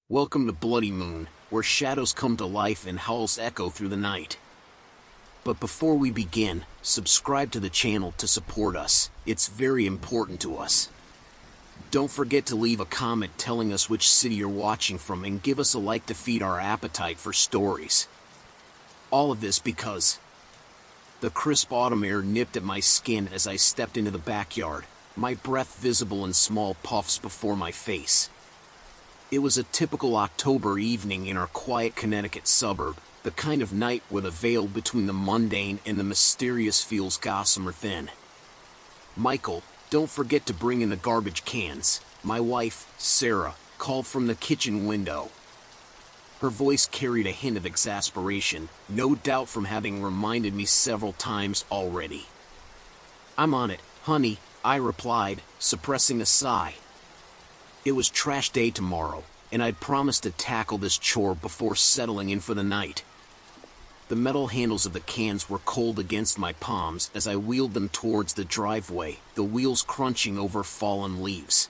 Welcome to Bloody Moon, where shadows come to life and howls echo through the night. But before we begin, subscribe to the channel to support us. It's very important to us. Don't forget to leave a comment telling us which city you're watching from and give us a like to feed our appetite for stories. All of this because the crisp autumn air nipped at my skin as I stepped into the backyard, my breath visible in small puffs before my face. It was a typical October evening in our quiet Connecticut suburb, the kind of night where the veil between the mundane and the mysterious feels gossamer thin. "Michael, don't forget to bring in the garbage cans," my wife, Sarah, called from the kitchen window. Her voice carried a hint of exasperation, no doubt from having reminded me several times already. "I'm on it, honey," I replied, suppressing a sigh. It was trash day tomorrow, and I'd promised to tackle this chore before settling in for the night. The metal handles of the cans were cold against my palms as I wheeled them towards the driveway, the wheels crunching over fallen leaves.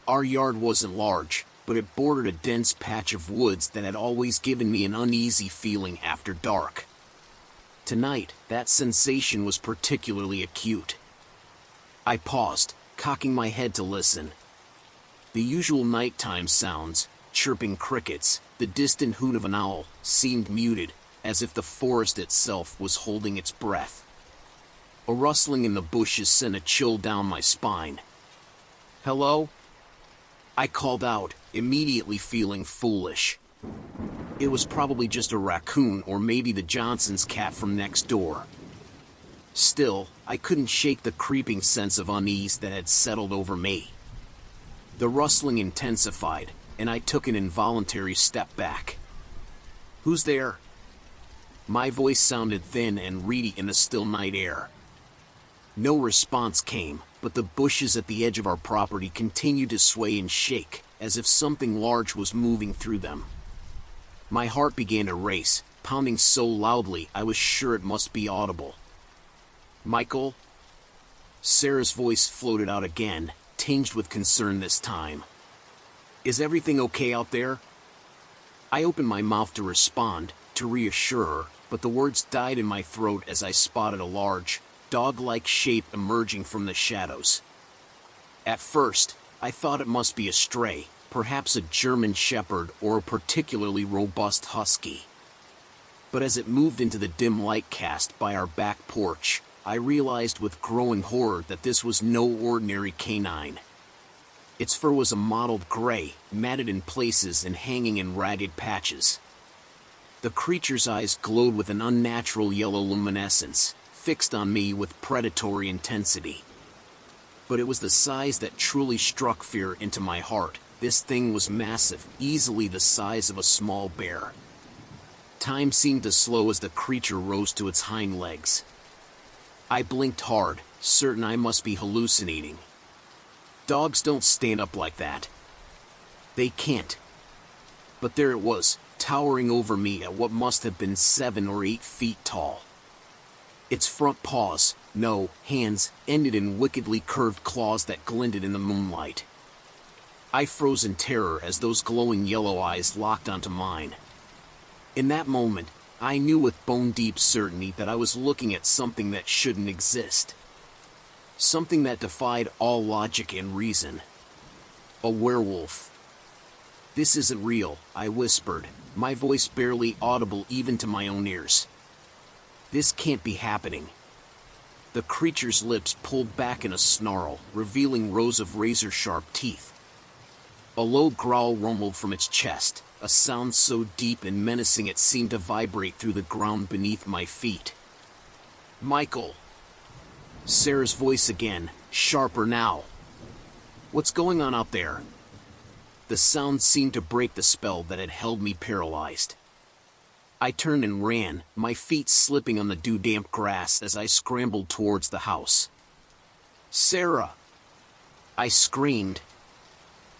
Our yard wasn't large, but it bordered a dense patch of woods that had always given me an uneasy feeling after dark. Tonight, that sensation was particularly acute. I paused, cocking my head to listen. The usual nighttime sounds, chirping crickets, the distant hoot of an owl, seemed muted, as if the forest itself was holding its breath. A rustling in the bushes sent a chill down my spine. "Hello?" I called out, immediately feeling foolish. It was probably just a raccoon or maybe the Johnson's cat from next door. Still, I couldn't shake the creeping sense of unease that had settled over me. The rustling intensified, and I took an involuntary step back. "Who's there?" My voice sounded thin and reedy in the still night air. No response came, but the bushes at the edge of our property continued to sway and shake, as if something large was moving through them. My heart began to race, pounding so loudly I was sure it must be audible. "Michael?" Sarah's voice floated out again, tinged with concern this time. "Is everything okay out there?" I opened my mouth to respond, to reassure her, but the words died in my throat as I spotted a large, dog-like shape emerging from the shadows. At first, I thought it must be a stray, perhaps a German shepherd or a particularly robust husky. But as it moved into the dim light cast by our back porch, I realized with growing horror that this was no ordinary canine. Its fur was a mottled gray, matted in places and hanging in ragged patches. The creature's eyes glowed with an unnatural yellow luminescence, fixed on me with predatory intensity. But it was the size that truly struck fear into my heart. This thing was massive, easily the size of a small bear. Time seemed to slow as the creature rose to its hind legs. I blinked hard, certain I must be hallucinating. Dogs don't stand up like that. They can't. But there it was, towering over me at what must have been 7 or 8 feet tall. Its front paws, no, hands, ended in wickedly curved claws that glinted in the moonlight. I froze in terror as those glowing yellow eyes locked onto mine. In that moment, I knew with bone-deep certainty that I was looking at something that shouldn't exist. Something that defied all logic and reason. A werewolf. "This isn't real," I whispered, my voice barely audible even to my own ears. "This can't be happening." The creature's lips pulled back in a snarl, revealing rows of razor-sharp teeth. A low growl rumbled from its chest, a sound so deep and menacing it seemed to vibrate through the ground beneath my feet. "Michael!" Sarah's voice again, sharper now. "What's going on out there?" The sound seemed to break the spell that had held me paralyzed. I turned and ran, my feet slipping on the dew-damp grass as I scrambled towards the house. "Sarah!" I screamed.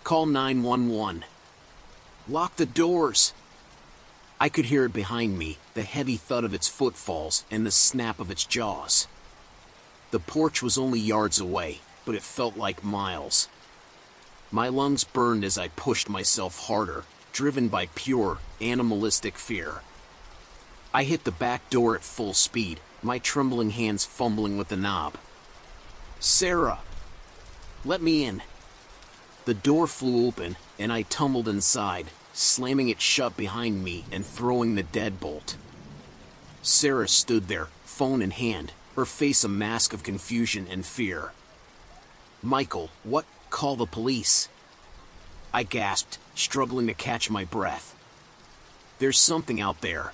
"Call 911. Lock the doors." I could hear it behind me, the heavy thud of its footfalls and the snap of its jaws. The porch was only yards away, but it felt like miles. My lungs burned as I pushed myself harder, driven by pure, animalistic fear. I hit the back door at full speed, my trembling hands fumbling with the knob. "Sarah! Let me in!" The door flew open, and I tumbled inside, slamming it shut behind me and throwing the deadbolt. Sarah stood there, phone in hand, her face a mask of confusion and fear. "Michael, what? Call the police!" I gasped, struggling to catch my breath. "There's something out there.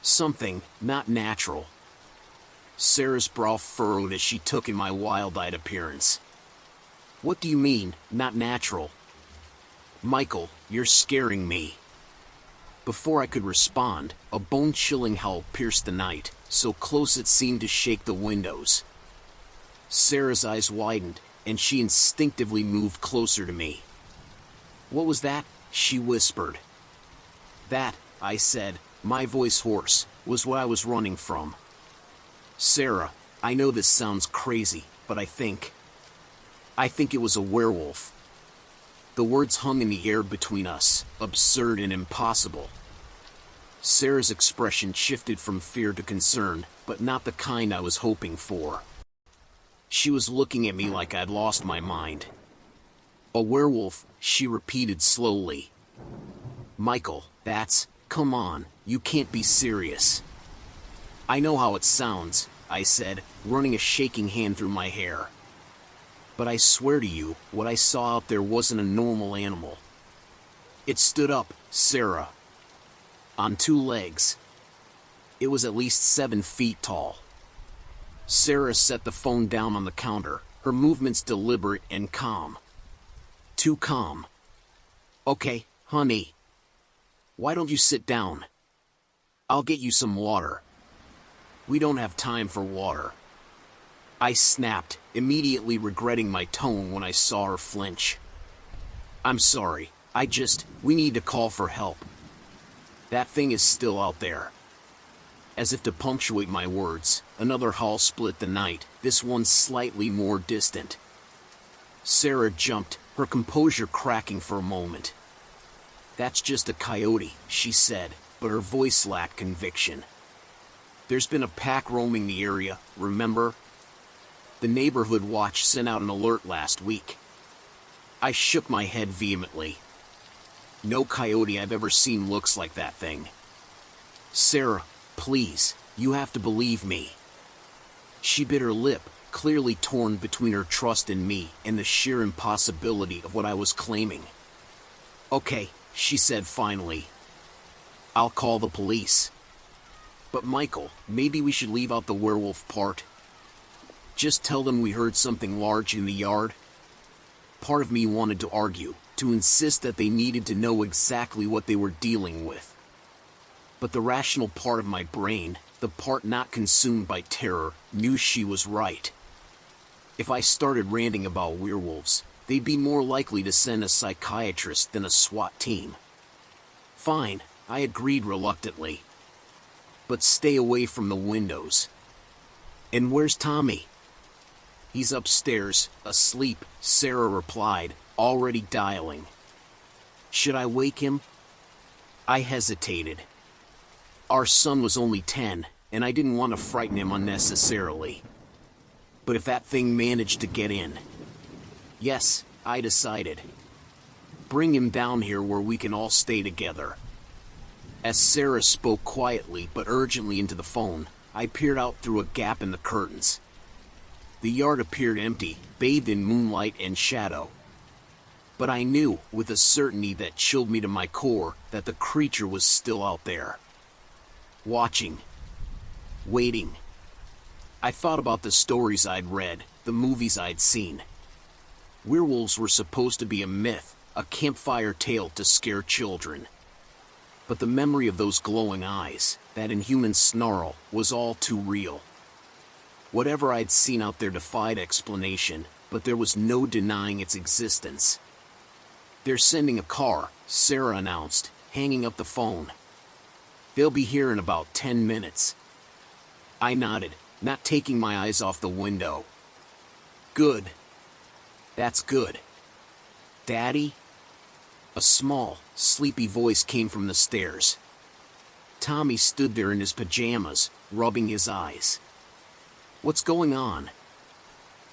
Something not natural." Sarah's brow furrowed as she took in my wild-eyed appearance. "What do you mean, not natural?" "Michael, you're scaring me." Before I could respond, a bone-chilling howl pierced the night, so close it seemed to shake the windows. Sarah's eyes widened, and she instinctively moved closer to me. "What was that?" she whispered. "That," I said, my voice hoarse, "was what I was running from." "Sarah, I know this sounds crazy, but I think it was a werewolf." The words hung in the air between us, absurd and impossible. Sarah's expression shifted from fear to concern, but not the kind I was hoping for. She was looking at me like I'd lost my mind. "A werewolf," she repeated slowly. "Michael, come on, you can't be serious." "I know how it sounds," I said, running a shaking hand through my hair. "But I swear to you, what I saw out there wasn't a normal animal. It stood up, Sarah. On two legs. It was at least 7 feet tall." Sarah set the phone down on the counter, her movements deliberate and calm. Too calm. "Okay, honey. Why don't you sit down? I'll get you some water." "We don't have time for water," I snapped, immediately regretting my tone when I saw her flinch. "I'm sorry, we need to call for help. That thing is still out there." As if to punctuate my words, another howl split the night, this one slightly more distant. Sarah jumped, her composure cracking for a moment. "That's just a coyote," she said, but her voice lacked conviction. "There's been a pack roaming the area, remember? The neighborhood watch sent out an alert last week." I shook my head vehemently. "No coyote I've ever seen looks like that thing." "Sarah, please, you have to believe me." She bit her lip, clearly torn between her trust in me and the sheer impossibility of what I was claiming. "Okay," she said finally. "I'll call the police. But Michael, maybe we should leave out the werewolf part. Just tell them we heard something large in the yard." Part of me wanted to argue, to insist that they needed to know exactly what they were dealing with. But the rational part of my brain, the part not consumed by terror, knew she was right. If I started ranting about werewolves, they'd be more likely to send a psychiatrist than a SWAT team. "Fine," I agreed reluctantly. "But stay away from the windows." "And where's Tommy?" "He's upstairs, asleep," Sarah replied, already dialing. "Should I wake him?" I hesitated. Our son was only 10, and I didn't want to frighten him unnecessarily. But if that thing managed to get in... Yes, I decided. Bring him down here where we can all stay together. As Sarah spoke quietly but urgently into the phone, I peered out through a gap in the curtains. The yard appeared empty, bathed in moonlight and shadow. But I knew, with a certainty that chilled me to my core, that the creature was still out there. Watching. Waiting. I thought about the stories I'd read, the movies I'd seen. Werewolves were supposed to be a myth, a campfire tale to scare children. But the memory of those glowing eyes, that inhuman snarl, was all too real. Whatever I'd seen out there defied explanation, but there was no denying its existence. "They're sending a car," Sarah announced, hanging up the phone. "They'll be here in about 10 minutes. I nodded, not taking my eyes off the window. "Good. That's good." Daddy? A small, sleepy voice came from the stairs. Tommy stood there in his pajamas, rubbing his eyes. What's going on?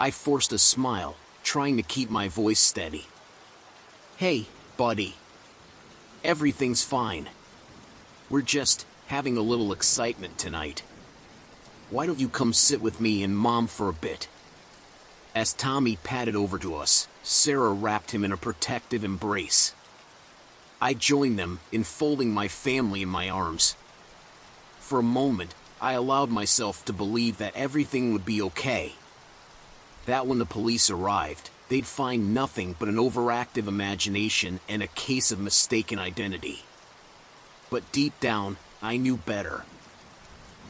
I forced a smile, trying to keep my voice steady. Hey, buddy. Everything's fine. We're just having a little excitement tonight. Why don't you come sit with me and Mom for a bit? As Tommy padded over to us, Sarah wrapped him in a protective embrace. I joined them, enfolding my family in my arms. For a moment, I allowed myself to believe that everything would be okay. That when the police arrived, they'd find nothing but an overactive imagination and a case of mistaken identity. But deep down, I knew better.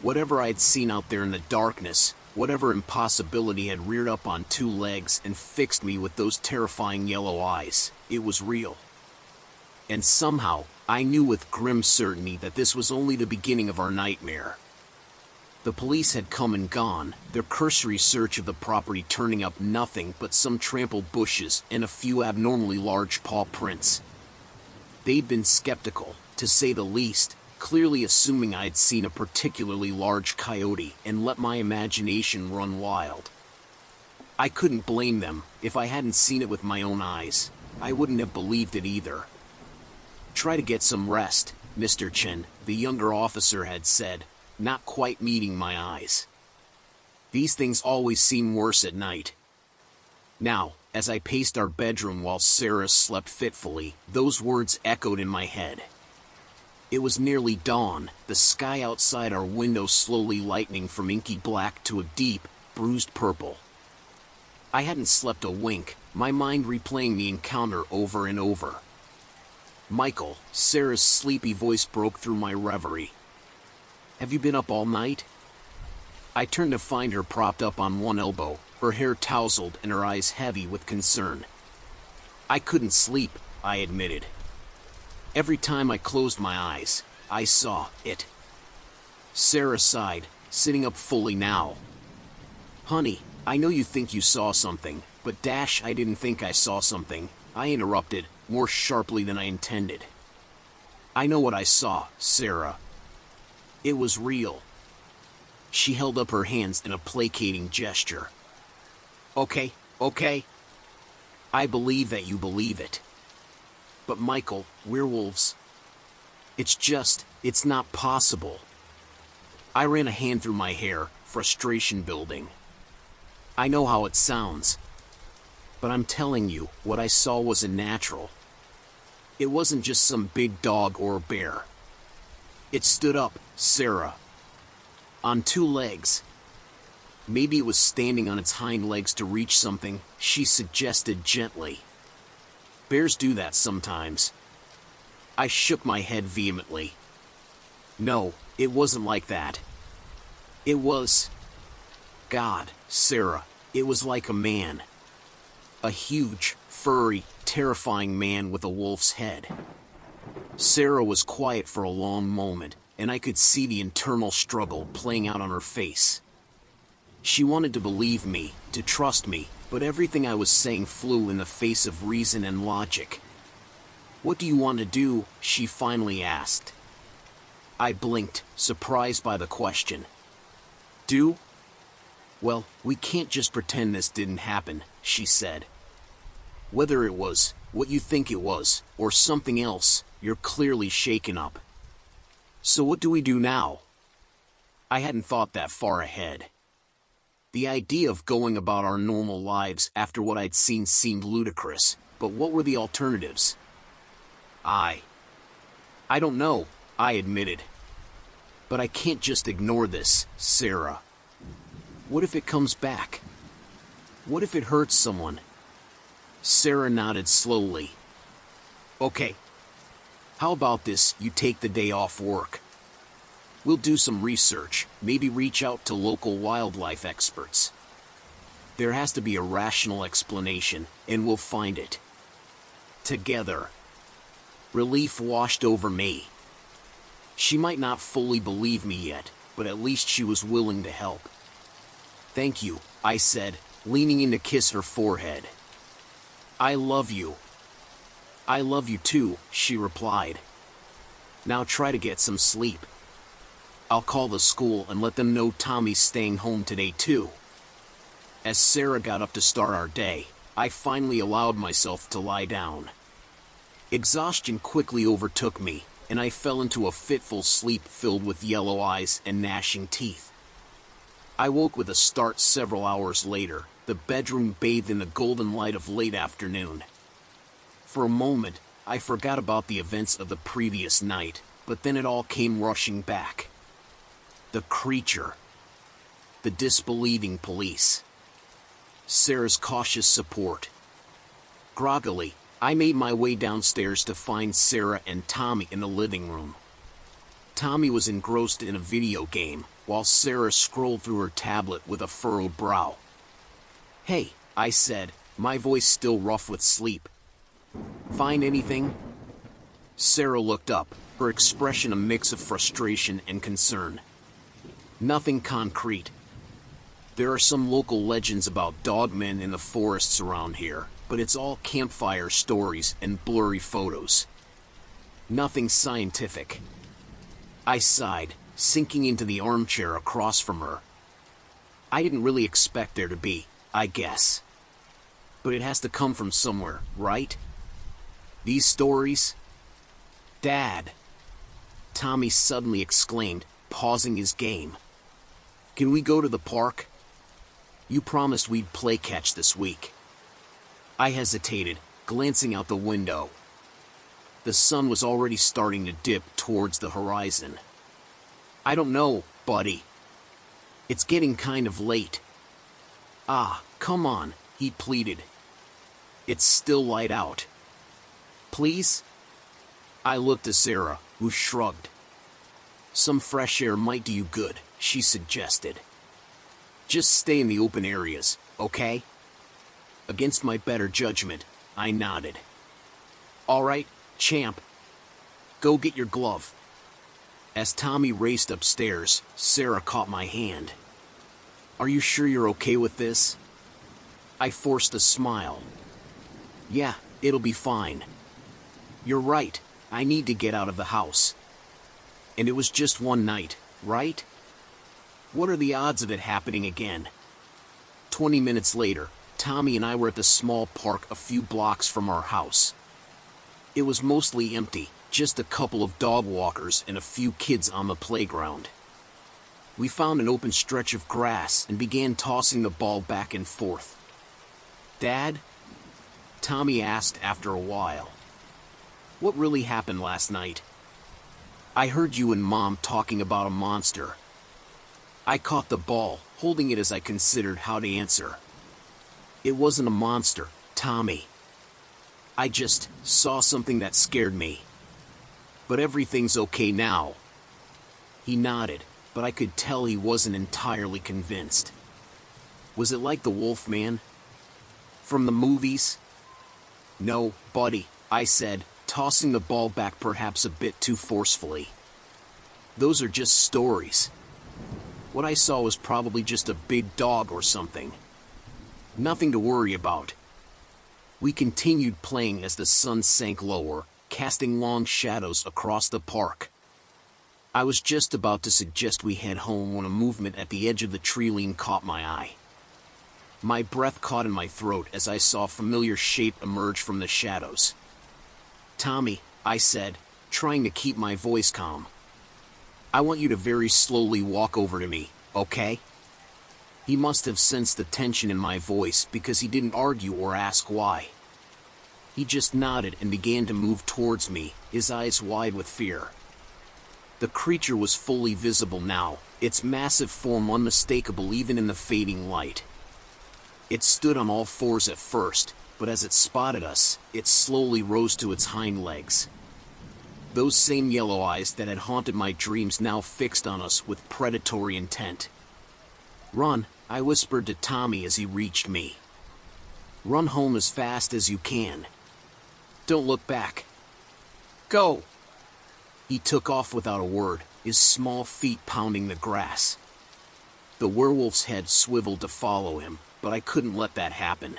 Whatever I'd seen out there in the darkness, whatever impossibility had reared up on two legs and fixed me with those terrifying yellow eyes, it was real. And somehow, I knew with grim certainty that this was only the beginning of our nightmare. The police had come and gone, their cursory search of the property turning up nothing but some trampled bushes and a few abnormally large paw prints. They'd been skeptical, to say the least, clearly assuming I'd seen a particularly large coyote and let my imagination run wild. I couldn't blame them. If I hadn't seen it with my own eyes, I wouldn't have believed it either. Try to get some rest, Mr. Chen, the younger officer had said, not quite meeting my eyes. These things always seem worse at night. Now, as I paced our bedroom while Sarah slept fitfully, those words echoed in my head. It was nearly dawn, the sky outside our window slowly lightening from inky black to a deep, bruised purple. I hadn't slept a wink, my mind replaying the encounter over and over. Michael, Sarah's sleepy voice broke through my reverie. Have you been up all night? I turned to find her propped up on one elbow, her hair tousled and her eyes heavy with concern. I couldn't sleep, I admitted. Every time I closed my eyes, I saw it. Sarah sighed, sitting up fully now. Honey, I know you think you saw something, but I didn't think I saw something, I interrupted, more sharply than I intended. I know what I saw, Sarah. It was real. She held up her hands in a placating gesture. Okay. I believe that you believe it. But Michael, werewolves... It's not possible. I ran a hand through my hair, frustration building. I know how it sounds. But I'm telling you, what I saw wasn't natural. It wasn't just some big dog or a bear. It stood up, Sarah. On two legs. Maybe it was standing on its hind legs to reach something, she suggested gently. Bears do that sometimes. I shook my head vehemently. No, it wasn't like that. It was... God, Sarah, it was like a man. A huge, furry, terrifying man with a wolf's head. Sarah was quiet for a long moment, and I could see the internal struggle playing out on her face. She wanted to believe me, to trust me, but everything I was saying flew in the face of reason and logic. What do you want to do? She finally asked. I blinked, surprised by the question. Do? Well, we can't just pretend this didn't happen, she said. Whether it was what you think it was, or something else, you're clearly shaken up. So what do we do now? I hadn't thought that far ahead. The idea of going about our normal lives after what I'd seen seemed ludicrous, but what were the alternatives? I don't know, I admitted. But I can't just ignore this, Sarah. What if it comes back? What if it hurts someone? Sarah nodded slowly. Okay. How about this, you take the day off work? We'll do some research, maybe reach out to local wildlife experts. There has to be a rational explanation, and we'll find it. Together. Relief washed over me. She might not fully believe me yet, but at least she was willing to help. Thank you, I said, leaning in to kiss her forehead. I love you. I love you too, she replied. Now try to get some sleep. I'll call the school and let them know Tommy's staying home today too. As Sarah got up to start our day, I finally allowed myself to lie down. Exhaustion quickly overtook me, and I fell into a fitful sleep filled with yellow eyes and gnashing teeth. I woke with a start several hours later, the bedroom bathed in the golden light of late afternoon. For a moment, I forgot about the events of the previous night, but then it all came rushing back. The creature. The disbelieving police. Sarah's cautious support. Groggily, I made my way downstairs to find Sarah and Tommy in the living room. Tommy was engrossed in a video game, while Sarah scrolled through her tablet with a furrowed brow. "Hey," I said, my voice still rough with sleep. "Find anything?" Sarah looked up, her expression a mix of frustration and concern. "Nothing concrete. There are some local legends about dogmen in the forests around here, but it's all campfire stories and blurry photos. Nothing scientific." I sighed, sinking into the armchair across from her. I didn't really expect there to be, I guess. But it has to come from somewhere, right? These stories? Dad! Tommy suddenly exclaimed, pausing his game. "Can we go to the park? You promised we'd play catch this week." I hesitated, glancing out the window. The sun was already starting to dip towards the horizon. "I don't know, buddy. It's getting kind of late." "Ah, come on," he pleaded. "It's still light out. Please?" I looked at Sarah, who shrugged. "Some fresh air might do you good," she suggested. "Just stay in the open areas, okay?" Against my better judgment, I nodded. "All right, champ. Go get your glove." As Tommy raced upstairs, Sarah caught my hand. "Are you sure you're okay with this?" I forced a smile. "Yeah, it'll be fine. You're right, I need to get out of the house. And it was just one night, right? What are the odds of it happening again?" 20 minutes later, Tommy and I were at the small park a few blocks from our house. It was mostly empty, just a couple of dog walkers and a few kids on the playground. We found an open stretch of grass and began tossing the ball back and forth. "Dad?" Tommy asked after a while. "What really happened last night? I heard you and Mom talking about a monster." I caught the ball, holding it as I considered how to answer. "It wasn't a monster, Tommy. I just saw something that scared me. But everything's okay now." He nodded, but I could tell he wasn't entirely convinced. "Was it like the Wolf Man? From the movies?" "No, buddy," I said, tossing the ball back perhaps a bit too forcefully. "Those are just stories. What I saw was probably just a big dog or something. Nothing to worry about." We continued playing as the sun sank lower, casting long shadows across the park. I was just about to suggest we head home when a movement at the edge of the tree line caught my eye. My breath caught in my throat as I saw a familiar shape emerge from the shadows. "Tommy," I said, trying to keep my voice calm. "I want you to very slowly walk over to me, okay?" He must have sensed the tension in my voice because he didn't argue or ask why. He just nodded and began to move towards me, his eyes wide with fear. The creature was fully visible now, its massive form unmistakable even in the fading light. It stood on all fours at first, but as it spotted us, it slowly rose to its hind legs. Those same yellow eyes that had haunted my dreams now fixed on us with predatory intent. "Run," I whispered to Tommy as he reached me. "Run home as fast as you can. Don't look back. Go!" He took off without a word, his small feet pounding the grass. The werewolf's head swiveled to follow him, but I couldn't let that happen.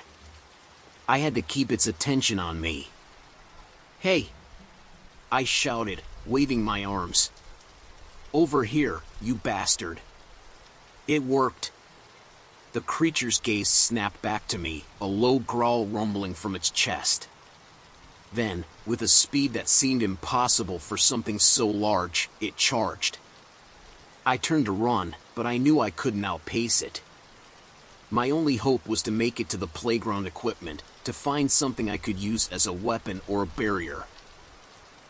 I had to keep its attention on me. Hey! I shouted, waving my arms. Over here, you bastard. It worked. The creature's gaze snapped back to me, a low growl rumbling from its chest. Then, with a speed that seemed impossible for something so large, it charged. I turned to run, but I knew I couldn't outpace it. My only hope was to make it to the playground equipment, to find something I could use as a weapon or a barrier.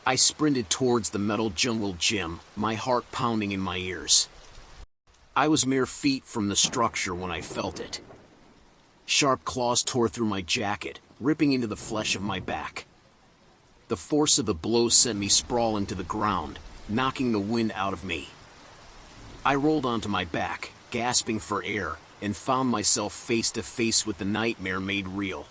I sprinted towards the metal jungle gym, my heart pounding in my ears. I was mere feet from the structure when I felt it. Sharp claws tore through my jacket, ripping into the flesh of my back. The force of the blow sent me sprawling to the ground, knocking the wind out of me. I rolled onto my back, gasping for air, and found myself face to face with the nightmare made real.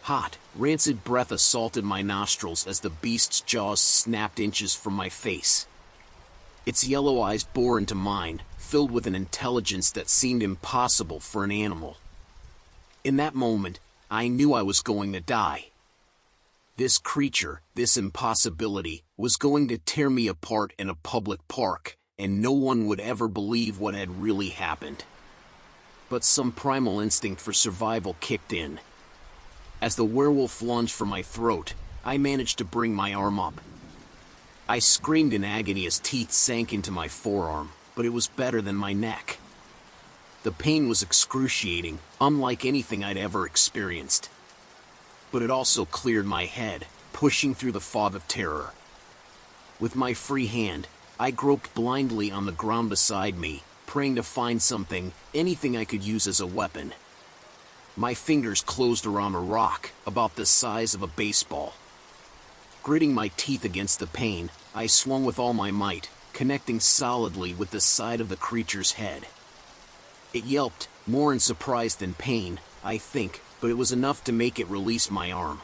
Hot, rancid breath assaulted my nostrils as the beast's jaws snapped inches from my face. Its yellow eyes bore into mine, filled with an intelligence that seemed impossible for an animal. In that moment, I knew I was going to die. This creature, this impossibility, was going to tear me apart in a public park, and no one would ever believe what had really happened. But some primal instinct for survival kicked in. As the werewolf lunged for my throat, I managed to bring my arm up. I screamed in agony as teeth sank into my forearm, but it was better than my neck. The pain was excruciating, unlike anything I'd ever experienced. But it also cleared my head, pushing through the fog of terror. With my free hand, I groped blindly on the ground beside me, praying to find something, anything I could use as a weapon. My fingers closed around a rock, about the size of a baseball. Gritting my teeth against the pain, I swung with all my might, connecting solidly with the side of the creature's head. It yelped, more in surprise than pain, I think, but it was enough to make it release my arm.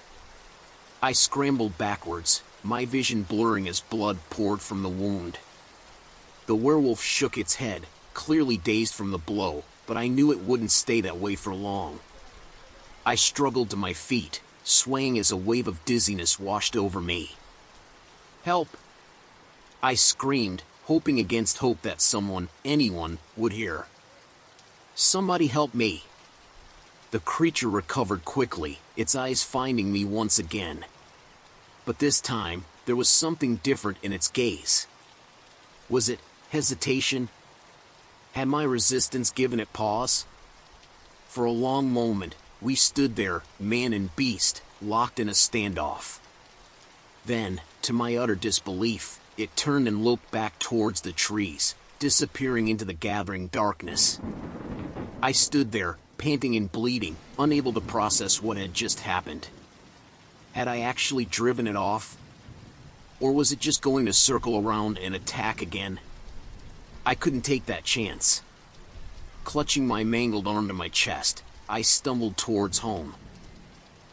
I scrambled backwards, my vision blurring as blood poured from the wound. The werewolf shook its head, clearly dazed from the blow, but I knew it wouldn't stay that way for long. I struggled to my feet, swaying as a wave of dizziness washed over me. Help! I screamed, hoping against hope that someone, anyone, would hear. Somebody help me! The creature recovered quickly, its eyes finding me once again. But this time, there was something different in its gaze. Was it hesitation? Had my resistance given it pause? For a long moment, we stood there, man and beast, locked in a standoff. Then, to my utter disbelief, it turned and looked back towards the trees, disappearing into the gathering darkness. I stood there, panting and bleeding, unable to process what had just happened. Had I actually driven it off? Or was it just going to circle around and attack again? I couldn't take that chance. Clutching my mangled arm to my chest, I stumbled towards home.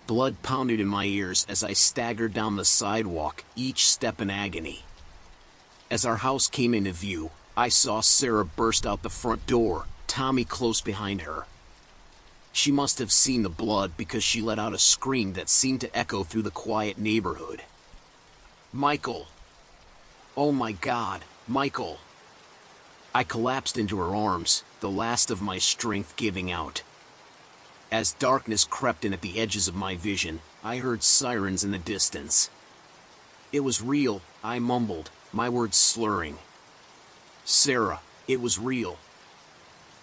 Blood pounded in my ears as I staggered down the sidewalk, each step in agony. As our house came into view, I saw Sarah burst out the front door, Tommy close behind her. She must have seen the blood because she let out a scream that seemed to echo through the quiet neighborhood. Michael! Oh my God, Michael! I collapsed into her arms, the last of my strength giving out. As darkness crept in at the edges of my vision, I heard sirens in the distance. It was real, I mumbled, my words slurring. Sarah, it was real.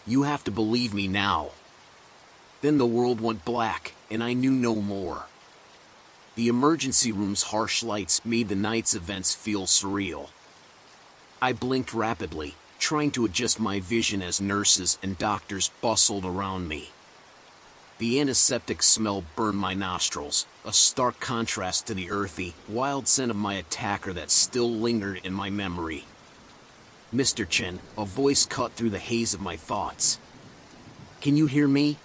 You have to believe me now. Then the world went black, and I knew no more. The emergency room's harsh lights made the night's events feel surreal. I blinked rapidly, trying to adjust my vision as nurses and doctors bustled around me. The antiseptic smell burned my nostrils, a stark contrast to the earthy, wild scent of my attacker that still lingered in my memory. Mr. Chen, a voice cut through the haze of my thoughts. Can you hear me?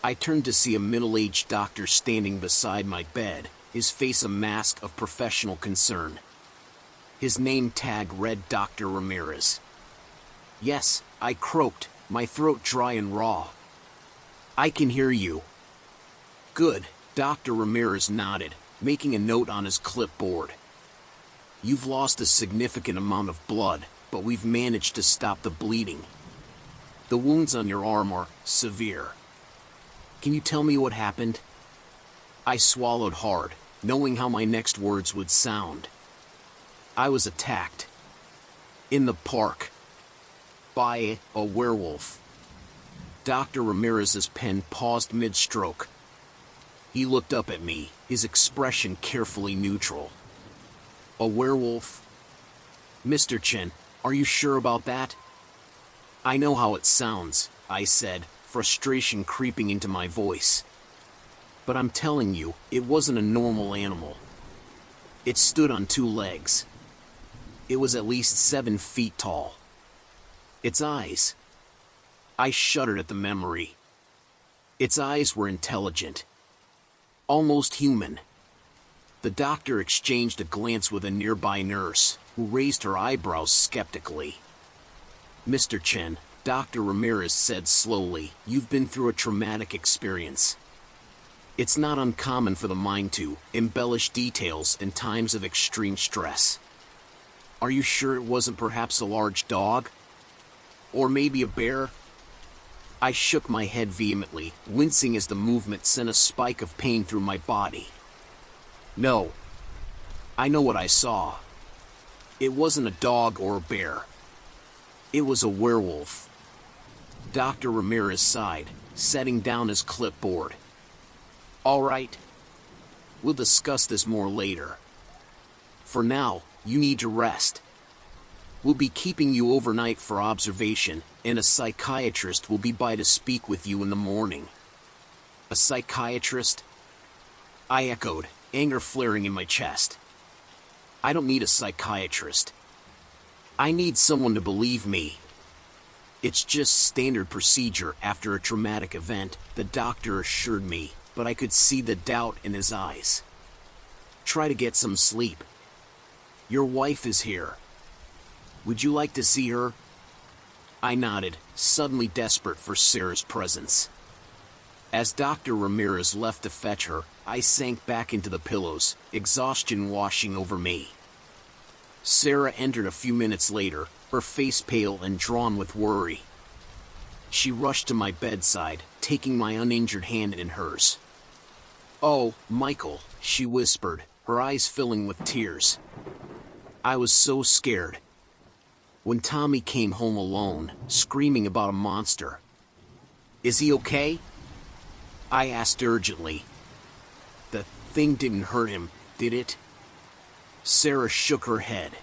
I turned to see a middle-aged doctor standing beside my bed, his face a mask of professional concern. His name tag read Dr. Ramirez. Yes, I croaked, my throat dry and raw. I can hear you. Good, Dr. Ramirez nodded, making a note on his clipboard. "You've lost a significant amount of blood, but we've managed to stop the bleeding. The wounds on your arm are severe. Can you tell me what happened?" I swallowed hard, knowing how my next words would sound. "I was attacked. In the park. By a werewolf." Dr. Ramirez's pen paused mid-stroke. He looked up at me, his expression carefully neutral. "A werewolf? Mr. Chen, are you sure about that?" "I know how it sounds," I said, frustration creeping into my voice. "But I'm telling you, it wasn't a normal animal. It stood on two legs. It was at least 7 feet tall. Its eyes..." I shuddered at the memory. Its eyes were intelligent. Almost human. The doctor exchanged a glance with a nearby nurse, who raised her eyebrows skeptically. "Mr. Chen," Dr. Ramirez said slowly, "you've been through a traumatic experience. It's not uncommon for the mind to embellish details in times of extreme stress. Are you sure it wasn't perhaps a large dog? Or maybe a bear?" I shook my head vehemently, wincing as the movement sent a spike of pain through my body. "No. I know what I saw. It wasn't a dog or a bear. It was a werewolf." Dr. Ramirez sighed, setting down his clipboard. "All right. We'll discuss this more later. For now, you need to rest. We'll be keeping you overnight for observation, and a psychiatrist will be by to speak with you in the morning." "A psychiatrist?" I echoed, anger flaring in my chest. "I don't need a psychiatrist. I need someone to believe me. It's just standard procedure after a traumatic event," the doctor assured me, but I could see the doubt in his eyes. "Try to get some sleep. Your wife is here. Would you like to see her?" I nodded, suddenly desperate for Sarah's presence. As Dr. Ramirez left to fetch her, I sank back into the pillows, exhaustion washing over me. Sarah entered a few minutes later, her face pale and drawn with worry. She rushed to my bedside, taking my uninjured hand in hers. "Oh, Michael," she whispered, her eyes filling with tears. I was so scared. When Tommy came home alone, screaming about a monster. "Is he okay?" I asked urgently. "The thing didn't hurt him, did it?" Sarah shook her head.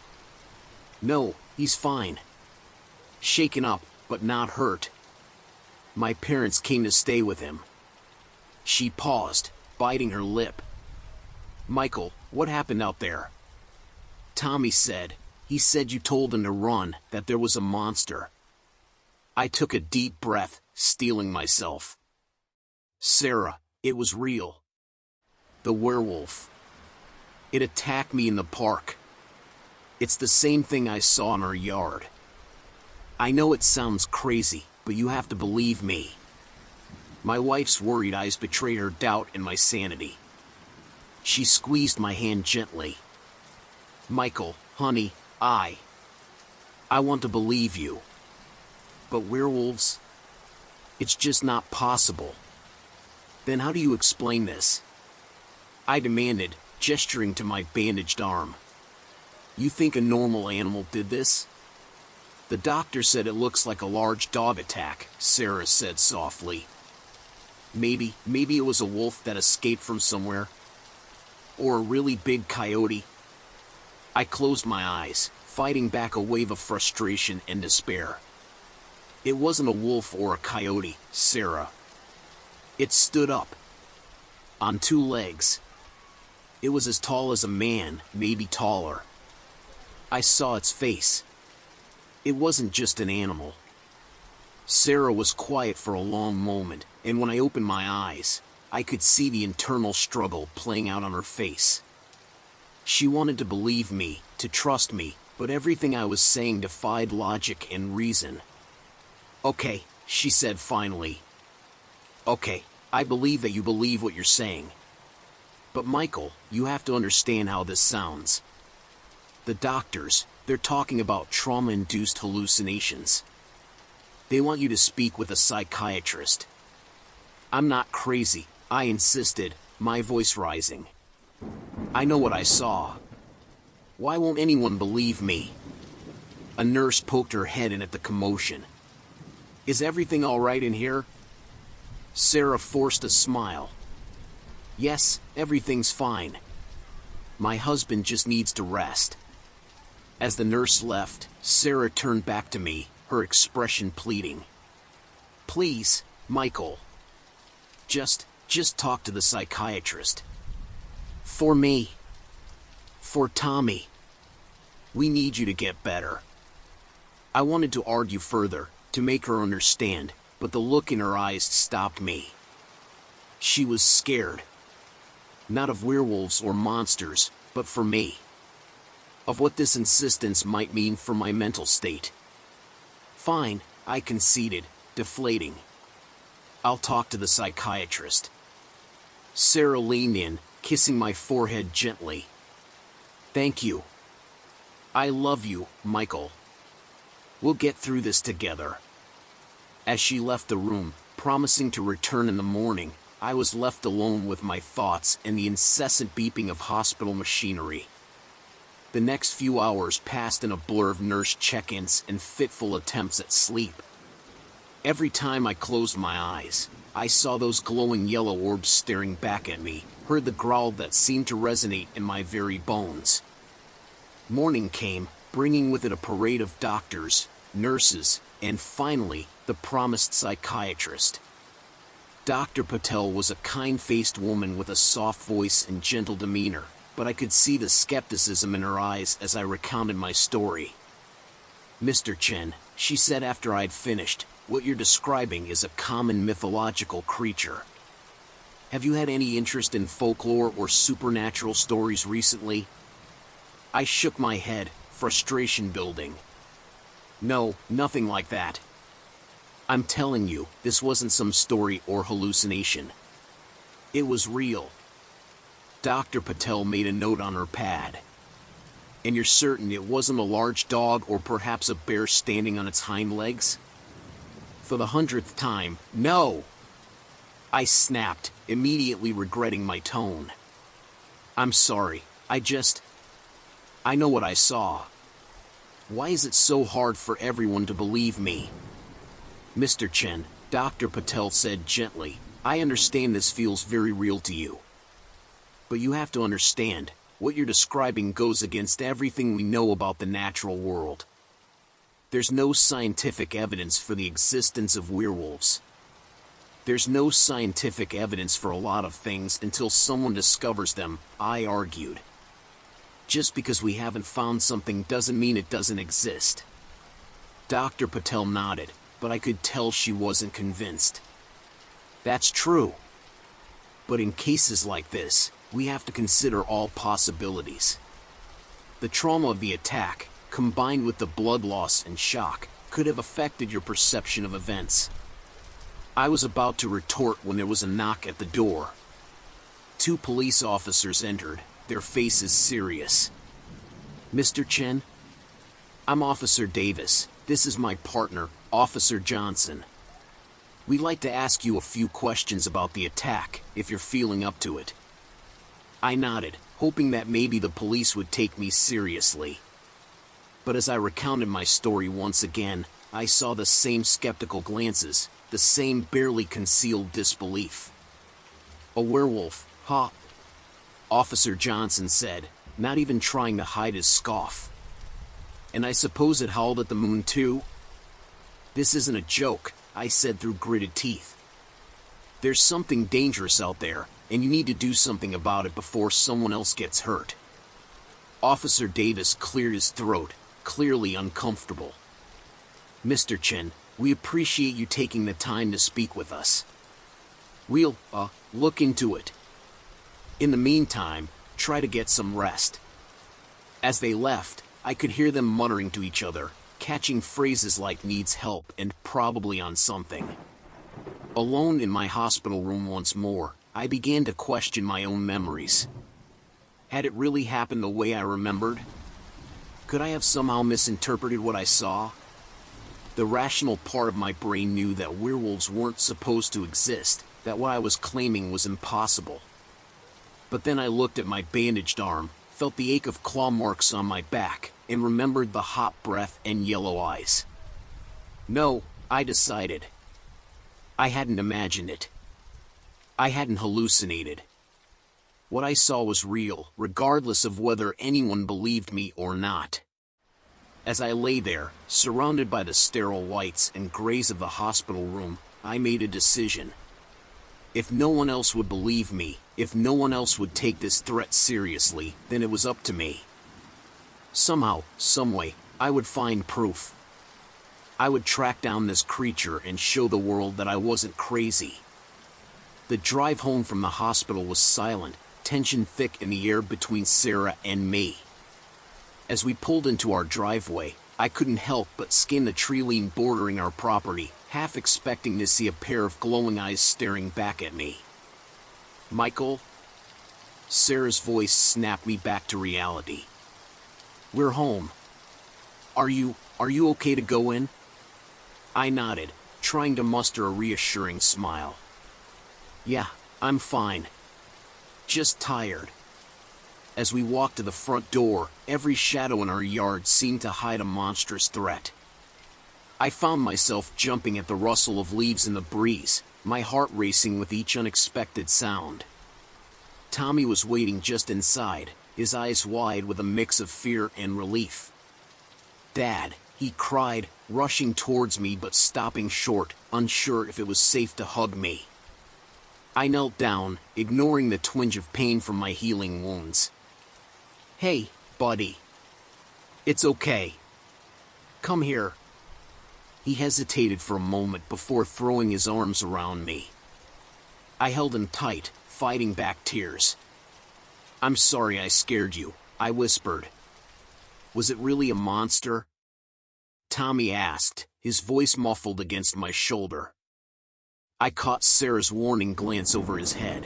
"No, he's fine. Shaken up, but not hurt. My parents came to stay with him." She paused, biting her lip. "Michael, what happened out there?" Tommy said. "He said you told him to run, that there was a monster." I took a deep breath, steeling myself. "Sarah, it was real. The werewolf. It attacked me in the park. It's the same thing I saw in our yard. I know it sounds crazy, but you have to believe me." My wife's worried eyes betray her doubt in my sanity. She squeezed my hand gently. "Michael, honey, I want to believe you. But werewolves? It's just not possible. Then how do you explain this?" I demanded, gesturing to my bandaged arm. "You think a normal animal did this?" "The doctor said it looks like a large dog attack," Sarah said softly. Maybe it was a wolf that escaped from somewhere. Or a really big coyote." I closed my eyes, fighting back a wave of frustration and despair. "It wasn't a wolf or a coyote, Sarah. It stood up. On 2 legs. It was as tall as a man, maybe taller. I saw its face. It wasn't just an animal." Sarah was quiet for a long moment, and when I opened my eyes, I could see the internal struggle playing out on her face. She wanted to believe me, to trust me, but everything I was saying defied logic and reason. "Okay," she said finally. "Okay, I believe that you believe what you're saying. But Michael, you have to understand how this sounds. The doctors, they're talking about trauma-induced hallucinations. They want you to speak with a psychiatrist. I'm not crazy, I insisted, my voice rising. I know what I saw. Why won't anyone believe me? A nurse poked her head in at the commotion. Is everything all right in here? Sarah forced a smile. Yes, everything's fine. My husband just needs to rest. As the nurse left, Sarah turned back to me, her expression pleading. Please, Michael. Just talk to the psychiatrist. For me. For Tommy. We need you to get better. I wanted to argue further, to make her understand, but the look in her eyes stopped me. She was scared. Not of werewolves or monsters, but for me. Of what this insistence might mean for my mental state. Fine, I conceded, deflating. I'll talk to the psychiatrist. Sarah leaned in, kissing my forehead gently. Thank you. I love you, Michael. We'll get through this together. As she left the room, promising to return in the morning, I was left alone with my thoughts and the incessant beeping of hospital machinery. The next few hours passed in a blur of nurse check-ins and fitful attempts at sleep. Every time I closed my eyes, I saw those glowing yellow orbs staring back at me, heard the growl that seemed to resonate in my very bones. Morning came, bringing with it a parade of doctors, nurses, and finally, the promised psychiatrist. Dr. Patel was a kind-faced woman with a soft voice and gentle demeanor, but I could see the skepticism in her eyes as I recounted my story. Mr. Chen, she said after I'd finished, what you're describing is a common mythological creature. Have you had any interest in folklore or supernatural stories recently? I shook my head, frustration building. No, nothing like that. I'm telling you, this wasn't some story or hallucination. It was real. Dr. Patel made a note on her pad. And you're certain it wasn't a large dog or perhaps a bear standing on its hind legs? For the 100th time, no! I snapped, immediately regretting my tone. I'm sorry, I know what I saw. Why is it so hard for everyone to believe me? Mr. Chen, Dr. Patel said gently, I understand this feels very real to you. But you have to understand, what you're describing goes against everything we know about the natural world. There's no scientific evidence for the existence of werewolves. There's no scientific evidence for a lot of things until someone discovers them, I argued. Just because we haven't found something doesn't mean it doesn't exist. Dr. Patel nodded, but I could tell she wasn't convinced. That's true. But in cases like this, we have to consider all possibilities. The trauma of the attack, combined with the blood loss and shock, could have affected your perception of events. I was about to retort when there was a knock at the door. 2 police officers entered, their faces serious. Mr. Chen? I'm Officer Davis. This is my partner, Officer Johnson. We'd like to ask you a few questions about the attack, if you're feeling up to it. I nodded, hoping that maybe the police would take me seriously. But as I recounted my story once again, I saw the same skeptical glances, the same barely concealed disbelief. A werewolf, huh? Officer Johnson said, not even trying to hide his scoff. And I suppose it howled at the moon too? This isn't a joke, I said through gritted teeth. There's something dangerous out there, and you need to do something about it before someone else gets hurt. Officer Davis cleared his throat, clearly uncomfortable. Mr. Chen, we appreciate you taking the time to speak with us. We'll, look into it. In the meantime, try to get some rest. As they left, I could hear them muttering to each other, catching phrases like needs help and probably on something. Alone in my hospital room once more, I began to question my own memories. Had it really happened the way I remembered? Could I have somehow misinterpreted what I saw? The rational part of my brain knew that werewolves weren't supposed to exist, that what I was claiming was impossible. But then I looked at my bandaged arm, felt the ache of claw marks on my back, and remembered the hot breath and yellow eyes. No, I decided. I hadn't imagined it. I hadn't hallucinated. What I saw was real, regardless of whether anyone believed me or not. As I lay there, surrounded by the sterile whites and grays of the hospital room, I made a decision. If no one else would believe me, if no one else would take this threat seriously, then it was up to me. Somehow, someway, I would find proof. I would track down this creature and show the world that I wasn't crazy. The drive home from the hospital was silent, tension thick in the air between Sarah and me. As we pulled into our driveway, I couldn't help but scan the tree line bordering our property, half expecting to see a pair of glowing eyes staring back at me. Michael? Sarah's voice snapped me back to reality. We're home. Are you okay to go in? I nodded, trying to muster a reassuring smile. Yeah, I'm fine. Just tired. As we walked to the front door, every shadow in our yard seemed to hide a monstrous threat. I found myself jumping at the rustle of leaves in the breeze, my heart racing with each unexpected sound. Tommy was waiting just inside, his eyes wide with a mix of fear and relief. Dad, he cried, rushing towards me but stopping short, unsure if it was safe to hug me. I knelt down, ignoring the twinge of pain from my healing wounds. Hey, buddy. It's okay. Come here. He hesitated for a moment before throwing his arms around me. I held him tight, fighting back tears. I'm sorry I scared you, I whispered. Was it really a monster? Tommy asked, his voice muffled against my shoulder. I caught Sarah's warning glance over his head.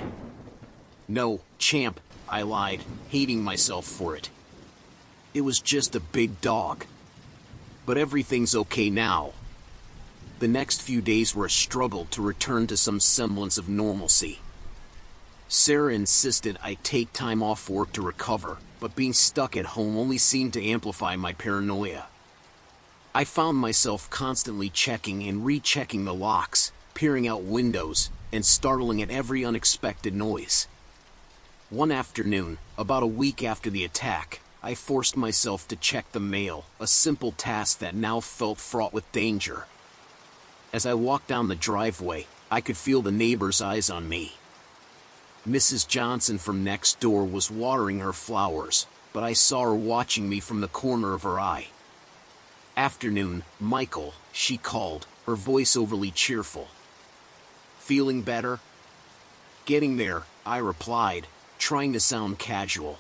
No, champ, I lied, hating myself for it. It was just a big dog. But everything's okay now. The next few days were a struggle to return to some semblance of normalcy. Sarah insisted I take time off work to recover, but being stuck at home only seemed to amplify my paranoia. I found myself constantly checking and rechecking the locks, peering out windows, and startling at every unexpected noise. One afternoon, about a week after the attack, I forced myself to check the mail, a simple task that now felt fraught with danger. As I walked down the driveway, I could feel the neighbors' eyes on me. Mrs. Johnson from next door was watering her flowers, but I saw her watching me from the corner of her eye. Afternoon, Michael, she called, her voice overly cheerful. Feeling better? Getting there, I replied, trying to sound casual.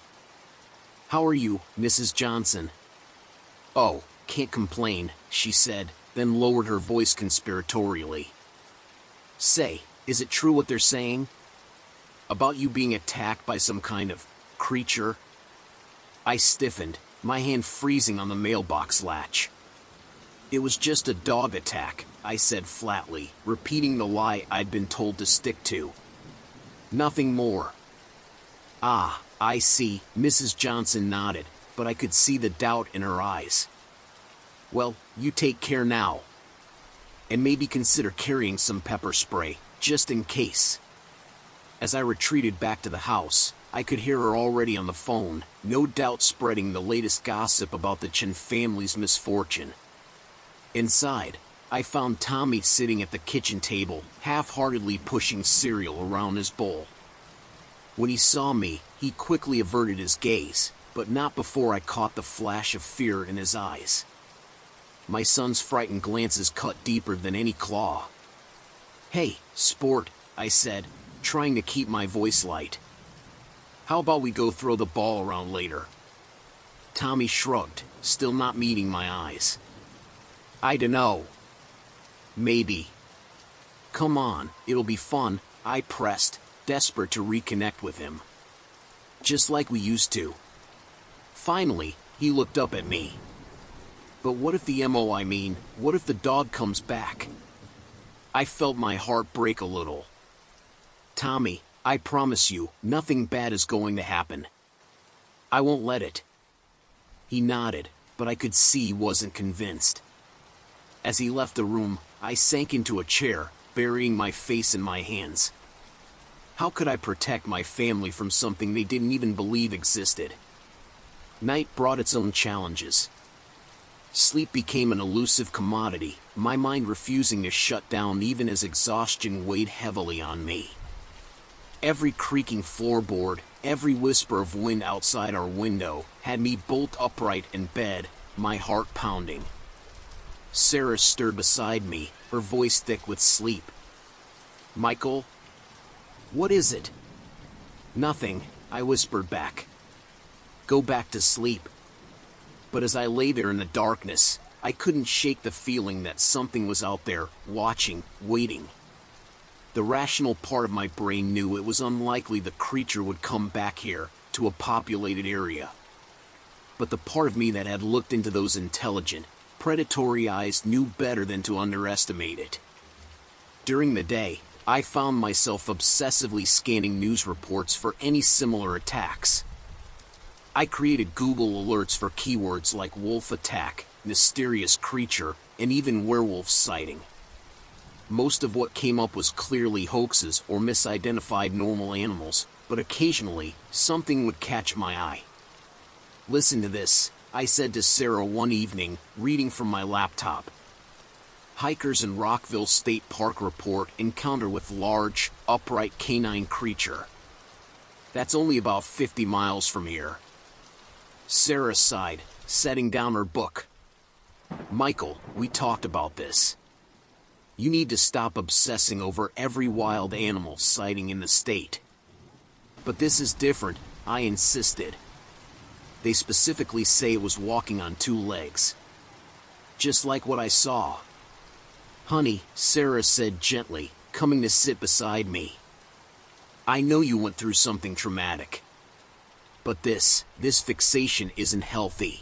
How are you, Mrs. Johnson? Oh, can't complain, she said, then lowered her voice conspiratorially. Say, is it true what they're saying? About you being attacked by some kind of creature? I stiffened, my hand freezing on the mailbox latch. It was just a dog attack, I said flatly, repeating the lie I'd been told to stick to. Nothing more. Ah, I see, Mrs. Johnson nodded, but I could see the doubt in her eyes. Well, you take care now. And maybe consider carrying some pepper spray, just in case. As I retreated back to the house, I could hear her already on the phone, no doubt spreading the latest gossip about the Chen family's misfortune. Inside, I found Tommy sitting at the kitchen table, half-heartedly pushing cereal around his bowl. When he saw me, he quickly averted his gaze, but not before I caught the flash of fear in his eyes. My son's frightened glances cut deeper than any claw. Hey, sport, I said, trying to keep my voice light. How about we go throw the ball around later? Tommy shrugged, still not meeting my eyes. I dunno. Maybe. Come on, it'll be fun, I pressed, desperate to reconnect with him. Just like we used to. Finally, he looked up at me. But what if what if the dog comes back? I felt my heart break a little. Tommy, I promise you, nothing bad is going to happen. I won't let it. He nodded, but I could see he wasn't convinced. As he left the room, I sank into a chair, burying my face in my hands. How could I protect my family from something they didn't even believe existed? Night brought its own challenges. Sleep became an elusive commodity, my mind refusing to shut down even as exhaustion weighed heavily on me. Every creaking floorboard, every whisper of wind outside our window, had me bolt upright in bed, my heart pounding. Sarah stirred beside me, her voice thick with sleep. Michael? What is it? Nothing, I whispered back. Go back to sleep. But as I lay there in the darkness, I couldn't shake the feeling that something was out there, watching, waiting. The rational part of my brain knew it was unlikely the creature would come back here, to a populated area. But the part of me that had looked into those intelligent, predatory eyes knew better than to underestimate it. During the day, I found myself obsessively scanning news reports for any similar attacks. I created Google alerts for keywords like wolf attack, mysterious creature, and even werewolf sighting. Most of what came up was clearly hoaxes or misidentified normal animals, but occasionally, something would catch my eye. Listen to this, I said to Sarah one evening, reading from my laptop. Hikers in Rockville State Park report encounter with large, upright canine creature. That's only about 50 miles from here. Sarah sighed, setting down her book. Michael, we talked about this. You need to stop obsessing over every wild animal sighting in the state. But this is different, I insisted. They specifically say it was walking on 2 legs. Just like what I saw. Honey, Sarah said gently, coming to sit beside me. I know you went through something traumatic. But this fixation isn't healthy.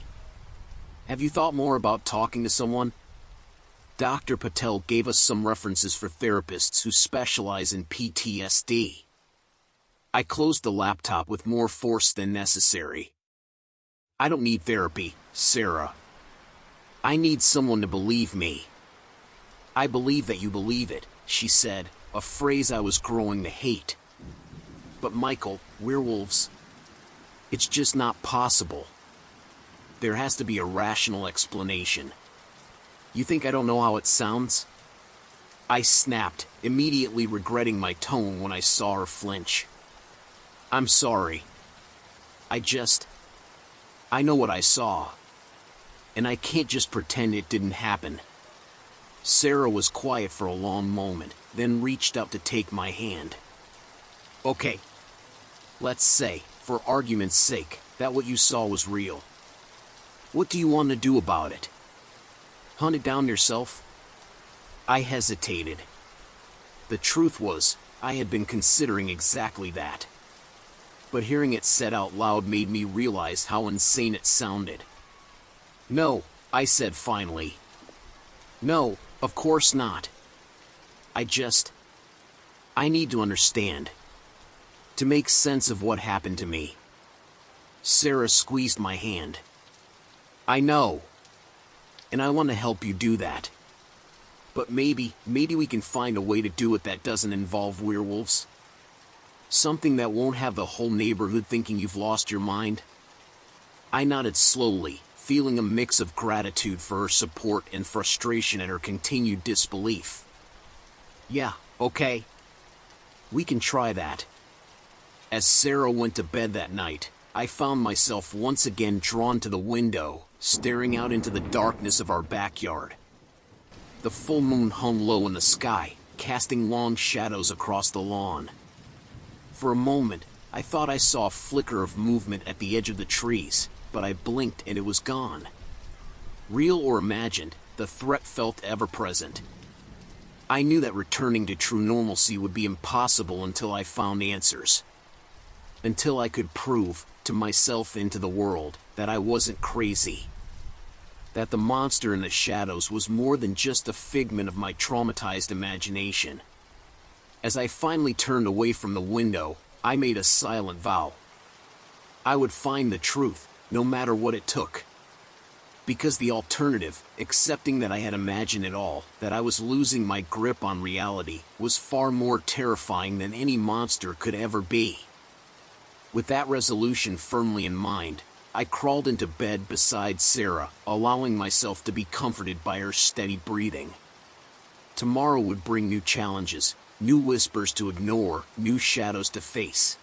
Have you thought more about talking to someone? Dr. Patel gave us some references for therapists who specialize in PTSD. I closed the laptop with more force than necessary. I don't need therapy, Sarah. I need someone to believe me. I believe that you believe it, she said, a phrase I was growing to hate. But Michael, werewolves... It's just not possible. There has to be a rational explanation. You think I don't know how it sounds? I snapped, immediately regretting my tone when I saw her flinch. I'm sorry. I know what I saw. And I can't just pretend it didn't happen. Sarah was quiet for a long moment, then reached up to take my hand. Okay. Let's say, for argument's sake, that what you saw was real. What do you want to do about it? Hunt it down yourself? I hesitated. The truth was, I had been considering exactly that. But hearing it said out loud made me realize how insane it sounded. No, I said finally. No, of course not. I need to understand. To make sense of what happened to me. Sarah squeezed my hand. I know. And I want to help you do that. But maybe we can find a way to do it that doesn't involve werewolves. Something that won't have the whole neighborhood thinking you've lost your mind. I nodded slowly, feeling a mix of gratitude for her support and frustration at her continued disbelief. Yeah, okay. We can try that. As Sarah went to bed that night, I found myself once again drawn to the window, staring out into the darkness of our backyard. The full moon hung low in the sky, casting long shadows across the lawn. For a moment, I thought I saw a flicker of movement at the edge of the trees, but I blinked and it was gone. Real or imagined, the threat felt ever present. I knew that returning to true normalcy would be impossible until I found answers. Until I could prove, to myself and to the world, that I wasn't crazy. That the monster in the shadows was more than just a figment of my traumatized imagination. As I finally turned away from the window, I made a silent vow. I would find the truth, no matter what it took. Because the alternative, accepting that I had imagined it all, that I was losing my grip on reality, was far more terrifying than any monster could ever be. With that resolution firmly in mind, I crawled into bed beside Sarah, allowing myself to be comforted by her steady breathing. Tomorrow would bring new challenges, new whispers to ignore, new shadows to face.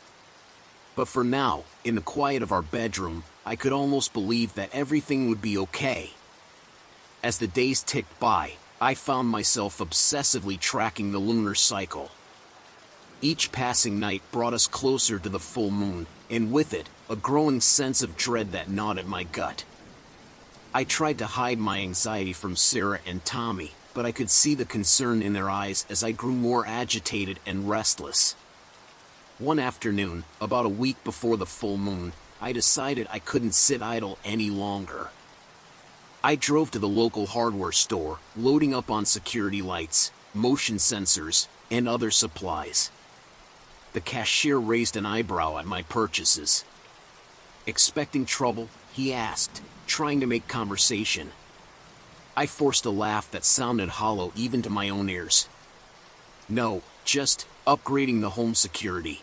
But for now, in the quiet of our bedroom, I could almost believe that everything would be okay. As the days ticked by, I found myself obsessively tracking the lunar cycle. Each passing night brought us closer to the full moon, and with it, a growing sense of dread that gnawed at my gut. I tried to hide my anxiety from Sarah and Tommy, but I could see the concern in their eyes as I grew more agitated and restless. One afternoon, about a week before the full moon, I decided I couldn't sit idle any longer. I drove to the local hardware store, loading up on security lights, motion sensors, and other supplies. The cashier raised an eyebrow at my purchases. Expecting trouble, he asked, trying to make conversation. I forced a laugh that sounded hollow even to my own ears. No, just upgrading the home security.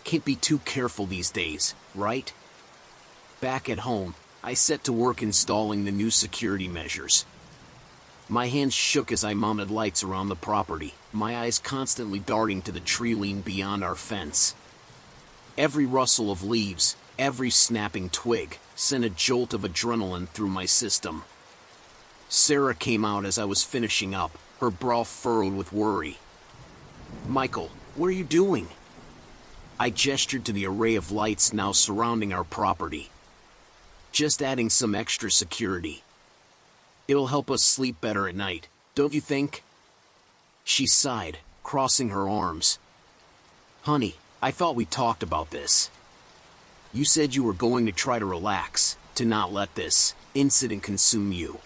Can't be too careful these days, right? Back at home, I set to work installing the new security measures. My hands shook as I mounted lights around the property, my eyes constantly darting to the tree line beyond our fence. Every rustle of leaves, every snapping twig, sent a jolt of adrenaline through my system. Sarah came out as I was finishing up, her brow furrowed with worry. "Michael, what are you doing?" I gestured to the array of lights now surrounding our property. "Just adding some extra security. It'll help us sleep better at night, don't you think?" She sighed, crossing her arms. "Honey, I thought we talked about this. You said you were going to try to relax, to not let this incident consume you."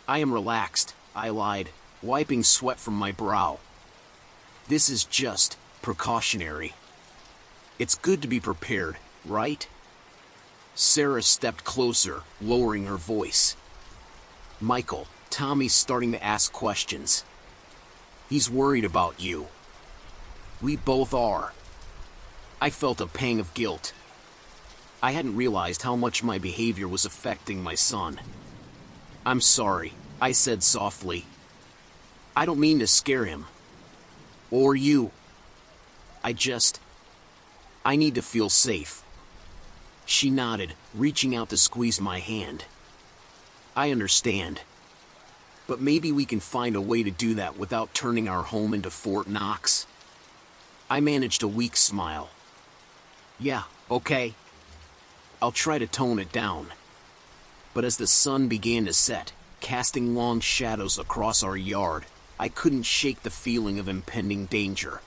"I am relaxed," I lied, wiping sweat from my brow. "This is just precautionary. It's good to be prepared, right?" Sarah stepped closer, lowering her voice. "Michael, Tommy's starting to ask questions. He's worried about you." "We both are." I felt a pang of guilt. I hadn't realized how much my behavior was affecting my son. "I'm sorry," I said softly. "I don't mean to scare him. Or you. I need to feel safe." She nodded, reaching out to squeeze my hand. "I understand. But maybe we can find a way to do that without turning our home into Fort Knox." I managed a weak smile. "Yeah, okay. I'll try to tone it down." But as the sun began to set, casting long shadows across our yard, I couldn't shake the feeling of impending danger.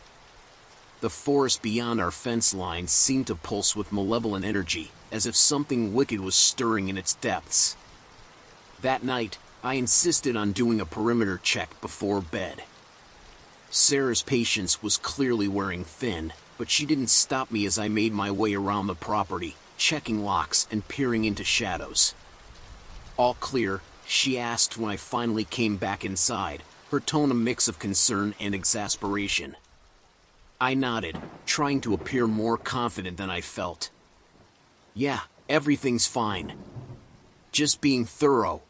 The forest beyond our fence lines seemed to pulse with malevolent energy, as if something wicked was stirring in its depths. That night, I insisted on doing a perimeter check before bed. Sarah's patience was clearly wearing thin, but she didn't stop me as I made my way around the property, checking locks and peering into shadows. "All clear?" she asked when I finally came back inside, her tone a mix of concern and exasperation. I nodded, trying to appear more confident than I felt. "Yeah, everything's fine. Just being thorough."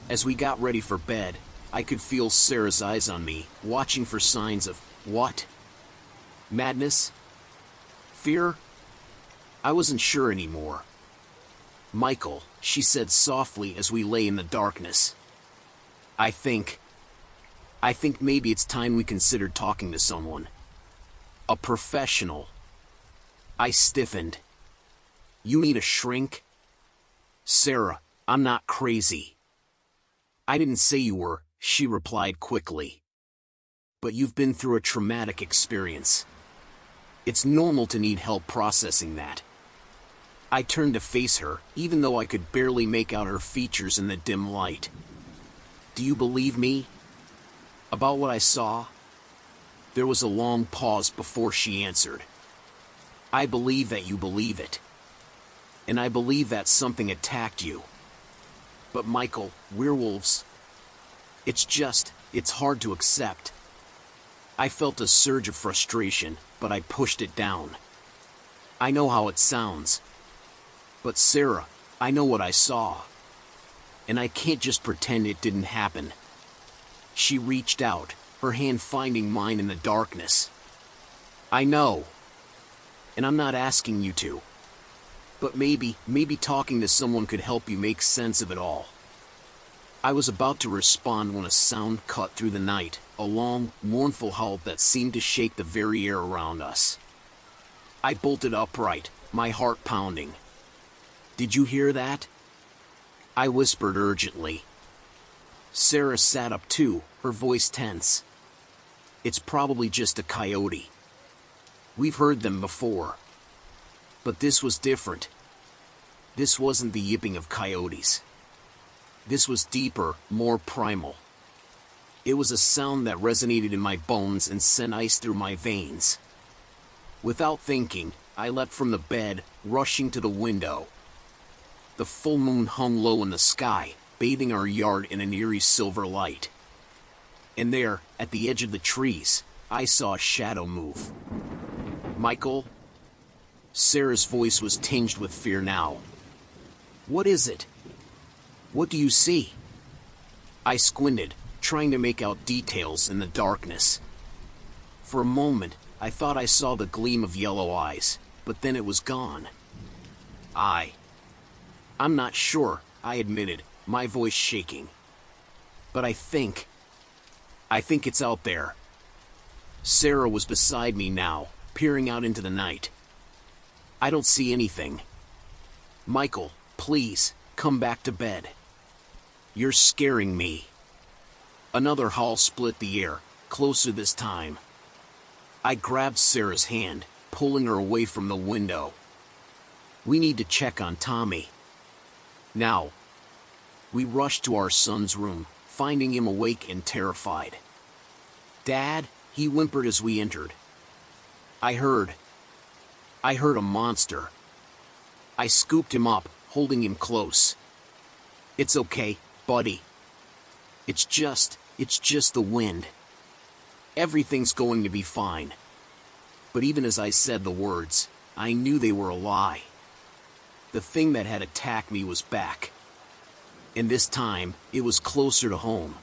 As we got ready for bed, I could feel Sarah's eyes on me, watching for signs of, what? Madness? Fear? I wasn't sure anymore. "Michael," she said softly as we lay in the darkness. I think maybe it's time we considered talking to someone. A professional." I stiffened. "You need a shrink?" "Sarah, I'm not crazy." "I didn't say you were, she replied quickly. But you've been through a traumatic experience. It's normal to need help processing that. I turned to face her, even though I could barely make out her features in the dim light. Do you believe me? About what I saw? There was a long pause before she answered. I believe that you believe it. And I believe that something attacked you. But Michael, werewolves... It's hard to accept. I felt a surge of frustration, but I pushed it down. I know how it sounds. But Sarah, I know what I saw. And I can't just pretend it didn't happen. She reached out, her hand finding mine in the darkness. I know. And I'm not asking you to. But maybe talking to someone could help you make sense of it all. I was about to respond when a sound cut through the night, a long, mournful howl that seemed to shake the very air around us. I bolted upright, my heart pounding. Did you hear that? I whispered urgently. Sarah sat up too, her voice tense. It's probably just a coyote. We've heard them before. But this was different. This wasn't the yipping of coyotes. This was deeper, more primal. It was a sound that resonated in my bones and sent ice through my veins. Without thinking, I leapt from the bed, rushing to the window. The full moon hung low in the sky, bathing our yard in an eerie silver light. And there, at the edge of the trees, I saw a shadow move. Michael? Sarah's voice was tinged with fear now. What is it? What do you see? I squinted, trying to make out details in the darkness. For a moment, I thought I saw the gleam of yellow eyes, but then it was gone. I'm not sure, I admitted, my voice shaking. But I think it's out there. Sarah was beside me now, peering out into the night. I don't see anything. Michael, please, come back to bed. You're scaring me. Another howl split the air, closer this time. I grabbed Sarah's hand, pulling her away from the window. We need to check on Tommy. Now. We rushed to our son's room, finding him awake and terrified. Dad, he whimpered as we entered. I heard a monster. I scooped him up, holding him close. It's okay, buddy. It's just the wind. Everything's going to be fine. But even as I said the words, I knew they were a lie. The thing that had attacked me was back. And this time, it was closer to home.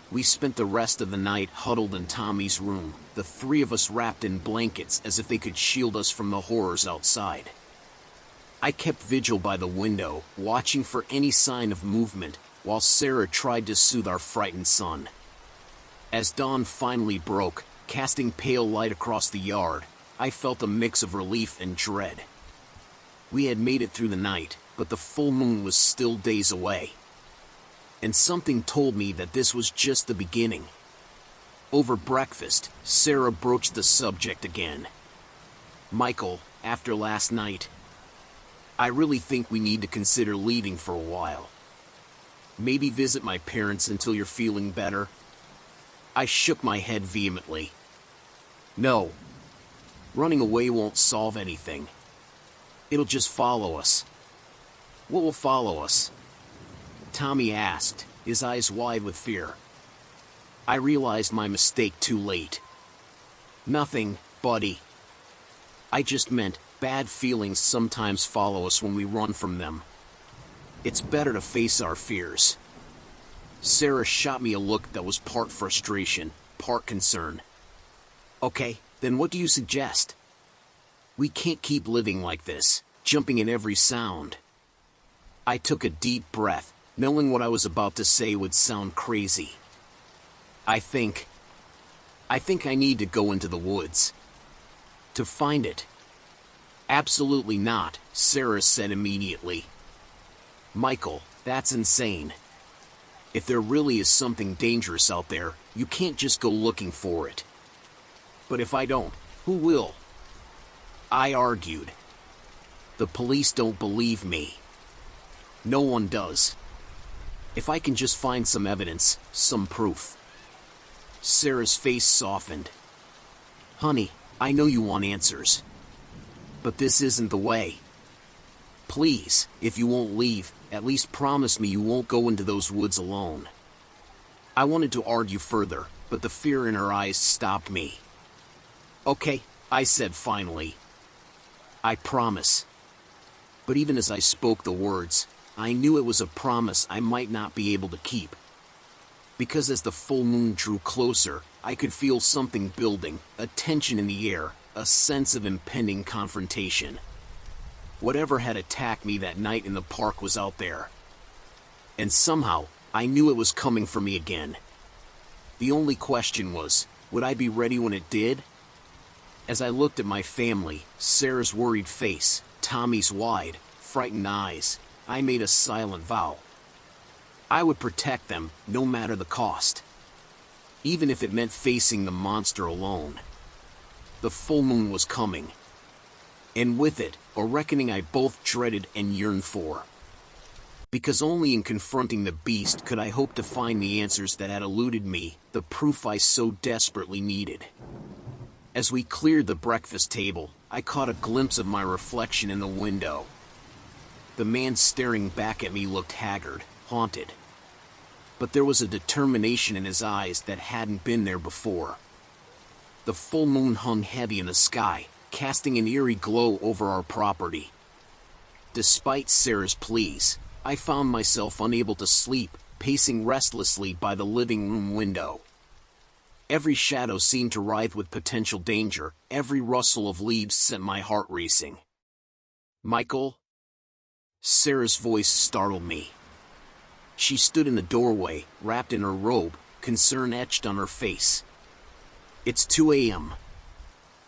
We spent the rest of the night huddled in Tommy's room, the three of us wrapped in blankets as if they could shield us from the horrors outside. I kept vigil by the window, watching for any sign of movement, while Sarah tried to soothe our frightened son. As dawn finally broke, casting pale light across the yard, I felt a mix of relief and dread. We had made it through the night, but the full moon was still days away. And something told me that this was just the beginning. Over breakfast, Sarah broached the subject again. Michael, after last night, I really think we need to consider leaving for a while. Maybe visit my parents until you're feeling better. I shook my head vehemently. No. Running away won't solve anything. It'll just follow us. What will follow us? Tommy asked, his eyes wide with fear. I realized my mistake too late. Nothing, buddy. I just meant bad feelings sometimes follow us when we run from them. It's better to face our fears. Sarah shot me a look that was part frustration, part concern. Okay, then what do you suggest? We can't keep living like this, jumping in every sound. I took a deep breath, knowing what I was about to say would sound crazy. I think I need to go into the woods. To find it. Absolutely not, Sarah said immediately. Michael, that's insane. If there really is something dangerous out there, you can't just go looking for it. But if I don't, who will? I argued. The police don't believe me. No one does. If I can just find some evidence, some proof. Sarah's face softened. Honey, I know you want answers. But this isn't the way. Please, if you won't leave, at least promise me you won't go into those woods alone. I wanted to argue further, but the fear in her eyes stopped me. Okay, I said finally. I promise. But even as I spoke the words, I knew it was a promise I might not be able to keep. Because as the full moon drew closer, I could feel something building, a tension in the air, a sense of impending confrontation. Whatever had attacked me that night in the park was out there. And somehow, I knew it was coming for me again. The only question was, would I be ready when it did? As I looked at my family, Sarah's worried face, Tommy's wide, frightened eyes, I made a silent vow. I would protect them, no matter the cost. Even if it meant facing the monster alone. The full moon was coming. And with it, a reckoning I both dreaded and yearned for. Because only in confronting the beast could I hope to find the answers that had eluded me, the proof I so desperately needed. As we cleared the breakfast table, I caught a glimpse of my reflection in the window. The man staring back at me looked haggard, haunted. But there was a determination in his eyes that hadn't been there before. The full moon hung heavy in the sky, casting an eerie glow over our property. Despite Sarah's pleas, I found myself unable to sleep, pacing restlessly by the living room window. Every shadow seemed to writhe with potential danger, every rustle of leaves sent my heart racing. Michael? Sarah's voice startled me. She stood in the doorway, wrapped in her robe, concern etched on her face. It's 2 a.m.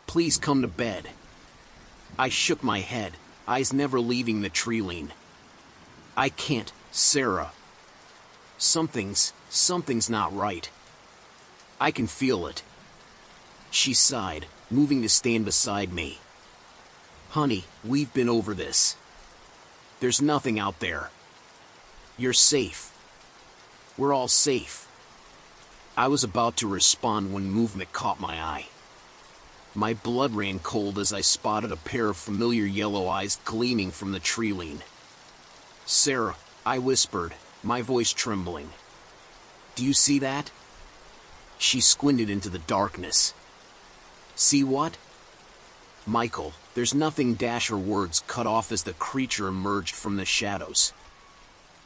Please come to bed. I shook my head, eyes never leaving the tree-line. I can't, Sarah. Something's not right. I can feel it. She sighed, moving to stand beside me. Honey, we've been over this. There's nothing out there. You're safe. We're all safe. I was about to respond when movement caught my eye. My blood ran cold as I spotted a pair of familiar yellow eyes gleaming from the tree-line. Sarah, I whispered, my voice trembling. Do you see that? She squinted into the darkness. See what? Michael, there's nothing. Her words cut off as the creature emerged from the shadows.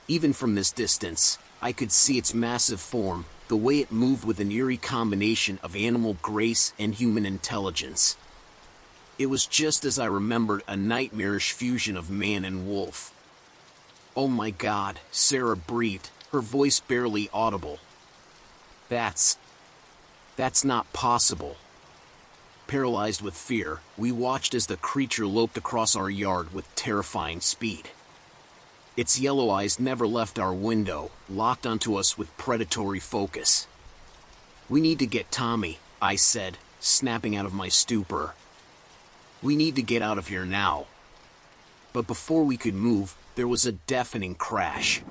Even from this distance, I could see its massive form, the way it moved with an eerie combination of animal grace and human intelligence. It was just as I remembered, a nightmarish fusion of man and wolf. Oh my God, Sarah breathed, her voice barely audible. That's not possible. Paralyzed with fear, we watched as the creature loped across our yard with terrifying speed. Its yellow eyes never left our window, locked onto us with predatory focus. We need to get Tommy, I said, snapping out of my stupor. We need to get out of here now. But before we could move, there was a deafening crash.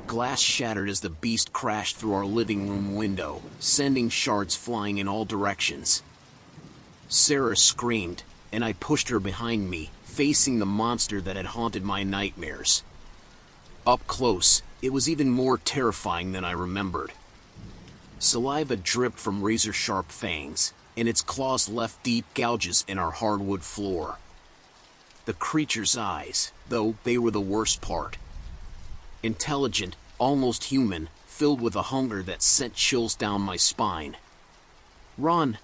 Glass shattered as the beast crashed through our living room window, sending shards flying in all directions. Sarah screamed, and I pushed her behind me, facing the monster that had haunted my nightmares. Up close, it was even more terrifying than I remembered. Saliva dripped from razor-sharp fangs, and its claws left deep gouges in our hardwood floor. The creature's eyes, though, they were the worst part. Intelligent, almost human, filled with a hunger that sent chills down my spine. Run!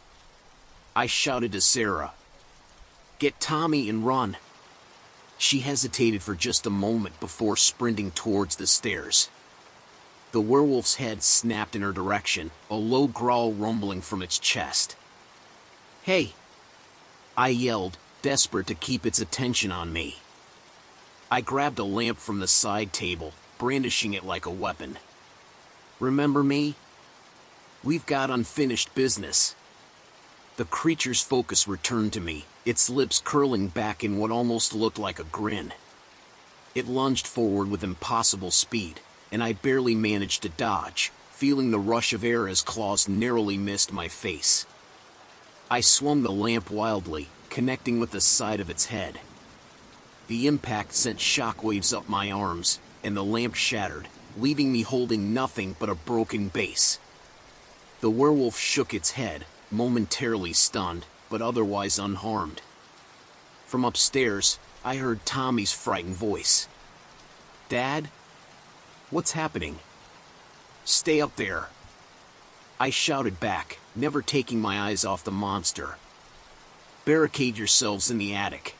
I shouted to Sarah. Get Tommy and run! She hesitated for just a moment before sprinting towards the stairs. The werewolf's head snapped in her direction, a low growl rumbling from its chest. Hey! I yelled, desperate to keep its attention on me. I grabbed a lamp from the side table, brandishing it like a weapon. Remember me? We've got unfinished business. The creature's focus returned to me, its lips curling back in what almost looked like a grin. It lunged forward with impossible speed, and I barely managed to dodge, feeling the rush of air as claws narrowly missed my face. I swung the lamp wildly, connecting with the side of its head. The impact sent shockwaves up my arms, and the lamp shattered, leaving me holding nothing but a broken base. The werewolf shook its head, momentarily stunned, but otherwise unharmed. From upstairs, I heard Tommy's frightened voice. "Dad? What's happening?" "Stay up there," I shouted back, never taking my eyes off the monster. "Barricade yourselves in the attic."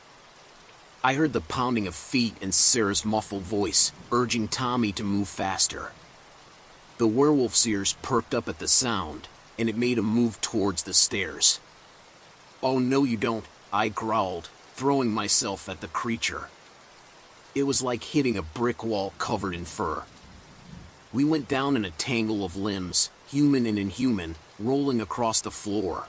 I heard the pounding of feet and Sarah's muffled voice, urging Tommy to move faster. The werewolf's ears perked up at the sound, and it made a move towards the stairs. "Oh no you don't," I growled, throwing myself at the creature. It was like hitting a brick wall covered in fur. We went down in a tangle of limbs, human and inhuman, rolling across the floor.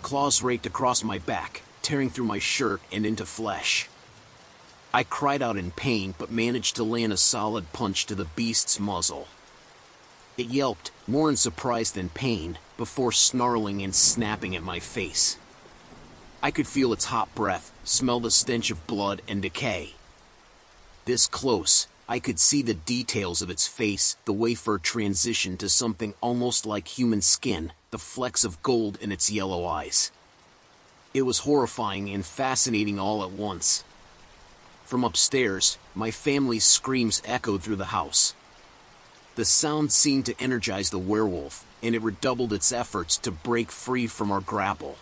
Claws raked across my back, tearing through my shirt and into flesh. I cried out in pain but managed to land a solid punch to the beast's muzzle. It yelped, more in surprise than pain, before snarling and snapping at my face. I could feel its hot breath, smell the stench of blood and decay. This close, I could see the details of its face, the way fur transitioned to something almost like human skin, the flecks of gold in its yellow eyes. It was horrifying and fascinating all at once. From upstairs, my family's screams echoed through the house. The sound seemed to energize the werewolf, and it redoubled its efforts to break free from our grapple.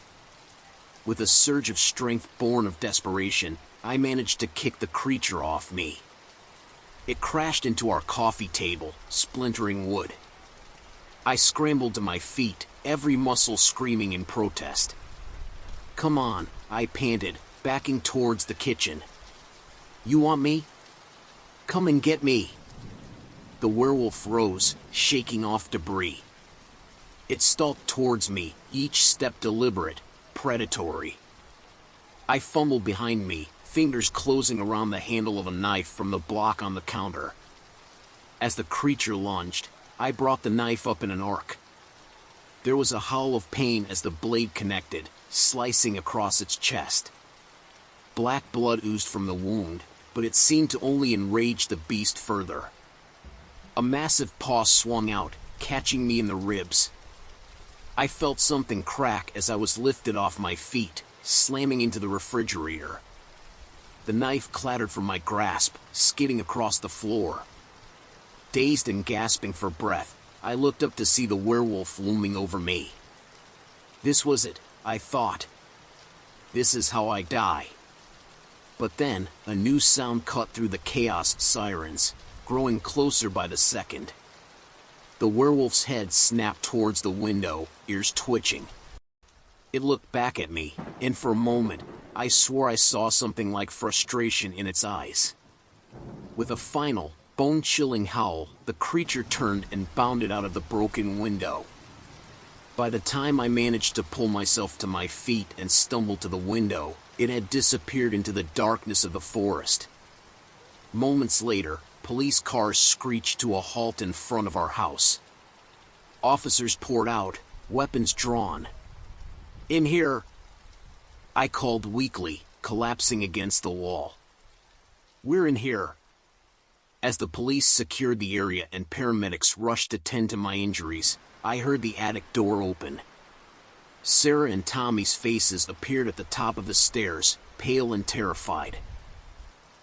With a surge of strength born of desperation, I managed to kick the creature off me. It crashed into our coffee table, splintering wood. I scrambled to my feet, every muscle screaming in protest. "Come on," I panted, backing towards the kitchen. "You want me? Come and get me." The werewolf rose, shaking off debris. It stalked towards me, each step deliberate, predatory. I fumbled behind me, fingers closing around the handle of a knife from the block on the counter. As the creature lunged, I brought the knife up in an arc. There was a howl of pain as the blade connected, slicing across its chest. Black blood oozed from the wound, but it seemed to only enrage the beast further. A massive paw swung out, catching me in the ribs. I felt something crack as I was lifted off my feet, slamming into the refrigerator. The knife clattered from my grasp, skidding across the floor. Dazed and gasping for breath, I looked up to see the werewolf looming over me. This was it, I thought. This is how I die. But then, a new sound cut through the chaos sirens, growing closer by the second. The werewolf's head snapped towards the window, ears twitching. It looked back at me, and for a moment, I swore I saw something like frustration in its eyes. With a final, bone-chilling howl, the creature turned and bounded out of the broken window. By the time I managed to pull myself to my feet and stumble to the window, it had disappeared into the darkness of the forest. Moments later, police cars screeched to a halt in front of our house. Officers poured out, weapons drawn. "In here," I called weakly, collapsing against the wall. "We're in here." As the police secured the area and paramedics rushed to tend to my injuries, I heard the attic door open. Sarah and Tommy's faces appeared at the top of the stairs, pale and terrified.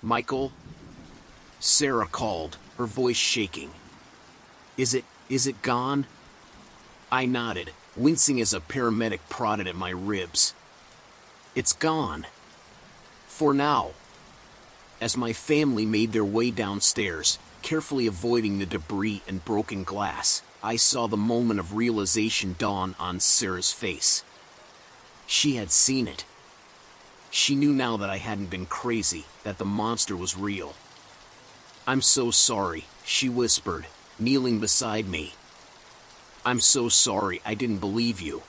"Michael?" Sarah called, her voice shaking. Is it gone?" I nodded, wincing as a paramedic prodded at my ribs. "It's gone. For now." As my family made their way downstairs, carefully avoiding the debris and broken glass, I saw the moment of realization dawn on Sarah's face. She had seen it. She knew now that I hadn't been crazy, that the monster was real. "I'm so sorry," she whispered, kneeling beside me. "I'm so sorry I didn't believe you."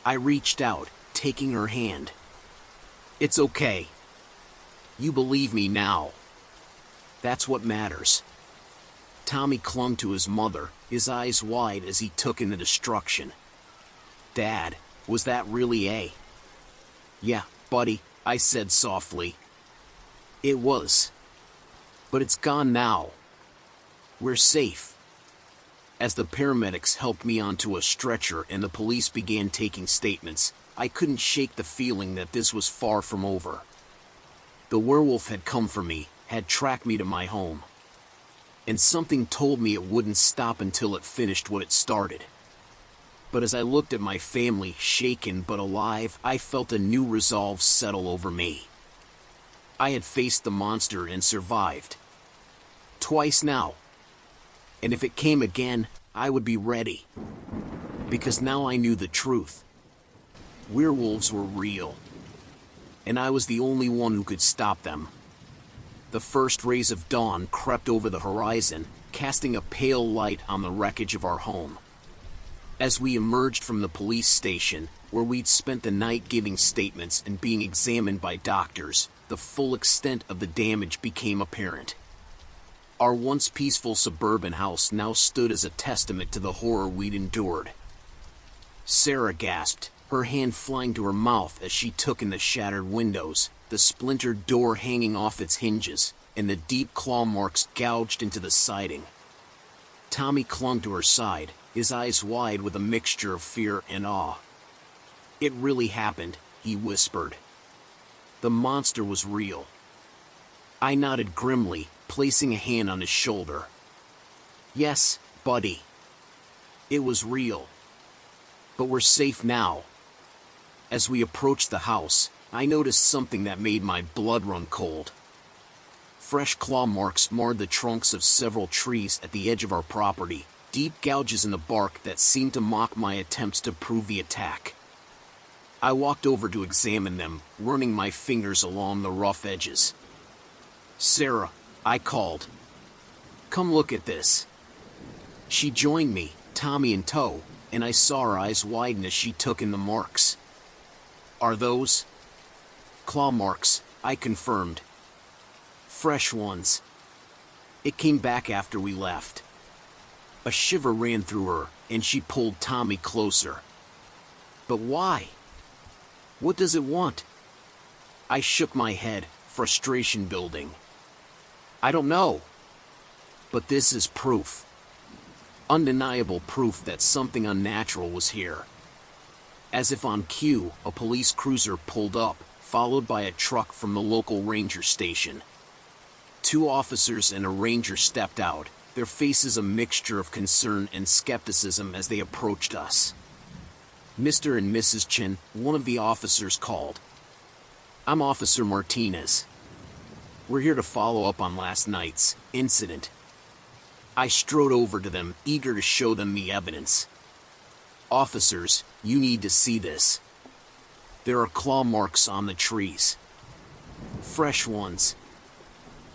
I reached out, taking her hand. "It's okay. You believe me now. That's what matters." Tommy clung to his mother, his eyes wide as he took in the destruction. "Dad, was that really a..." "Yeah, buddy," I said softly. "It was. But it's gone now. We're safe." As the paramedics helped me onto a stretcher and the police began taking statements, I couldn't shake the feeling that this was far from over. The werewolf had come for me, had tracked me to my home. And something told me it wouldn't stop until it finished what it started. But as I looked at my family, shaken but alive, I felt a new resolve settle over me. I had faced the monster and survived. Twice now. And if it came again, I would be ready. Because now I knew the truth. Werewolves were real. And I was the only one who could stop them. The first rays of dawn crept over the horizon, casting a pale light on the wreckage of our home. As we emerged from the police station, where we'd spent the night giving statements and being examined by doctors, the full extent of the damage became apparent. Our once peaceful suburban house now stood as a testament to the horror we'd endured. Sarah gasped, her hand flying to her mouth as she took in the shattered windows, the splintered door hanging off its hinges, and the deep claw marks gouged into the siding. Tommy clung to her side, his eyes wide with a mixture of fear and awe. "It really happened," he whispered. "The monster was real." I nodded grimly, placing a hand on his shoulder. "Yes, buddy. It was real. But we're safe now." As we approached the house, I noticed something that made my blood run cold. Fresh claw marks marred the trunks of several trees at the edge of our property, deep gouges in the bark that seemed to mock my attempts to prove the attack. I walked over to examine them, running my fingers along the rough edges. "Sarah," I called. "Come look at this." She joined me, Tommy in tow, and I saw her eyes widen as she took in the marks. "Are those..." "Claw marks," I confirmed. "Fresh ones. It came back after we left." A shiver ran through her, and she pulled Tommy closer. "But why? What does it want?" I shook my head, frustration building. "I don't know. But this is proof. Undeniable proof that something unnatural was here." As if on cue, a police cruiser pulled up, followed by a truck from the local ranger station. 2 officers and a ranger stepped out, their faces a mixture of concern and skepticism as they approached us. "Mr. and Mrs. Chen," one of the officers called. "I'm Officer Martinez. We're here to follow up on last night's incident." I strode over to them, eager to show them the evidence. "Officers, you need to see this. There are claw marks on the trees. Fresh ones.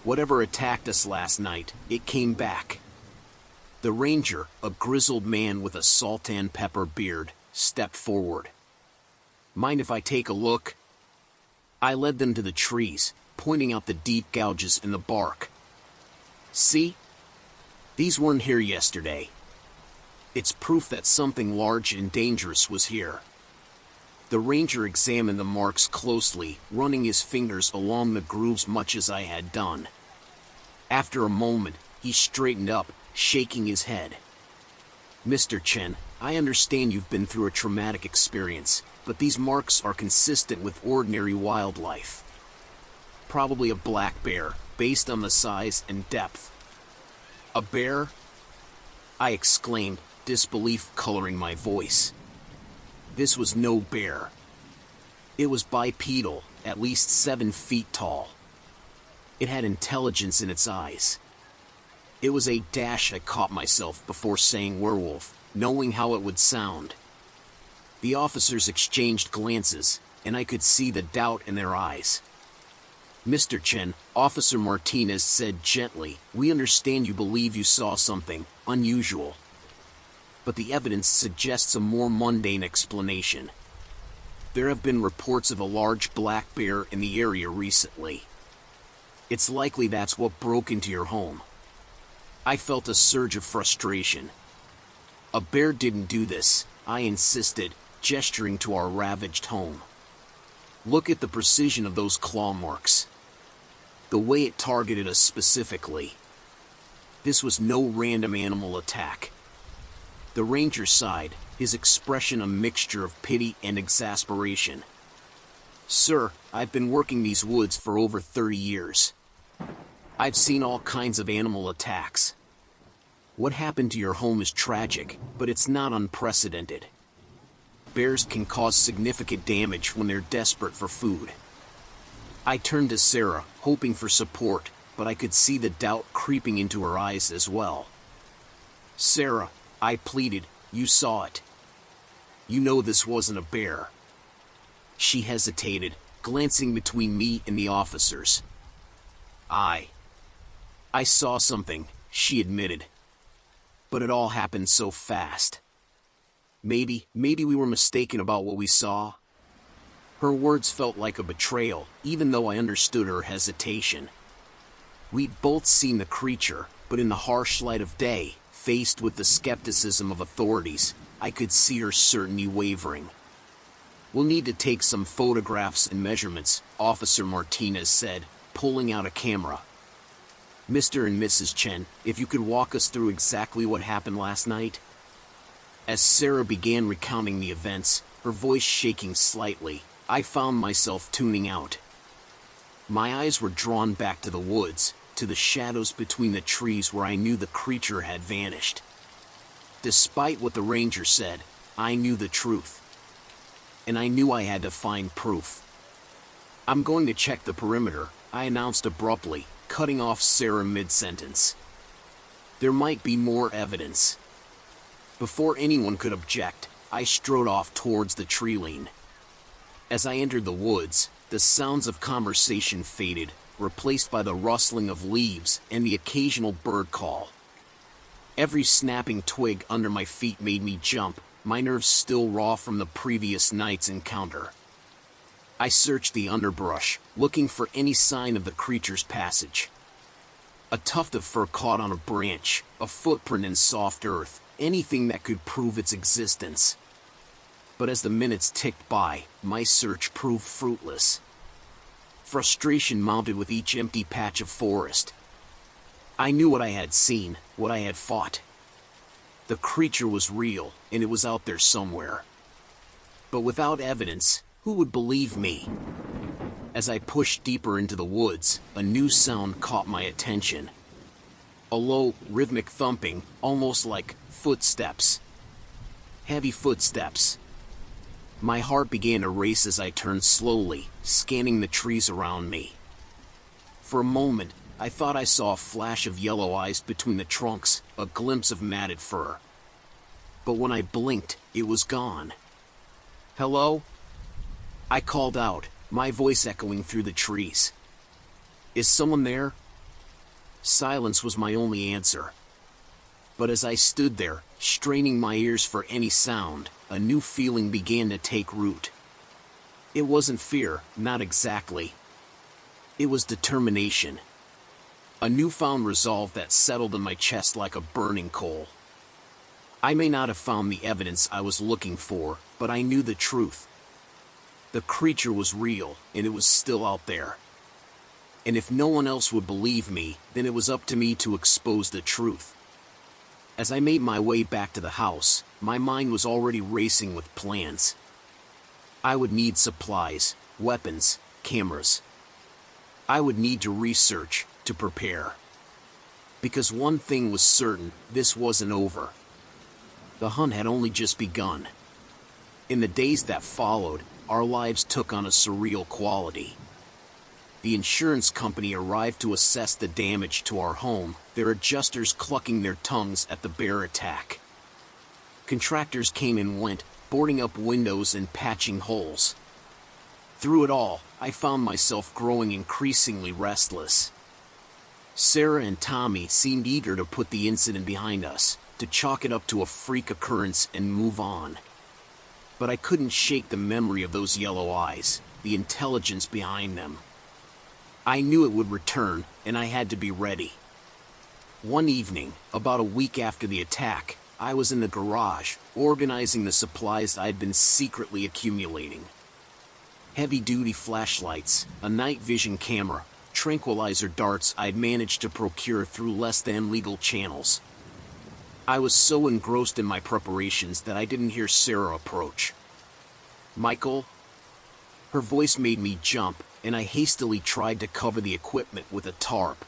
Whatever attacked us last night, it came back." The ranger, a grizzled man with a salt and pepper beard, stepped forward. "Mind if I take a look?" I led them to the trees, pointing out the deep gouges in the bark. "See? These weren't here yesterday. It's proof that something large and dangerous was here." The ranger examined the marks closely, running his fingers along the grooves much as I had done. After a moment, he straightened up, shaking his head. "Mr. Chen, I understand you've been through a traumatic experience, but these marks are consistent with ordinary wildlife. Probably a black bear, based on the size and depth." "A bear?" I exclaimed, disbelief coloring my voice. This was no bear. It was bipedal, at least 7 feet tall. It had intelligence in its eyes. It was a dash. I caught myself before saying werewolf, knowing how it would sound. The officers exchanged glances, and I could see the doubt in their eyes. Mr. Chen, Officer Martinez said gently, we understand you believe you saw something unusual. But the evidence suggests a more mundane explanation. There have been reports of a large black bear in the area recently. It's likely that's what broke into your home. I felt a surge of frustration. A bear didn't do this, I insisted, gesturing to our ravaged home. Look at the precision of those claw marks. The way it targeted us specifically. This was no random animal attack. The ranger sighed, his expression a mixture of pity and exasperation. Sir, I've been working these woods for over 30 years. I've seen all kinds of animal attacks. What happened to your home is tragic, but it's not unprecedented. Bears can cause significant damage when they're desperate for food. I turned to Sarah, hoping for support, but I could see the doubt creeping into her eyes as well. Sarah, I pleaded, you saw it. You know this wasn't a bear. She hesitated, glancing between me and the officers. I saw something, she admitted. But it all happened so fast. Maybe we were mistaken about what we saw. Her words felt like a betrayal, even though I understood her hesitation. We'd both seen the creature, but in the harsh light of day, faced with the skepticism of authorities, I could see her certainty wavering. We'll need to take some photographs and measurements, Officer Martinez said, pulling out a camera. Mr. and Mrs. Chen, if you could walk us through exactly what happened last night? As Sarah began recounting the events, her voice shaking slightly, I found myself tuning out. My eyes were drawn back to the woods, to the shadows between the trees where I knew the creature had vanished. Despite what the ranger said, I knew the truth. And I knew I had to find proof. I'm going to check the perimeter, I announced abruptly, cutting off Sarah mid-sentence. There might be more evidence. Before anyone could object, I strode off towards the tree line. As I entered the woods, the sounds of conversation faded, replaced by the rustling of leaves and the occasional bird call. Every snapping twig under my feet made me jump, my nerves still raw from the previous night's encounter. I searched the underbrush, looking for any sign of the creature's passage. A tuft of fur caught on a branch, a footprint in soft earth, anything that could prove its existence. But as the minutes ticked by, my search proved fruitless. Frustration mounted with each empty patch of forest. I knew what I had seen, what I had fought. The creature was real, and it was out there somewhere. But without evidence, who would believe me? As I pushed deeper into the woods, a new sound caught my attention. A low, rhythmic thumping, almost like footsteps. Heavy footsteps. My heart began to race as I turned slowly, scanning the trees around me. For a moment, I thought I saw a flash of yellow eyes between the trunks, a glimpse of matted fur. But when I blinked, it was gone. Hello? I called out, my voice echoing through the trees. Is someone there? Silence was my only answer. But as I stood there, straining my ears for any sound, a new feeling began to take root. It wasn't fear, not exactly. It was determination. A newfound resolve that settled in my chest like a burning coal. I may not have found the evidence I was looking for, but I knew the truth. The creature was real, and it was still out there. And if no one else would believe me, then it was up to me to expose the truth. As I made my way back to the house, my mind was already racing with plans. I would need supplies, weapons, cameras. I would need to research, to prepare. Because one thing was certain, this wasn't over. The hunt had only just begun. In the days that followed, our lives took on a surreal quality. The insurance company arrived to assess the damage to our home, their adjusters clucking their tongues at the bear attack. Contractors came and went, boarding up windows and patching holes. Through it all, I found myself growing increasingly restless. Sarah and Tommy seemed eager to put the incident behind us, to chalk it up to a freak occurrence and move on. But I couldn't shake the memory of those yellow eyes, the intelligence behind them. I knew it would return, and I had to be ready. One evening, about a week after the attack, I was in the garage, organizing the supplies I'd been secretly accumulating. Heavy-duty flashlights, a night vision camera, tranquilizer darts I'd managed to procure through less-than-legal channels. I was so engrossed in my preparations that I didn't hear Sarah approach. "Michael?" Her voice made me jump, and I hastily tried to cover the equipment with a tarp.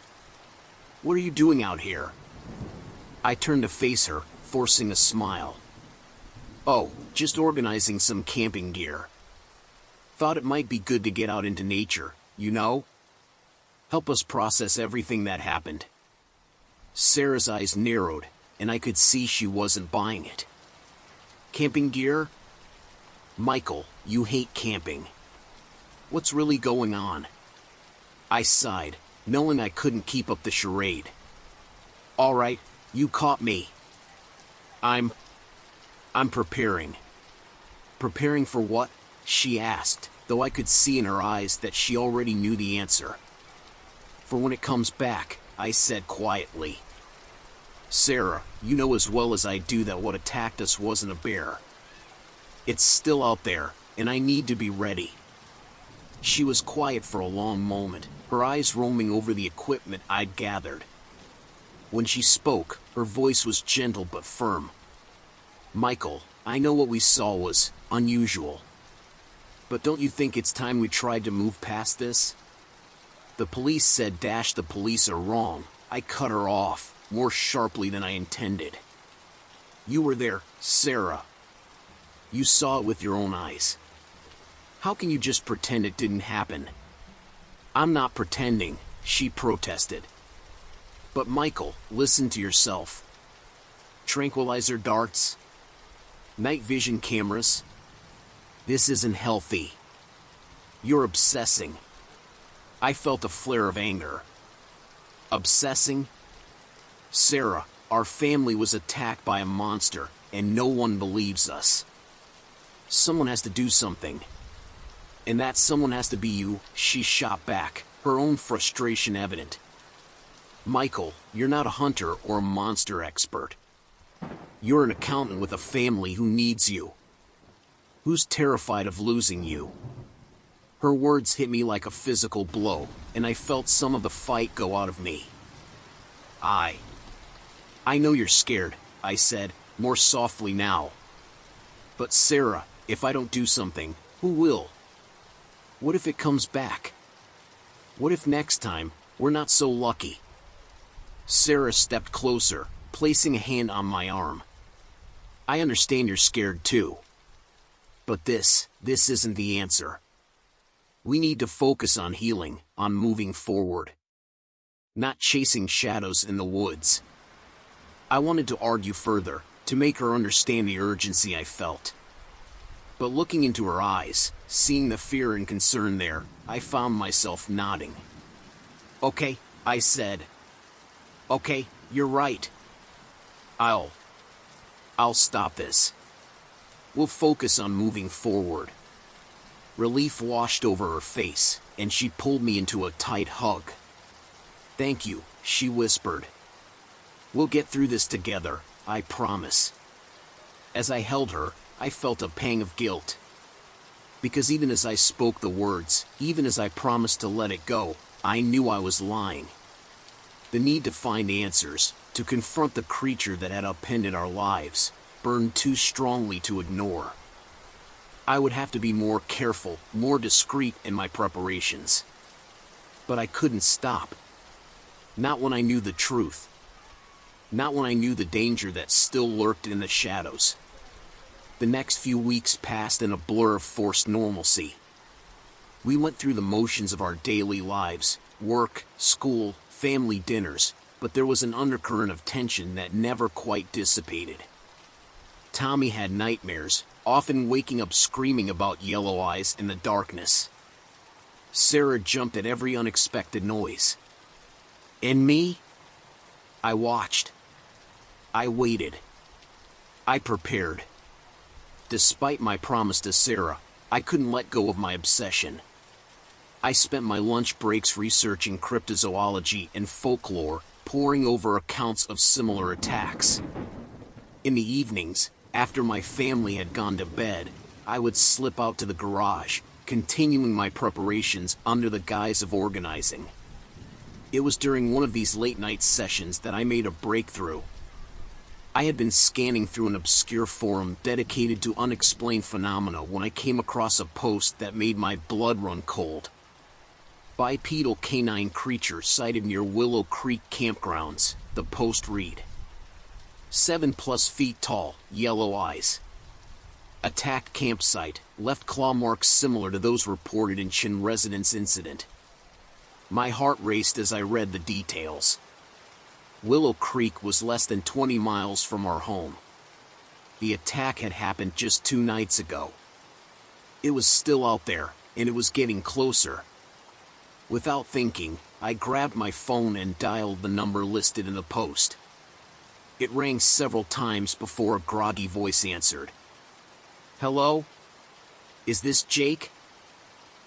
"What are you doing out here?" I turned to face her, forcing a smile. "Oh, just organizing some camping gear. Thought it might be good to get out into nature, you know? Help us process everything that happened." Sarah's eyes narrowed, and I could see she wasn't buying it. "Camping gear? Michael, you hate camping. What's really going on?" I sighed, knowing I couldn't keep up the charade. "All right, you caught me. I'm preparing." "Preparing for what?" she asked, though I could see in her eyes that she already knew the answer. "For when it comes back," I said quietly. "Sarah, you know as well as I do that what attacked us wasn't a bear. It's still out there, and I need to be ready." She was quiet for a long moment, her eyes roaming over the equipment I'd gathered. When she spoke, her voice was gentle but firm. "Michael, I know what we saw was unusual. But don't you think it's time we tried to move past this?" "The police said the police are wrong." I cut her off, more sharply than I intended. "You were there, Sarah. You saw it with your own eyes. How can you just pretend it didn't happen?" "I'm not pretending," she protested. "But Michael, listen to yourself. Tranquilizer darts? Night vision cameras? This isn't healthy. You're obsessing." I felt a flare of anger. "Obsessing? Sarah, our family was attacked by a monster, and no one believes us. Someone has to do something. And that someone has to be you," she shot back, her own frustration evident. "Michael, you're not a hunter or a monster expert. You're an accountant with a family who needs you. Who's terrified of losing you." Her words hit me like a physical blow, and I felt some of the fight go out of me. I know you're scared," I said, more softly now. "But Sarah, if I don't do something, who will? What if it comes back? What if next time, we're not so lucky?" Sarah stepped closer, placing a hand on my arm. "I understand you're scared too. But this isn't the answer. We need to focus on healing, on moving forward. Not chasing shadows in the woods." I wanted to argue further, to make her understand the urgency I felt. But looking into her eyes, seeing the fear and concern there, I found myself nodding. "Okay," I said. "Okay, you're right. I'll stop this. We'll focus on moving forward." Relief washed over her face, and she pulled me into a tight hug. "Thank you," she whispered. "We'll get through this together, I promise." As I held her, I felt a pang of guilt. Because even as I spoke the words, even as I promised to let it go, I knew I was lying. The need to find answers, to confront the creature that had upended our lives, burned too strongly to ignore. I would have to be more careful, more discreet in my preparations. But I couldn't stop. Not when I knew the truth. Not when I knew the danger that still lurked in the shadows. The next few weeks passed in a blur of forced normalcy. We went through the motions of our daily lives, work, school, family dinners, but there was an undercurrent of tension that never quite dissipated. Tommy had nightmares, often waking up screaming about yellow eyes in the darkness. Sarah jumped at every unexpected noise. And me? I watched. I waited. I prepared. Despite my promise to Sarah, I couldn't let go of my obsession. I spent my lunch breaks researching cryptozoology and folklore, poring over accounts of similar attacks. In the evenings, after my family had gone to bed, I would slip out to the garage, continuing my preparations under the guise of organizing. It was during one of these late-night sessions that I made a breakthrough. I had been scanning through an obscure forum dedicated to unexplained phenomena when I came across a post that made my blood run cold. Bipedal canine creature sighted near Willow Creek campgrounds, the post read. 7+ feet tall, yellow eyes. Attacked campsite, left claw marks similar to those reported in Chin residence incident. My heart raced as I read the details. Willow Creek was less than 20 miles from our home. The attack had happened just 2 nights ago. It was still out there, and it was getting closer. Without thinking, I grabbed my phone and dialed the number listed in the post. It rang several times before a groggy voice answered. Hello? Is this Jake?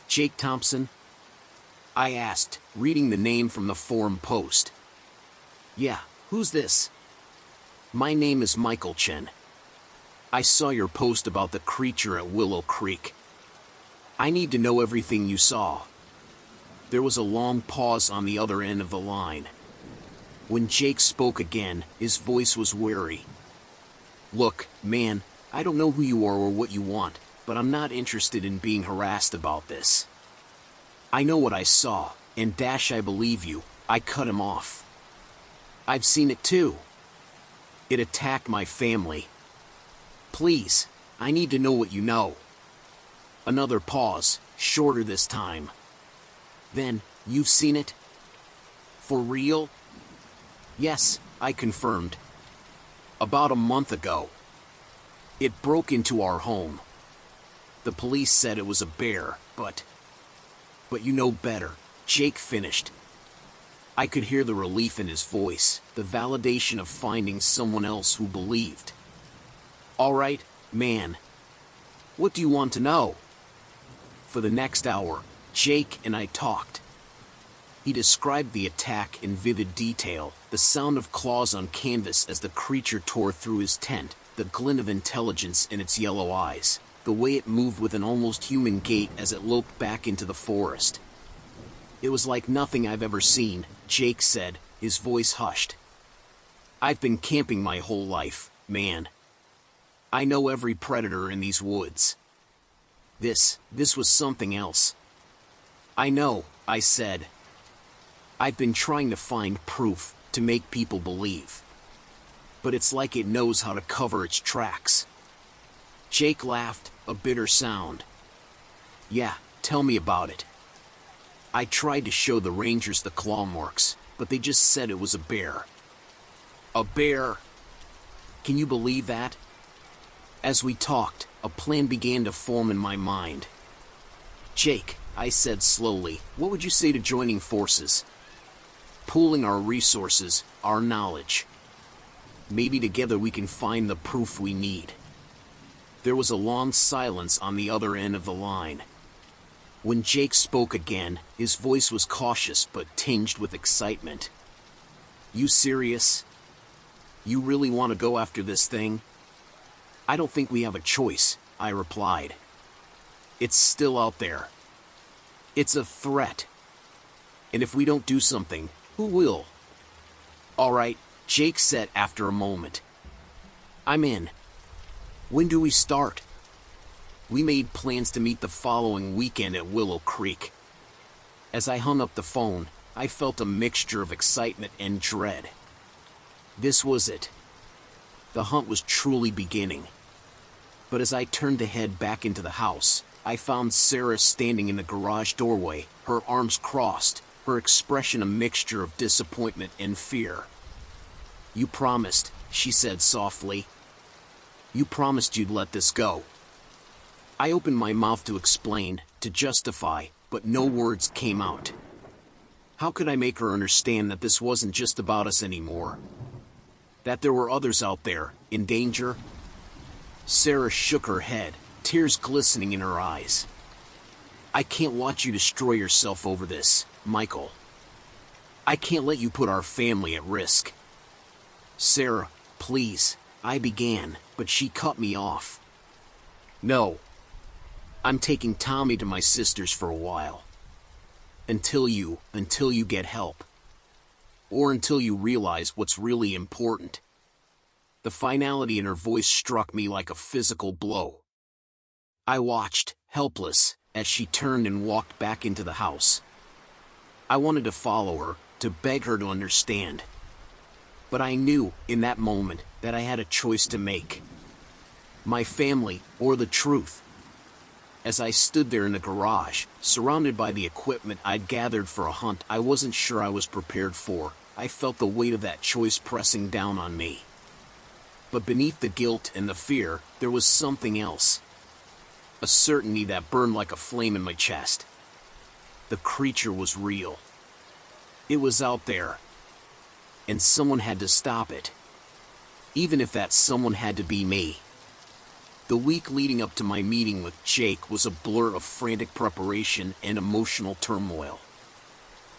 Jake Thompson? I asked, reading the name from the forum post. Yeah, who's this? My name is Michael Chen. I saw your post about the creature at Willow Creek. I need to know everything you saw. There was a long pause on the other end of the line. When Jake spoke again, his voice was wary. Look, man, I don't know who you are or what you want, but I'm not interested in being harassed about this. I know what I saw, and I believe you. I cut him off. I've seen it too. It attacked my family. Please, I need to know what you know. Another pause, shorter this time. Then, you've seen it? For real? Yes, I confirmed. About a month ago. It broke into our home. The police said it was a bear, but you know better, Jake finished. I could hear the relief in his voice, the validation of finding someone else who believed. All right, man. What do you want to know? For the next hour, Jake and I talked. He described the attack in vivid detail, the sound of claws on canvas as the creature tore through his tent, the glint of intelligence in its yellow eyes, the way it moved with an almost human gait as it loped back into the forest. It was like nothing I've ever seen, Jake said, his voice hushed. I've been camping my whole life, man. I know every predator in these woods. This was something else. I know, I said. I've been trying to find proof, to make people believe. But it's like it knows how to cover its tracks. Jake laughed, a bitter sound. Yeah, tell me about it. I tried to show the rangers the claw marks, but they just said it was a bear. A bear? Can you believe that? As we talked, a plan began to form in my mind. Jake, I said slowly, what would you say to joining forces? Pooling our resources, our knowledge. Maybe together we can find the proof we need. There was a long silence on the other end of the line. When Jake spoke again, his voice was cautious but tinged with excitement. You serious? You really want to go after this thing? I don't think we have a choice, I replied. It's still out there. It's a threat. And if we don't do something, who will? All right, Jake said after a moment. I'm in. When do we start? We made plans to meet the following weekend at Willow Creek. As I hung up the phone, I felt a mixture of excitement and dread. This was it. The hunt was truly beginning. But as I turned to head back into the house, I found Sarah standing in the garage doorway, her arms crossed, her expression a mixture of disappointment and fear. You promised, she said softly. You promised you'd let this go. I opened my mouth to explain, to justify, but no words came out. How could I make her understand that this wasn't just about us anymore? That there were others out there, in danger? Sarah shook her head, tears glistening in her eyes. I can't watch you destroy yourself over this, Michael. I can't let you put our family at risk. Sarah, please, I began, but she cut me off. No. I'm taking Tommy to my sister's for a while. Until you get help. Or until you realize what's really important. The finality in her voice struck me like a physical blow. I watched, helpless, as she turned and walked back into the house. I wanted to follow her, to beg her to understand. But I knew, in that moment, that I had a choice to make. My family, or the truth. As I stood there in the garage, surrounded by the equipment I'd gathered for a hunt I wasn't sure I was prepared for, I felt the weight of that choice pressing down on me. But beneath the guilt and the fear, there was something else. A certainty that burned like a flame in my chest. The creature was real. It was out there. And someone had to stop it. Even if that someone had to be me. The week leading up to my meeting with Jake was a blur of frantic preparation and emotional turmoil.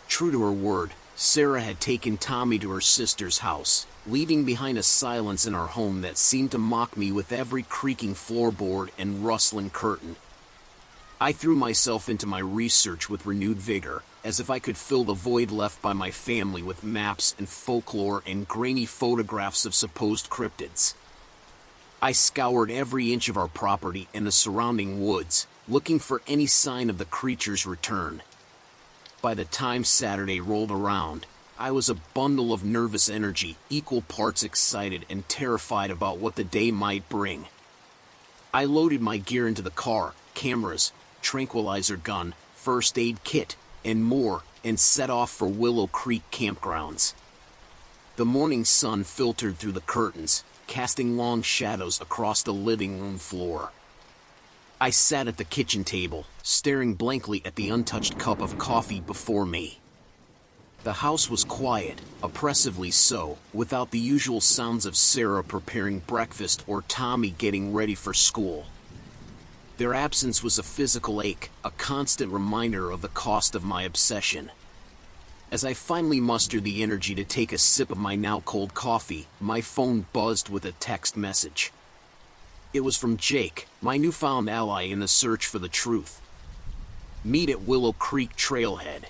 True to her word, Sarah had taken Tommy to her sister's house, leaving behind a silence in our home that seemed to mock me with every creaking floorboard and rustling curtain. I threw myself into my research with renewed vigor, as if I could fill the void left by my family with maps and folklore and grainy photographs of supposed cryptids. I scoured every inch of our property and the surrounding woods, looking for any sign of the creature's return. By the time Saturday rolled around, I was a bundle of nervous energy, equal parts excited and terrified about what the day might bring. I loaded my gear into the car, cameras, tranquilizer gun, first aid kit, and more, and set off for Willow Creek campgrounds. The morning sun filtered through the curtains, casting long shadows across the living room floor. I sat at the kitchen table, staring blankly at the untouched cup of coffee before me. The house was quiet, oppressively so, without the usual sounds of Sarah preparing breakfast or Tommy getting ready for school. Their absence was a physical ache, a constant reminder of the cost of my obsession. As I finally mustered the energy to take a sip of my now cold coffee, my phone buzzed with a text message. It was from Jake, my newfound ally in the search for the truth. Meet at Willow Creek Trailhead.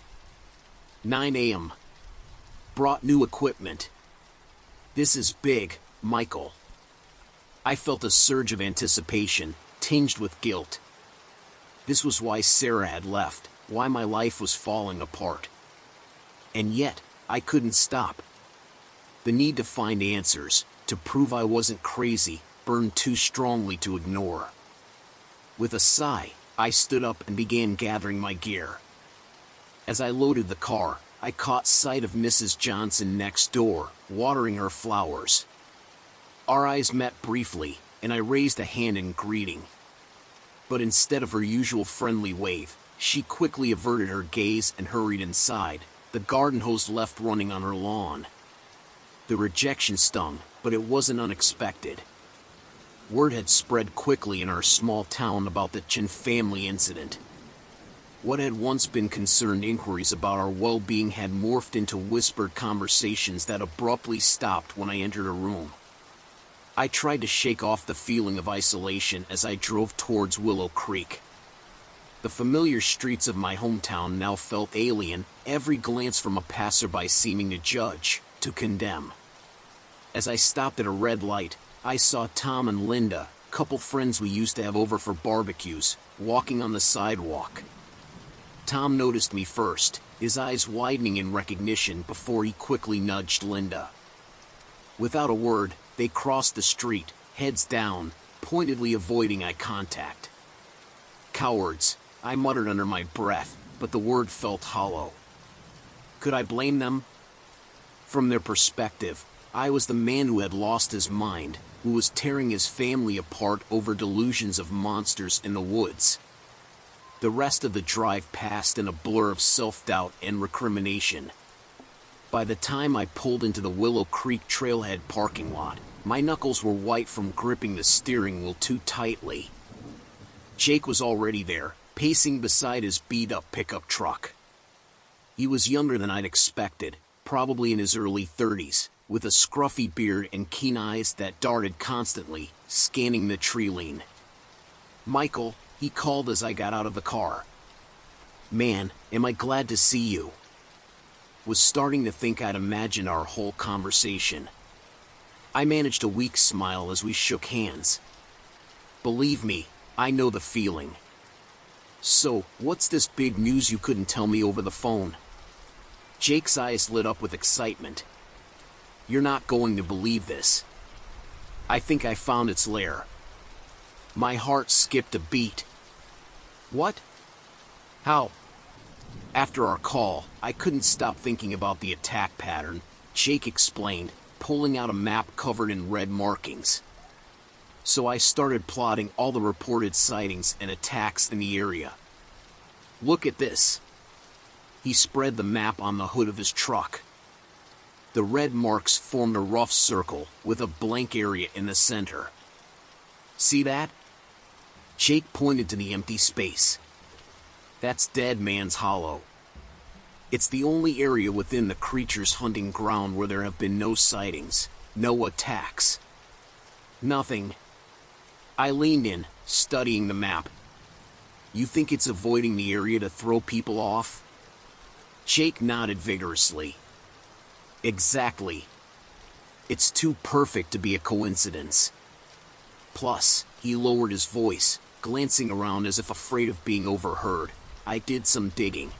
9 a.m. Brought new equipment. This is big, Michael. I felt a surge of anticipation, tinged with guilt. This was why Sarah had left, why my life was falling apart. And yet, I couldn't stop. The need to find answers, to prove I wasn't crazy, burned too strongly to ignore. With a sigh, I stood up and began gathering my gear. As I loaded the car, I caught sight of Mrs. Johnson next door, watering her flowers. Our eyes met briefly, and I raised a hand in greeting. But instead of her usual friendly wave, she quickly averted her gaze and hurried inside, the garden hose left running on her lawn. The rejection stung, but it wasn't unexpected. Word had spread quickly in our small town about the Chin family incident. What had once been concerned inquiries about our well-being had morphed into whispered conversations that abruptly stopped when I entered a room. I tried to shake off the feeling of isolation as I drove towards Willow Creek. The familiar streets of my hometown now felt alien, every glance from a passerby seeming to judge, to condemn. As I stopped at a red light, I saw Tom and Linda, couple friends we used to have over for barbecues, walking on the sidewalk. Tom noticed me first, his eyes widening in recognition before he quickly nudged Linda. Without a word, they crossed the street, heads down, pointedly avoiding eye contact. Cowards, I muttered under my breath, but the word felt hollow. Could I blame them? From their perspective, I was the man who had lost his mind, who was tearing his family apart over delusions of monsters in the woods. The rest of the drive passed in a blur of self-doubt and recrimination. By the time I pulled into the Willow Creek Trailhead parking lot, my knuckles were white from gripping the steering wheel too tightly. Jake was already there, pacing beside his beat-up pickup truck. He was younger than I'd expected, probably in his early 30s, with a scruffy beard and keen eyes that darted constantly, scanning the tree line. "Michael," he called as I got out of the car. "Man, am I glad to see you." Was starting to think I'd imagined our whole conversation. I managed a weak smile as we shook hands. "Believe me, I know the feeling." "So, what's this big news you couldn't tell me over the phone?" Jake's eyes lit up with excitement. "You're not going to believe this. I think I found its lair." My heart skipped a beat. "What? How?" After our call, I couldn't stop thinking about the attack pattern, Jake explained, pulling out a map covered in red markings. So I started plotting all the reported sightings and attacks in the area. "Look at this." He spread the map on the hood of his truck. The red marks formed a rough circle with a blank area in the center. "See that?" Jake pointed to the empty space. "That's Dead Man's Hollow. It's the only area within the creature's hunting ground where there have been no sightings, no attacks. Nothing." I leaned in, studying the map. "You think it's avoiding the area to throw people off?" Jake nodded vigorously. "Exactly. It's too perfect to be a coincidence. Plus," he lowered his voice, glancing around as if afraid of being overheard, "I did some digging.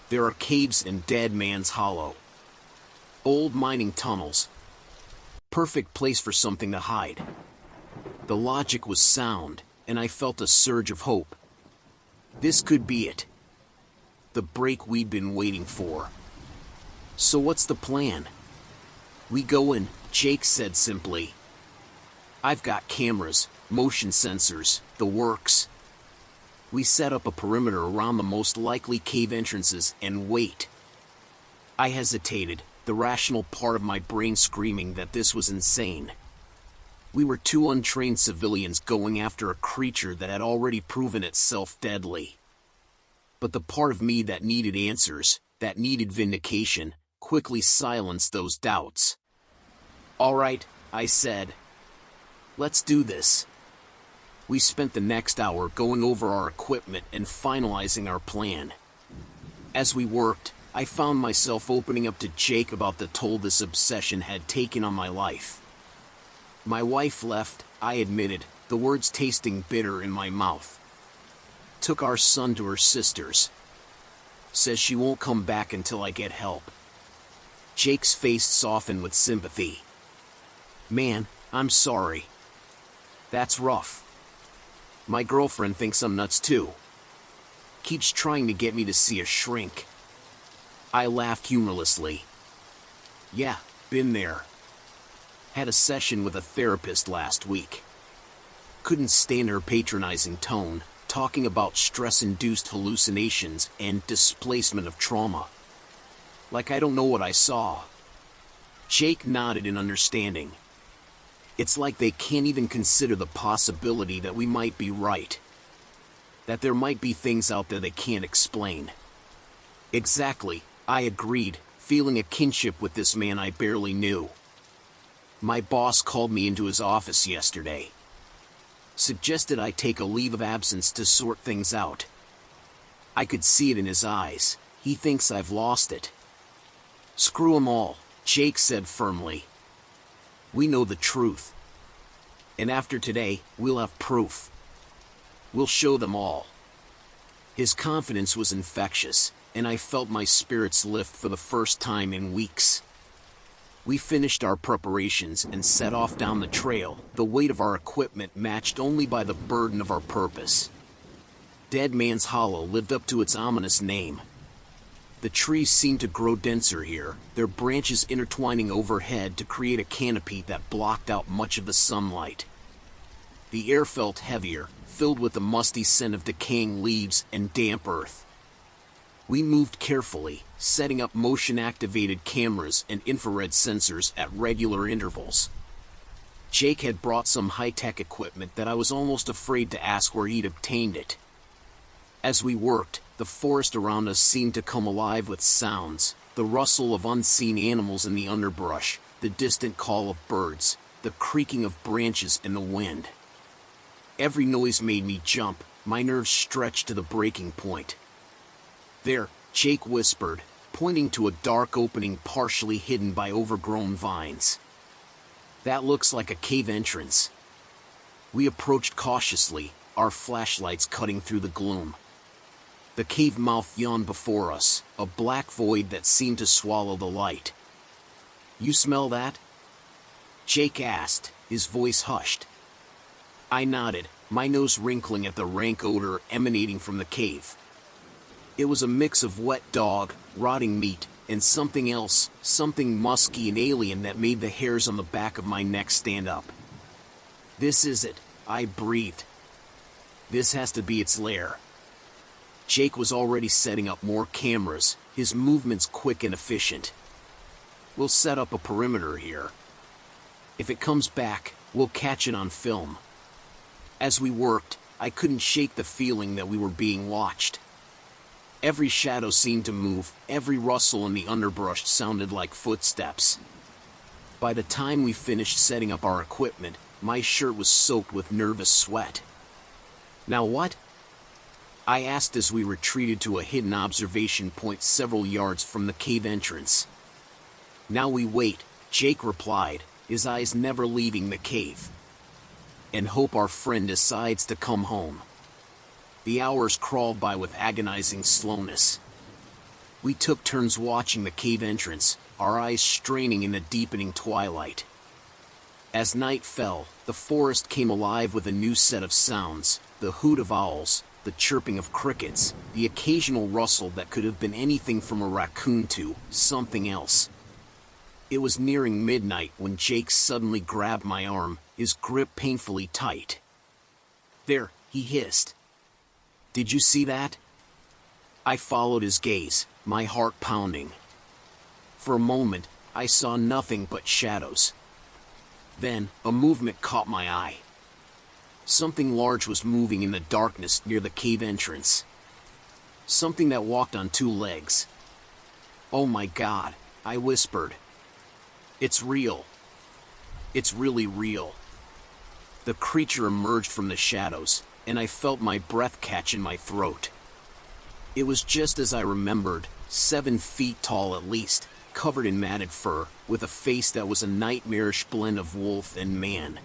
There are caves in Dead Man's Hollow. Old mining tunnels. Perfect place for something to hide." The logic was sound, and I felt a surge of hope. This could be it. The break we'd been waiting for. "So what's the plan?" "We go in," Jake said simply. "I've got cameras, motion sensors, the works. We set up a perimeter around the most likely cave entrances and wait." I hesitated, the rational part of my brain screaming that this was insane. We were two untrained civilians going after a creature that had already proven itself deadly. But the part of me that needed answers, that needed vindication, quickly silenced those doubts. "All right," I said. "Let's do this." We spent the next hour going over our equipment and finalizing our plan. As we worked, I found myself opening up to Jake about the toll this obsession had taken on my life. My wife left, I admitted, the words tasting bitter in my mouth. Took our son to her sister's. Says she won't come back until I get help. Jake's face softened with sympathy. "Man, I'm sorry. That's rough. My girlfriend thinks I'm nuts too. Keeps trying to get me to see a shrink." I laughed humorlessly. "Yeah, been there. Had a session with a therapist last week. Couldn't stand her patronizing tone, talking about stress-induced hallucinations and displacement of trauma. Like I don't know what I saw." Jake nodded in understanding. "It's like they can't even consider the possibility that we might be right. That there might be things out there they can't explain." "Exactly," I agreed, feeling a kinship with this man I barely knew. My boss called me into his office yesterday. Suggested I take a leave of absence to sort things out. I could see it in his eyes. He thinks I've lost it. "Screw 'em all," Jake said firmly. "We know the truth. And after today, we'll have proof. We'll show them all." His confidence was infectious, and I felt my spirits lift for the first time in weeks. We finished our preparations and set off down the trail, the weight of our equipment matched only by the burden of our purpose. Dead Man's Hollow lived up to its ominous name. The trees seemed to grow denser here, their branches intertwining overhead to create a canopy that blocked out much of the sunlight. The air felt heavier, filled with the musty scent of decaying leaves and damp earth. We moved carefully, setting up motion-activated cameras and infrared sensors at regular intervals. Jake had brought some high-tech equipment that I was almost afraid to ask where he'd obtained it. As we worked, the forest around us seemed to come alive with sounds, the rustle of unseen animals in the underbrush, the distant call of birds, the creaking of branches in the wind. Every noise made me jump, my nerves stretched to the breaking point. "There," Jake whispered, pointing to a dark opening partially hidden by overgrown vines. "That looks like a cave entrance." We approached cautiously, our flashlights cutting through the gloom. The cave mouth yawned before us, a black void that seemed to swallow the light. "You smell that?" Jake asked, his voice hushed. I nodded, my nose wrinkling at the rank odor emanating from the cave. It was a mix of wet dog, rotting meat, and something else, something musky and alien that made the hairs on the back of my neck stand up. "This is it," I breathed. "This has to be its lair." Jake was already setting up more cameras, his movements quick and efficient. "We'll set up a perimeter here. If it comes back, we'll catch it on film." As we worked, I couldn't shake the feeling that we were being watched. Every shadow seemed to move, every rustle in the underbrush sounded like footsteps. By the time we finished setting up our equipment, my shirt was soaked with nervous sweat. "Now what?" I asked as we retreated to a hidden observation point several yards from the cave entrance. "Now we wait," Jake replied, his eyes never leaving the cave. "And hope our friend decides to come home." The hours crawled by with agonizing slowness. We took turns watching the cave entrance, our eyes straining in the deepening twilight. As night fell, the forest came alive with a new set of sounds, the hoot of owls, the chirping of crickets, the occasional rustle that could have been anything from a raccoon to something else. It was nearing midnight when Jake suddenly grabbed my arm, his grip painfully tight. "There," he hissed. "Did you see that?" I followed his gaze, my heart pounding. For a moment, I saw nothing but shadows. Then, a movement caught my eye. Something large was moving in the darkness near the cave entrance. Something that walked on two legs. "Oh my God," I whispered. "It's real. It's really real." The creature emerged from the shadows, and I felt my breath catch in my throat. It was just as I remembered, 7 feet tall at least, covered in matted fur, with a face that was a nightmarish blend of wolf and man.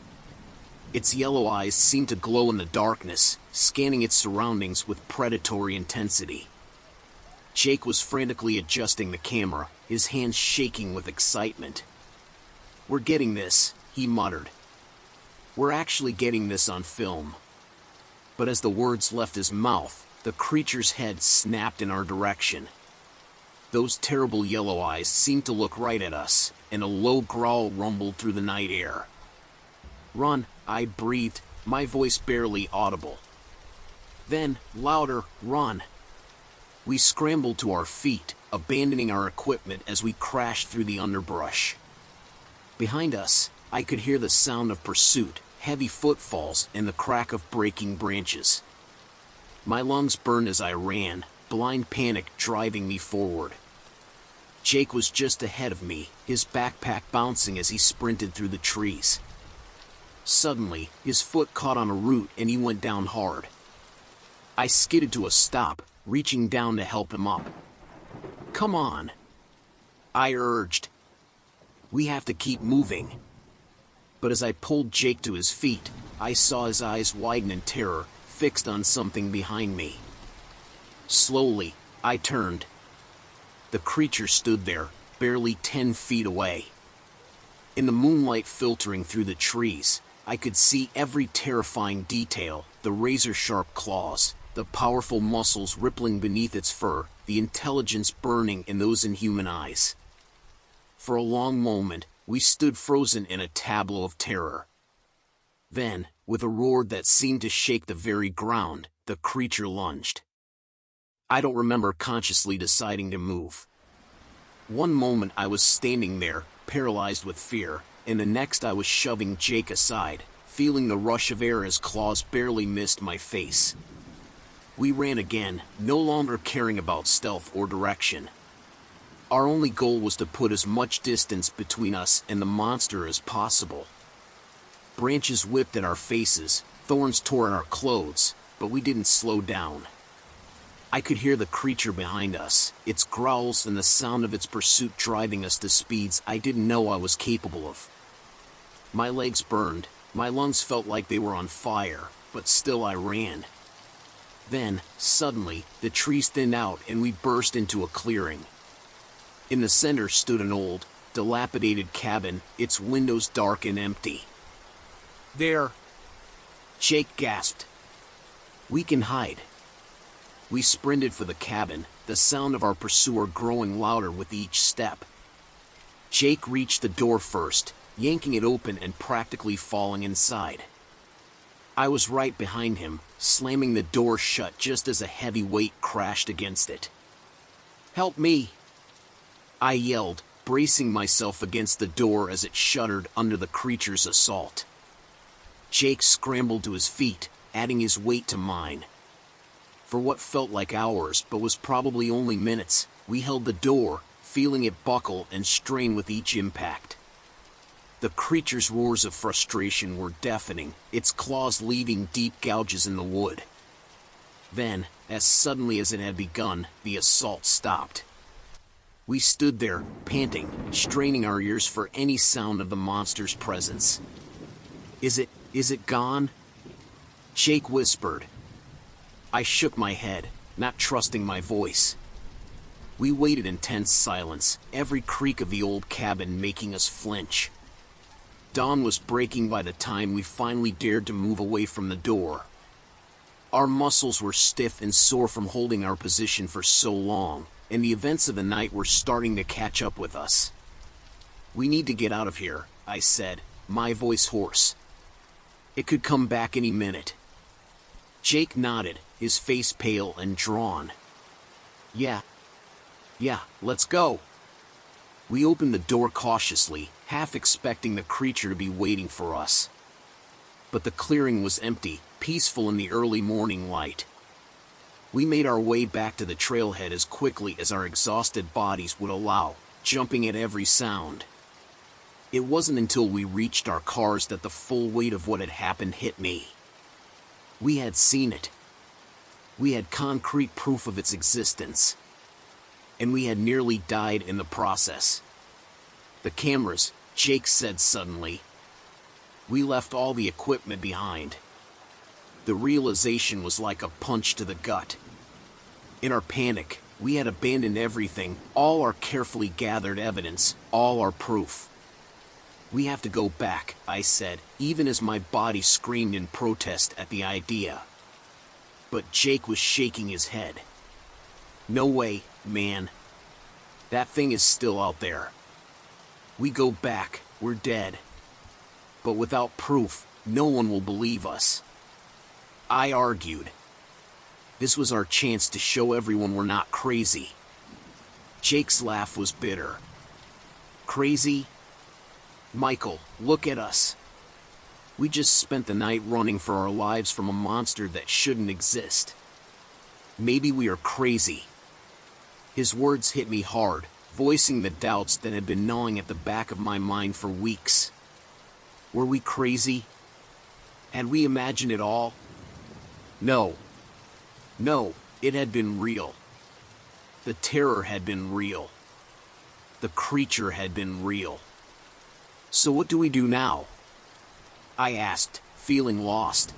Its yellow eyes seemed to glow in the darkness, scanning its surroundings with predatory intensity. Jake was frantically adjusting the camera, his hands shaking with excitement. "We're getting this," he muttered. "We're actually getting this on film." But as the words left his mouth, the creature's head snapped in our direction. Those terrible yellow eyes seemed to look right at us, and a low growl rumbled through the night air. "Run," I breathed, my voice barely audible. Then, louder, "Run." We scrambled to our feet, abandoning our equipment as we crashed through the underbrush. Behind us, I could hear the sound of pursuit, heavy footfalls, and the crack of breaking branches. My lungs burned as I ran, blind panic driving me forward. Jake was just ahead of me, his backpack bouncing as he sprinted through the trees. Suddenly, his foot caught on a root and he went down hard. I skidded to a stop, reaching down to help him up. "Come on," I urged. "We have to keep moving." But as I pulled Jake to his feet, I saw his eyes widen in terror, fixed on something behind me. Slowly, I turned. The creature stood there, barely 10 feet away. In the moonlight filtering through the trees, I could see every terrifying detail, the razor-sharp claws, the powerful muscles rippling beneath its fur, the intelligence burning in those inhuman eyes. For a long moment, we stood frozen in a tableau of terror. Then, with a roar that seemed to shake the very ground, the creature lunged. I don't remember consciously deciding to move. One moment I was standing there, paralyzed with fear, and the next I was shoving Jake aside, feeling the rush of air as claws barely missed my face. We ran again, no longer caring about stealth or direction. Our only goal was to put as much distance between us and the monster as possible. Branches whipped at our faces, thorns tore at our clothes, but we didn't slow down. I could hear the creature behind us, its growls and the sound of its pursuit driving us to speeds I didn't know I was capable of. My legs burned, my lungs felt like they were on fire, but still I ran. Then, suddenly, the trees thinned out and we burst into a clearing. In the center stood an old, dilapidated cabin, its windows dark and empty. "There!" Jake gasped. "We can hide." We sprinted for the cabin, the sound of our pursuer growing louder with each step. Jake reached the door first, yanking it open and practically falling inside. I was right behind him, slamming the door shut just as a heavy weight crashed against it. "Help me!" I yelled, bracing myself against the door as it shuddered under the creature's assault. Jake scrambled to his feet, adding his weight to mine. For what felt like hours but was probably only minutes, we held the door, feeling it buckle and strain with each impact. The creature's roars of frustration were deafening, its claws leaving deep gouges in the wood. Then, as suddenly as it had begun, the assault stopped. We stood there, panting, straining our ears for any sound of the monster's presence. Is it gone?" Jake whispered. I shook my head, not trusting my voice. We waited in tense silence, every creak of the old cabin making us flinch. Dawn was breaking by the time we finally dared to move away from the door. Our muscles were stiff and sore from holding our position for so long, and the events of the night were starting to catch up with us. "We need to get out of here," I said, my voice hoarse. "It could come back any minute." Jake nodded, his face pale and drawn. Yeah, let's go." We opened the door cautiously, half expecting the creature to be waiting for us. But the clearing was empty, peaceful in the early morning light. We made our way back to the trailhead as quickly as our exhausted bodies would allow, jumping at every sound. It wasn't until we reached our cars that the full weight of what had happened hit me. We had seen it. We had concrete proof of its existence. And we had nearly died in the process. "The cameras," Jake said suddenly. We left all the equipment behind. The realization was like a punch to the gut. In our panic, we had abandoned everything, all our carefully gathered evidence, all our proof. "We have to go back," I said, even as my body screamed in protest at the idea. But Jake was shaking his head. "No way, man. That thing is still out there. We go back, we're dead. But without proof, no one will believe us." I argued. This was our chance to show everyone we're not crazy. Jake's laugh was bitter. "Crazy? Michael, look at us. We just spent the night running for our lives from a monster that shouldn't exist. Maybe we are crazy." His words hit me hard, voicing the doubts that had been gnawing at the back of my mind for weeks. Were we crazy? Had we imagined it all? No, it had been real. The terror had been real. The creature had been real. "So what do we do now?" I asked, feeling lost.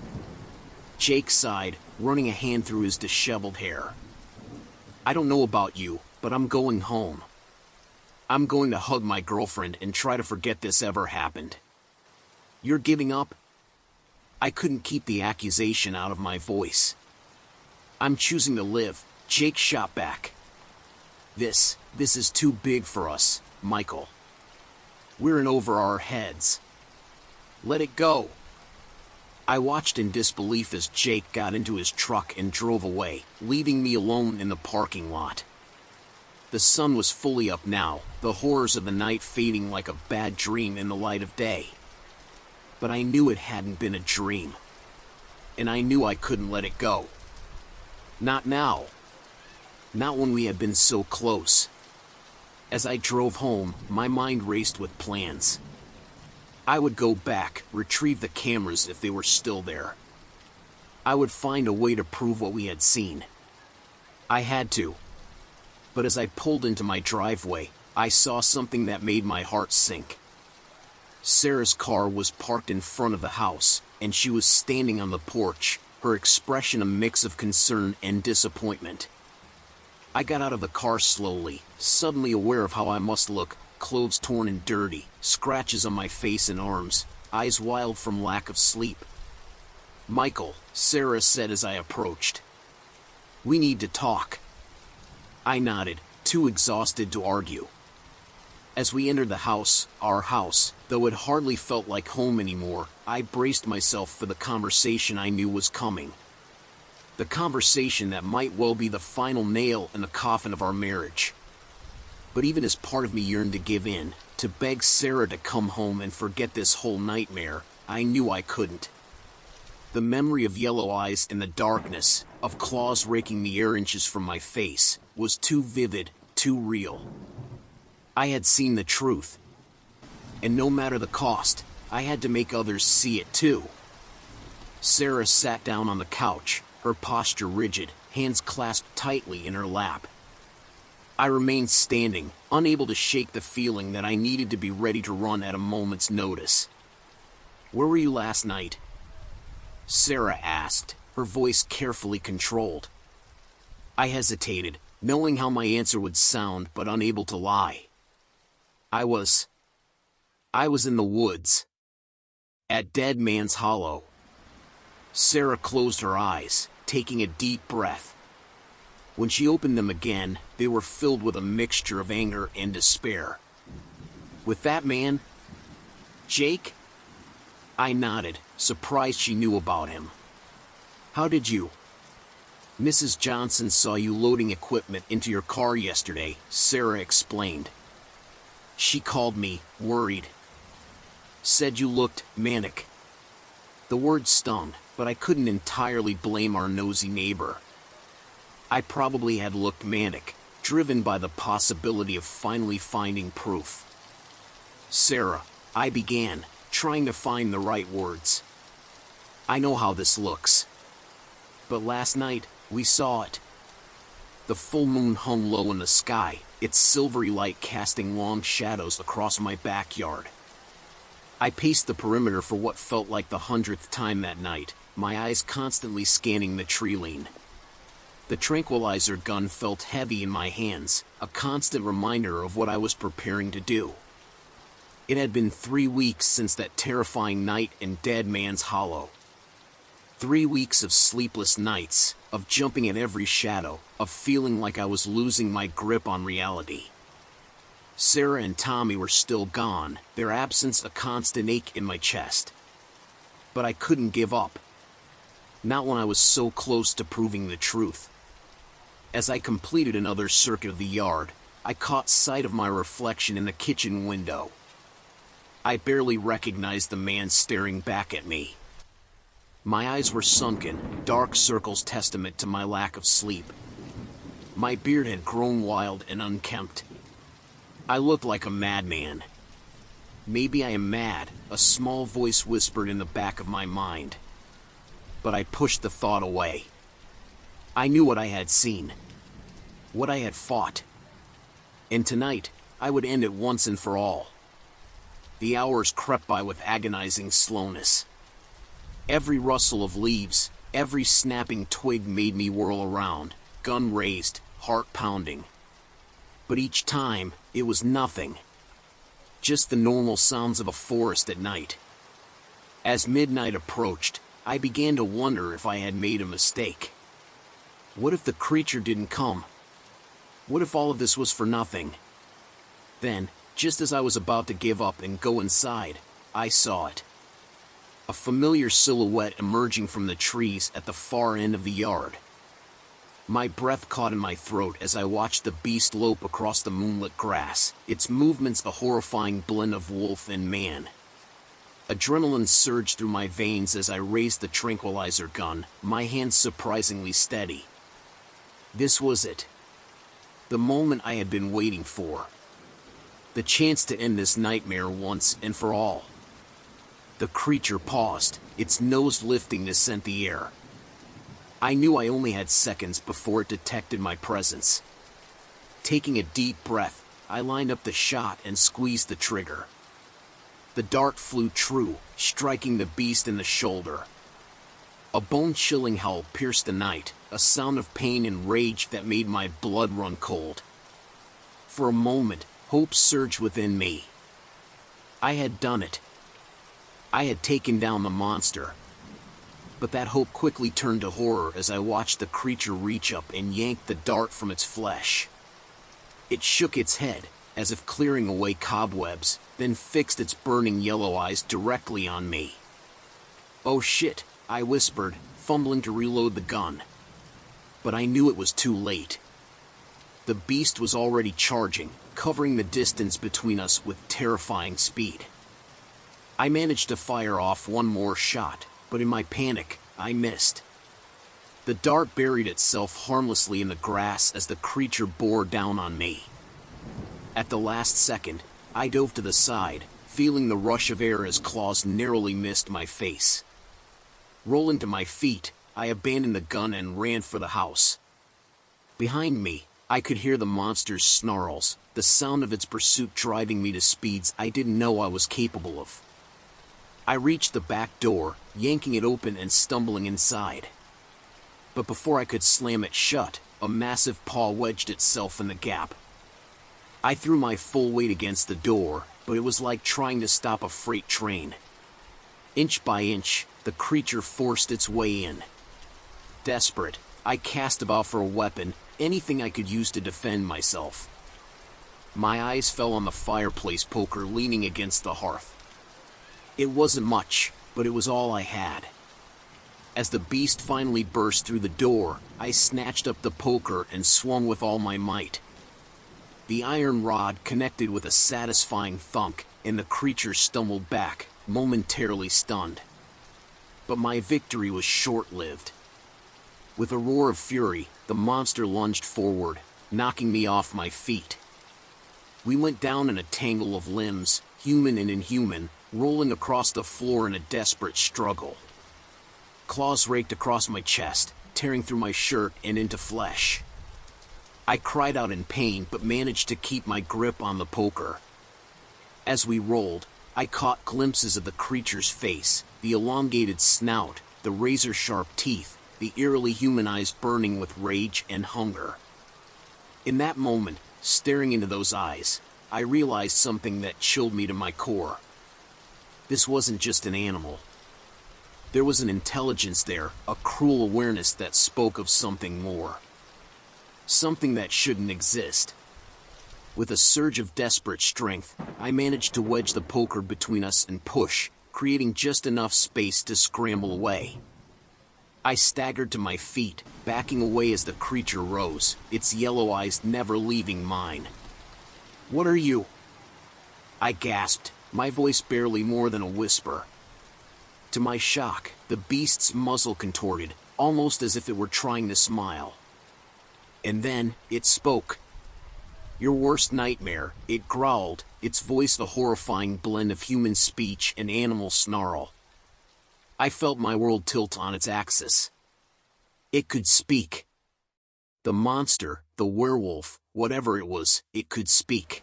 Jake sighed, running a hand through his disheveled hair. "I don't know about you, but I'm going home. I'm going to hug my girlfriend and try to forget this ever happened." "You're giving up?" I couldn't keep the accusation out of my voice. "I'm choosing to live," Jake shot back. This is too big for us, Michael. We're in over our heads. Let it go." I watched in disbelief as Jake got into his truck and drove away, leaving me alone in the parking lot. The sun was fully up now, the horrors of the night fading like a bad dream in the light of day. But I knew it hadn't been a dream. And I knew I couldn't let it go. Not now. Not when we had been so close. As I drove home, my mind raced with plans. I would go back, retrieve the cameras if they were still there. I would find a way to prove what we had seen. I had to. But as I pulled into my driveway, I saw something that made my heart sink. Sarah's car was parked in front of the house, and she was standing on the porch, her expression a mix of concern and disappointment. I got out of the car slowly, suddenly aware of how I must look, clothes torn and dirty, scratches on my face and arms, eyes wild from lack of sleep. "Michael," Sarah said as I approached. "We need to talk." I nodded, too exhausted to argue. As we entered the house, our house, though it hardly felt like home anymore, I braced myself for the conversation I knew was coming. The conversation that might well be the final nail in the coffin of our marriage. But even as part of me yearned to give in, to beg Sarah to come home and forget this whole nightmare, I knew I couldn't. The memory of yellow eyes in the darkness, of claws raking the air inches from my face, was too vivid, too real. I had seen the truth. And no matter the cost, I had to make others see it too. Sarah sat down on the couch, her posture rigid, hands clasped tightly in her lap. I remained standing, unable to shake the feeling that I needed to be ready to run at a moment's notice. "Where were you last night?" Sarah asked, her voice carefully controlled. I hesitated, knowing how my answer would sound but unable to lie. I was in the woods. At Dead Man's Hollow. Sarah closed her eyes, taking a deep breath. When she opened them again, they were filled with a mixture of anger and despair. "With that man? Jake?" I nodded, surprised she knew about him. "How did you?" "Mrs. Johnson saw you loading equipment into your car yesterday," Sarah explained. "She called me, worried. Said you looked manic." The word stung, but I couldn't entirely blame our nosy neighbor. I probably had looked manic, driven by the possibility of finally finding proof. "Sarah," I began, trying to find the right words. "I know how this looks. But last night, we saw it." The full moon hung low in the sky, its silvery light casting long shadows across my backyard. I paced the perimeter for what felt like the 100th time that night, my eyes constantly scanning the tree line. The tranquilizer gun felt heavy in my hands, a constant reminder of what I was preparing to do. It had been 3 weeks since that terrifying night in Dead Man's Hollow. 3 weeks of sleepless nights, of jumping at every shadow, of feeling like I was losing my grip on reality. Sarah and Tommy were still gone, their absence a constant ache in my chest. But I couldn't give up. Not when I was so close to proving the truth. As I completed another circuit of the yard, I caught sight of my reflection in the kitchen window. I barely recognized the man staring back at me. My eyes were sunken, dark circles testament to my lack of sleep. My beard had grown wild and unkempt. I looked like a madman. "Maybe I am mad," a small voice whispered in the back of my mind. But I pushed the thought away. I knew what I had seen. What I had fought. And tonight, I would end it once and for all. The hours crept by with agonizing slowness. Every rustle of leaves, every snapping twig made me whirl around, gun raised, heart pounding. But each time, it was nothing. Just the normal sounds of a forest at night. As midnight approached, I began to wonder if I had made a mistake. What if the creature didn't come? What if all of this was for nothing? Then, just as I was about to give up and go inside, I saw it. a familiar silhouette emerging from the trees at the far end of the yard. My breath caught in my throat as I watched the beast lope across the moonlit grass, its movements a horrifying blend of wolf and man. Adrenaline surged through my veins as I raised the tranquilizer gun, my hands surprisingly steady. This was it. The moment I had been waiting for. The chance to end this nightmare once and for all. The creature paused, its nose lifting to scent the air. I knew I only had seconds before it detected my presence. Taking a deep breath, I lined up the shot and squeezed the trigger. The dart flew true, striking the beast in the shoulder. A bone-chilling howl pierced the night, a sound of pain and rage that made my blood run cold. For a moment, hope surged within me. I had done it. I had taken down the monster. But that hope quickly turned to horror as I watched the creature reach up and yank the dart from its flesh. It shook its head, as if clearing away cobwebs, then fixed its burning yellow eyes directly on me. "Oh shit," I whispered, fumbling to reload the gun. But I knew it was too late. The beast was already charging, covering the distance between us with terrifying speed. I managed to fire off one more shot, but in my panic, I missed. The dart buried itself harmlessly in the grass as the creature bore down on me. At the last second, I dove to the side, feeling the rush of air as claws narrowly missed my face. Rolling to my feet, I abandoned the gun and ran for the house. Behind me, I could hear the monster's snarls, the sound of its pursuit driving me to speeds I didn't know I was capable of. I reached the back door, yanking it open and stumbling inside. But before I could slam it shut, a massive paw wedged itself in the gap. I threw my full weight against the door, but it was like trying to stop a freight train. Inch by inch, the creature forced its way in. Desperate, I cast about for a weapon, anything I could use to defend myself. My eyes fell on the fireplace poker leaning against the hearth. It wasn't much, but it was all I had. As the beast finally burst through the door, I snatched up the poker and swung with all my might. The iron rod connected with a satisfying thunk, and the creature stumbled back, momentarily stunned. But my victory was short-lived. With a roar of fury, the monster lunged forward, knocking me off my feet. We went down in a tangle of limbs, human and inhuman, rolling across the floor in a desperate struggle. Claws raked across my chest, tearing through my shirt and into flesh. I cried out in pain but managed to keep my grip on the poker. As we rolled, I caught glimpses of the creature's face, the elongated snout, the razor-sharp teeth, the eerily human eyes burning with rage and hunger. In that moment, staring into those eyes, I realized something that chilled me to my core. This wasn't just an animal. There was an intelligence there, a cruel awareness that spoke of something more. Something that shouldn't exist. With a surge of desperate strength, I managed to wedge the poker between us and push, creating just enough space to scramble away. I staggered to my feet, backing away as the creature rose, its yellow eyes never leaving mine. "What are you?" I gasped, my voice barely more than a whisper. To my shock, the beast's muzzle contorted, almost as if it were trying to smile. And then, it spoke. "Your worst nightmare," it growled, its voice a horrifying blend of human speech and animal snarl. I felt my world tilt on its axis. It could speak. The monster, the werewolf, whatever it was, it could speak.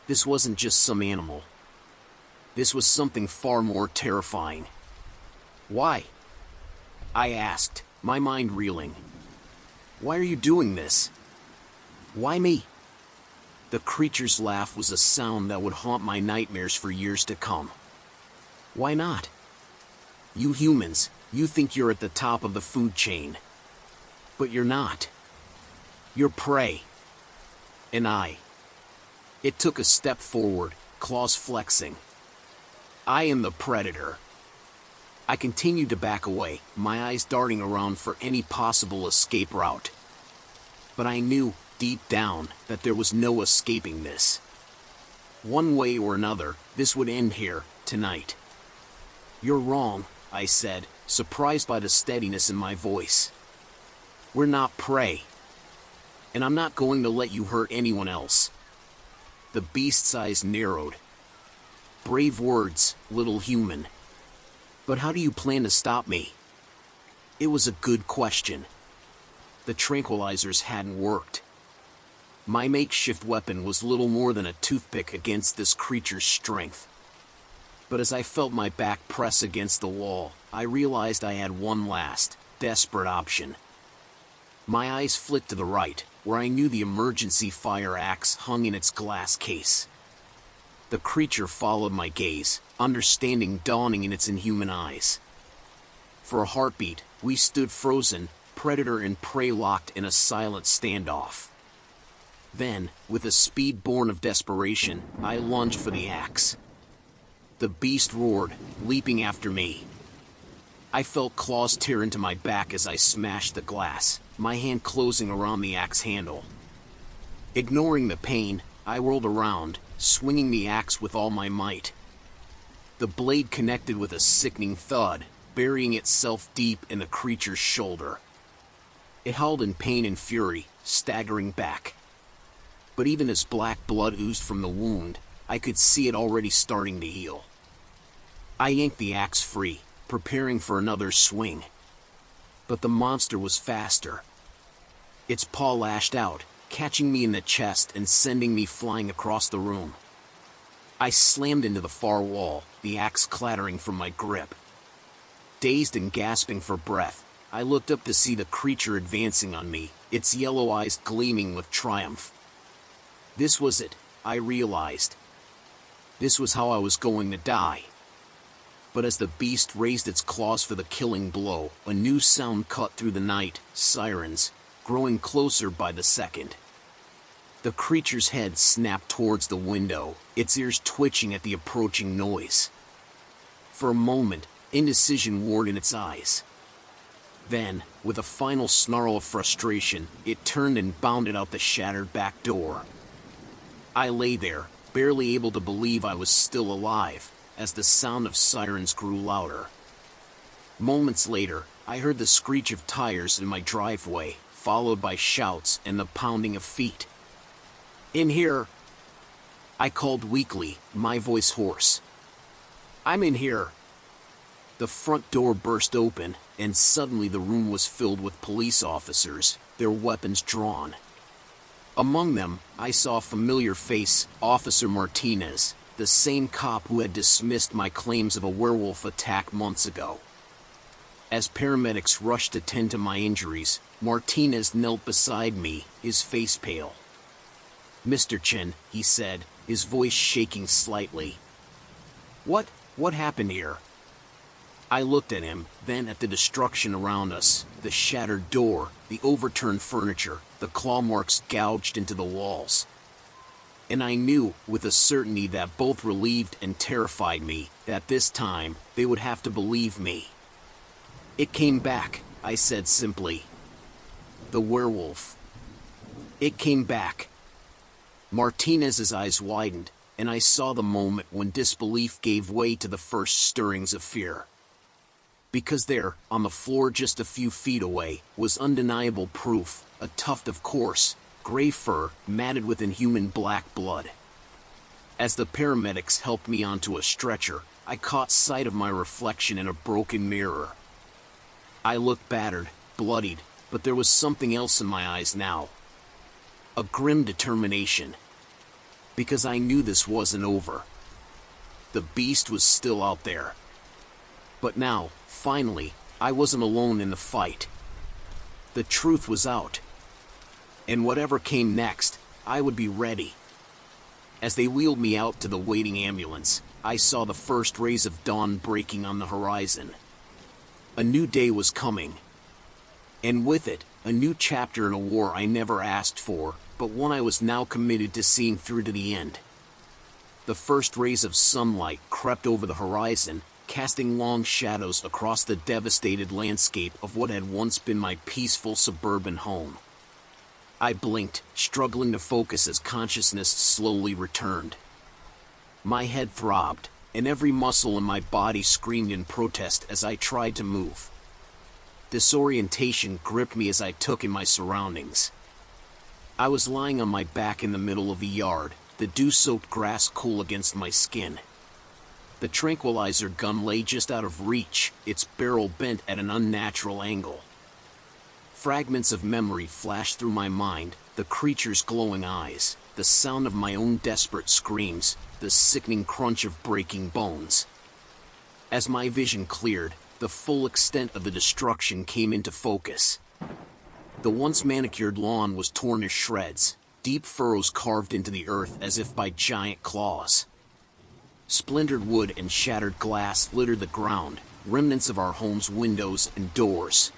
This wasn't just some animal. This was something far more terrifying. "Why?" I asked, my mind reeling. "Why are you doing this? Why me?" The creature's laugh was a sound that would haunt my nightmares for years to come. "Why not? You humans, you think you're at the top of the food chain. But you're not. You're prey. And I." It took a step forward, claws flexing. "I am the predator. I continued to back away, my eyes darting around for any possible escape route. But I knew, deep down, that there was no escaping this. One way or another, this would end here, tonight. "You're wrong," I said, surprised by the steadiness in my voice. "We're not prey. And I'm not going to let you hurt anyone else." The beast's eyes narrowed. "Brave words, little human. But how do you plan to stop me?" It was a good question. The tranquilizers hadn't worked. My makeshift weapon was little more than a toothpick against this creature's strength. But as I felt my back press against the wall, I realized I had one last, desperate option. My eyes flicked to the right, where I knew the emergency fire axe hung in its glass case. The creature followed my gaze, understanding dawning in its inhuman eyes. For a heartbeat, we stood frozen, predator and prey locked in a silent standoff. Then, with a speed born of desperation, I lunged for the axe. The beast roared, leaping after me. I felt claws tear into my back as I smashed the glass, my hand closing around the axe handle. Ignoring the pain, I whirled around, swinging the axe with all my might. The blade connected with a sickening thud, burying itself deep in the creature's shoulder. It howled in pain and fury, staggering back. But even as black blood oozed from the wound, I could see it already starting to heal. I yanked the axe free, preparing for another swing. But the monster was faster. Its paw lashed out, catching me in the chest and sending me flying across the room. I slammed into the far wall, the axe clattering from my grip. Dazed and gasping for breath, I looked up to see the creature advancing on me, its yellow eyes gleaming with triumph. This was it, I realized. This was how I was going to die. But as the beast raised its claws for the killing blow, a new sound cut through the night, sirens, growing closer by the second. The creature's head snapped towards the window, its ears twitching at the approaching noise. For a moment, indecision warred in its eyes. Then, with a final snarl of frustration, it turned and bounded out the shattered back door. I lay there, barely able to believe I was still alive, as the sound of sirens grew louder. Moments later, I heard the screech of tires in my driveway, followed by shouts and the pounding of feet. "In here!" I called weakly, my voice hoarse. "I'm in here!" The front door burst open, and suddenly the room was filled with police officers, their weapons drawn. Among them, I saw a familiar face, Officer Martinez, the same cop who had dismissed my claims of a werewolf attack months ago. As paramedics rushed to tend to my injuries, Martinez knelt beside me, his face pale. "Mr. Chen," he said, his voice shaking slightly. What happened here?" I looked at him, then at the destruction around us, the shattered door, the overturned furniture, the claw marks gouged into the walls. And I knew, with a certainty that both relieved and terrified me, that this time, they would have to believe me. "It came back," I said simply. "The werewolf. It came back." Martinez's eyes widened, and I saw the moment when disbelief gave way to the first stirrings of fear. Because there, on the floor just a few feet away, was undeniable proof, a tuft of coarse, gray fur, matted with inhuman black blood. As the paramedics helped me onto a stretcher, I caught sight of my reflection in a broken mirror. I looked battered, bloodied, but there was something else in my eyes now. A grim determination. Because I knew this wasn't over. The beast was still out there. But now, finally, I wasn't alone in the fight. The truth was out. And whatever came next, I would be ready. As they wheeled me out to the waiting ambulance, I saw the first rays of dawn breaking on the horizon. A new day was coming. And with it, a new chapter in a war I never asked for, but one I was now committed to seeing through to the end. The first rays of sunlight crept over the horizon, casting long shadows across the devastated landscape of what had once been my peaceful suburban home. I blinked, struggling to focus as consciousness slowly returned. My head throbbed, and every muscle in my body screamed in protest as I tried to move. Disorientation gripped me as I took in my surroundings. I was lying on my back in the middle of a yard, the dew-soaked grass cool against my skin. The tranquilizer gun lay just out of reach, its barrel bent at an unnatural angle. Fragments of memory flashed through my mind, the creature's glowing eyes, the sound of my own desperate screams, the sickening crunch of breaking bones. As my vision cleared, the full extent of the destruction came into focus. The once manicured lawn was torn to shreds, deep furrows carved into the earth as if by giant claws. Splintered wood and shattered glass littered the ground, remnants of our home's windows and doors.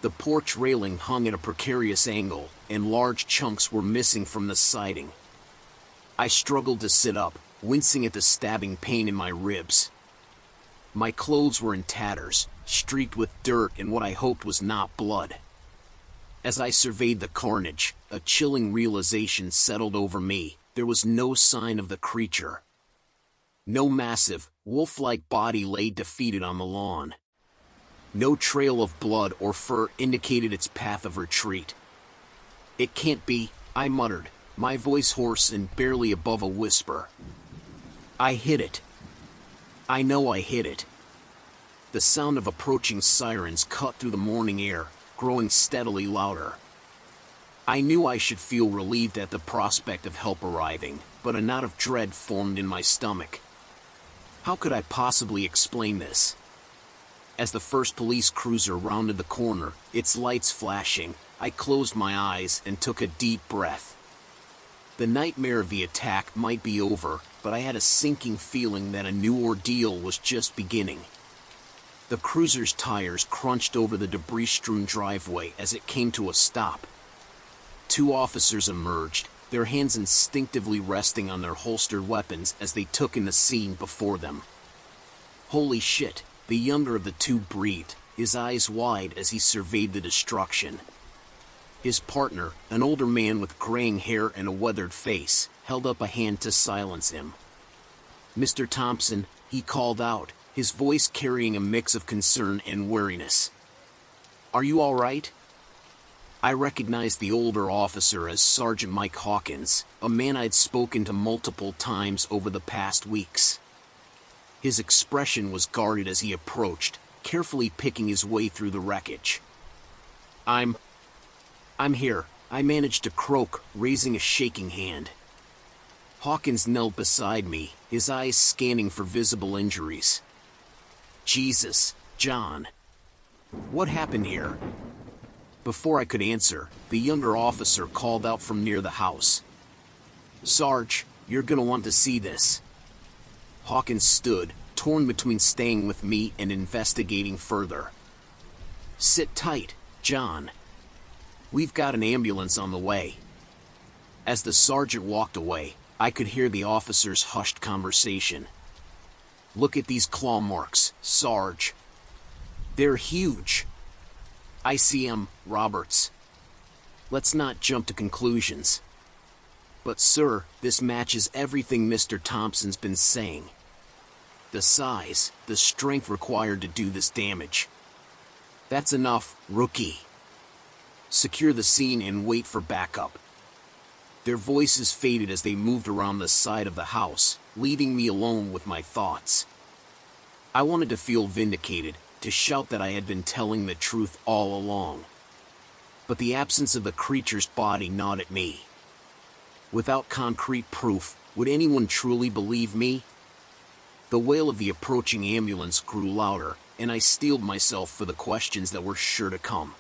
The porch railing hung at a precarious angle, and large chunks were missing from the siding. I struggled to sit up, wincing at the stabbing pain in my ribs. My clothes were in tatters, streaked with dirt and what I hoped was not blood. As I surveyed the carnage, a chilling realization settled over me. There was no sign of the creature. No massive, wolf-like body lay defeated on the lawn. No trail of blood or fur indicated its path of retreat. "It can't be," I muttered, my voice hoarse and barely above a whisper. I hit it. I know I hit it. The sound of approaching sirens cut through the morning air, growing steadily louder. I knew I should feel relieved at the prospect of help arriving, but a knot of dread formed in my stomach. How could I possibly explain this? As the first police cruiser rounded the corner, its lights flashing, I closed my eyes and took a deep breath. The nightmare of the attack might be over, but I had a sinking feeling that a new ordeal was just beginning. The cruiser's tires crunched over the debris-strewn driveway as it came to a stop. Two officers emerged, their hands instinctively resting on their holstered weapons as they took in the scene before them. Holy shit, the younger of the two breathed, his eyes wide as he surveyed the destruction. His partner, an older man with graying hair and a weathered face, held up a hand to silence him. "Mr. Thompson," he called out, his voice carrying a mix of concern and weariness. "Are you all right?" I recognized the older officer as Sergeant Mike Hawkins, a man I'd spoken to multiple times over the past weeks. His expression was guarded as he approached, carefully picking his way through the wreckage. I'm here," I managed to croak, raising a shaking hand. Hawkins knelt beside me, his eyes scanning for visible injuries. "Jesus, John. What happened here?" Before I could answer, the younger officer called out from near the house. "Sarge, you're gonna want to see this." Hawkins stood, torn between staying with me and investigating further. "Sit tight, John. We've got an ambulance on the way." As the sergeant walked away, I could hear the officer's hushed conversation. "Look at these claw marks, Sarge. They're huge." "I see 'em, Roberts. Let's not jump to conclusions." "But sir, this matches everything Mr. Thompson's been saying. The size, the strength required to do this damage." "That's enough, rookie. Secure the scene and wait for backup." Their voices faded as they moved around the side of the house, leaving me alone with my thoughts. I wanted to feel vindicated, to shout that I had been telling the truth all along. But the absence of the creature's body gnawed at me. Without concrete proof, would anyone truly believe me? The wail of the approaching ambulance grew louder, and I steeled myself for the questions that were sure to come.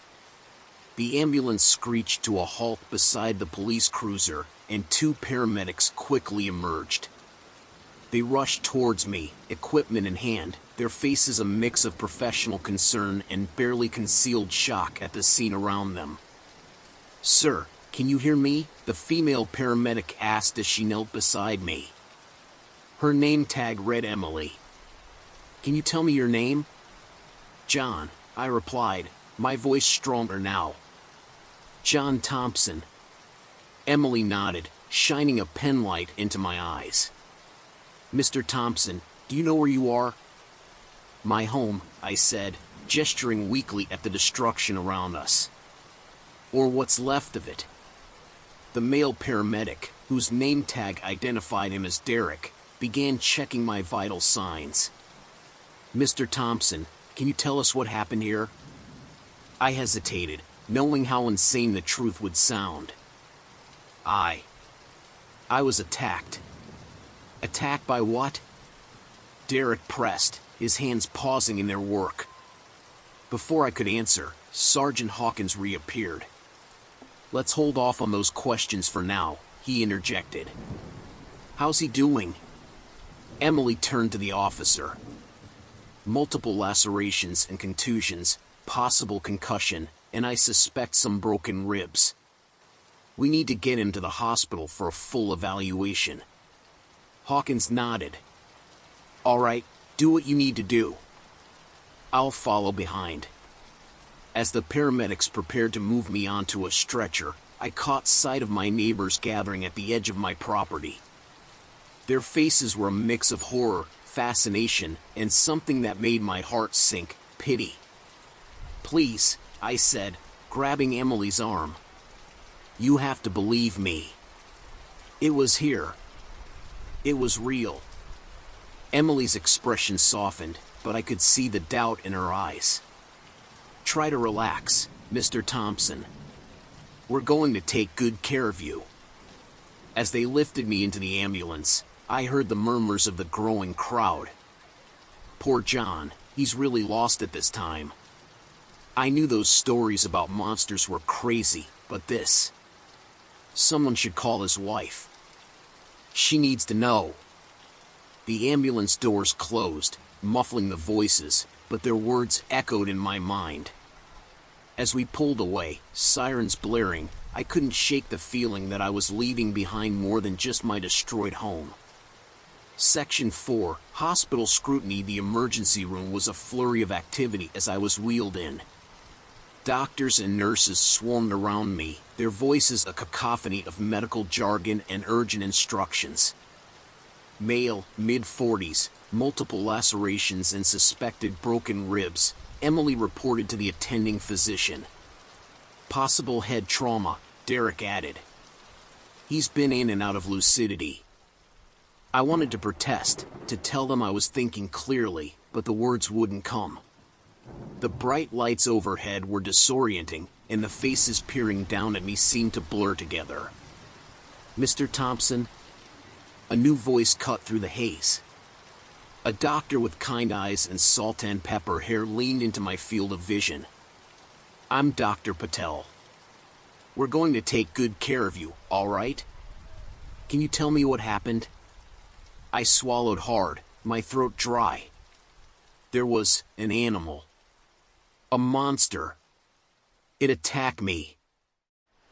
The ambulance screeched to a halt beside the police cruiser, and two paramedics quickly emerged. They rushed towards me, equipment in hand, their faces a mix of professional concern and barely concealed shock at the scene around them. "Sir, can you hear me?" the female paramedic asked as she knelt beside me. Her name tag read Emily. Can you tell me your name? John, I replied, my voice stronger now. John Thompson. Emily nodded, shining a penlight into my eyes. Mr. Thompson, do you know where you are? My home, I said, gesturing weakly at the destruction around us. Or what's left of it. The male paramedic, whose name tag identified him as Derek, began checking my vital signs. Mr. Thompson, can you tell us what happened here? I hesitated, knowing how insane the truth would sound. I was attacked. Attacked by what? Derek pressed, his hands pausing in their work. Before I could answer, Sergeant Hawkins reappeared. Let's hold off on those questions for now, he interjected. How's he doing? Emily turned to the officer. Multiple lacerations and contusions, possible concussion, and I suspect some broken ribs. We need to get him to the hospital for a full evaluation. Hawkins nodded. All right, do what you need to do. I'll follow behind. As the paramedics prepared to move me onto a stretcher, I caught sight of my neighbors gathering at the edge of my property. Their faces were a mix of horror, fascination, and something that made my heart sink, pity. Please, I said, grabbing Emily's arm. You have to believe me. It was here. It was real. Emily's expression softened, but I could see the doubt in her eyes. Try to relax, Mr. Thompson. We're going to take good care of you. As they lifted me into the ambulance, I heard the murmurs of the growing crowd. Poor John, he's really lost it this time. I knew those stories about monsters were crazy, but this... Someone should call his wife. She needs to know. The ambulance doors closed, muffling the voices, but their words echoed in my mind. As we pulled away, sirens blaring, I couldn't shake the feeling that I was leaving behind more than just my destroyed home. Section 4, Hospital Scrutiny. The emergency room was a flurry of activity as I was wheeled in. Doctors and nurses swarmed around me, their voices a cacophony of medical jargon and urgent instructions. Male, mid-40s, multiple lacerations and suspected broken ribs, Emily reported to the attending physician. Possible head trauma, Derek added. He's been in and out of lucidity. I wanted to protest, to tell them I was thinking clearly, but the words wouldn't come. The bright lights overhead were disorienting, and the faces peering down at me seemed to blur together. Mr. Thompson? A new voice cut through the haze. A doctor with kind eyes and salt and pepper hair leaned into my field of vision. I'm Dr. Patel. We're going to take good care of you, all right? Can you tell me what happened? I swallowed hard, my throat dry. There was an animal. A monster. It attacked me.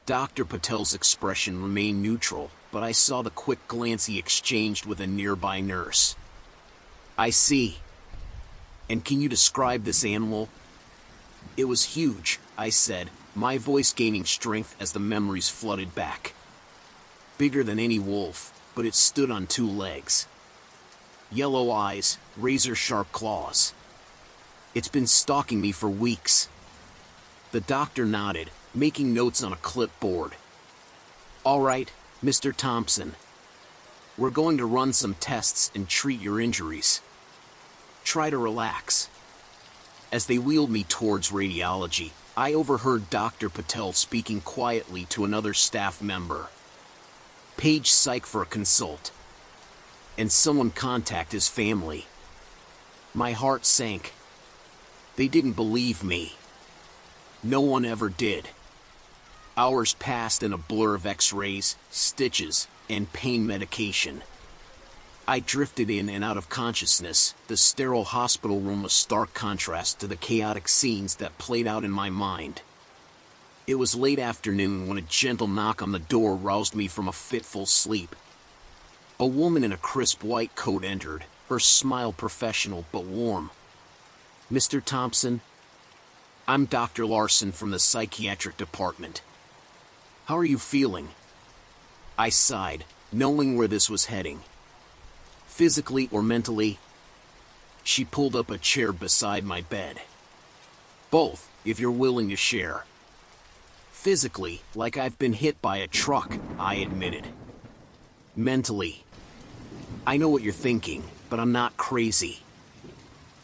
Dr. Patel's expression remained neutral, but I saw the quick glance he exchanged with a nearby nurse. I see. And can you describe this animal? It was huge, I said, my voice gaining strength as the memories flooded back. Bigger than any wolf, but it stood on two legs. Yellow eyes, razor-sharp claws. It's been stalking me for weeks. The doctor nodded, making notes on a clipboard. All right, Mr. Thompson. We're going to run some tests and treat your injuries. Try to relax. As they wheeled me towards radiology, I overheard Dr. Patel speaking quietly to another staff member. Page psych for a consult. And someone contact his family. My heart sank. They didn't believe me. No one ever did. Hours passed in a blur of x-rays, stitches, and pain medication. I drifted in and out of consciousness, the sterile hospital room a stark contrast to the chaotic scenes that played out in my mind. It was late afternoon when a gentle knock on the door roused me from a fitful sleep. A woman in a crisp white coat entered, her smile professional but warm. "Mr. Thompson, I'm Dr. Larson from the psychiatric department. How are you feeling?" I sighed, knowing where this was heading. "Physically or mentally?" She pulled up a chair beside my bed. "Both, if you're willing to share." "Physically, like I've been hit by a truck," I admitted. "Mentally, I know what you're thinking, but I'm not crazy.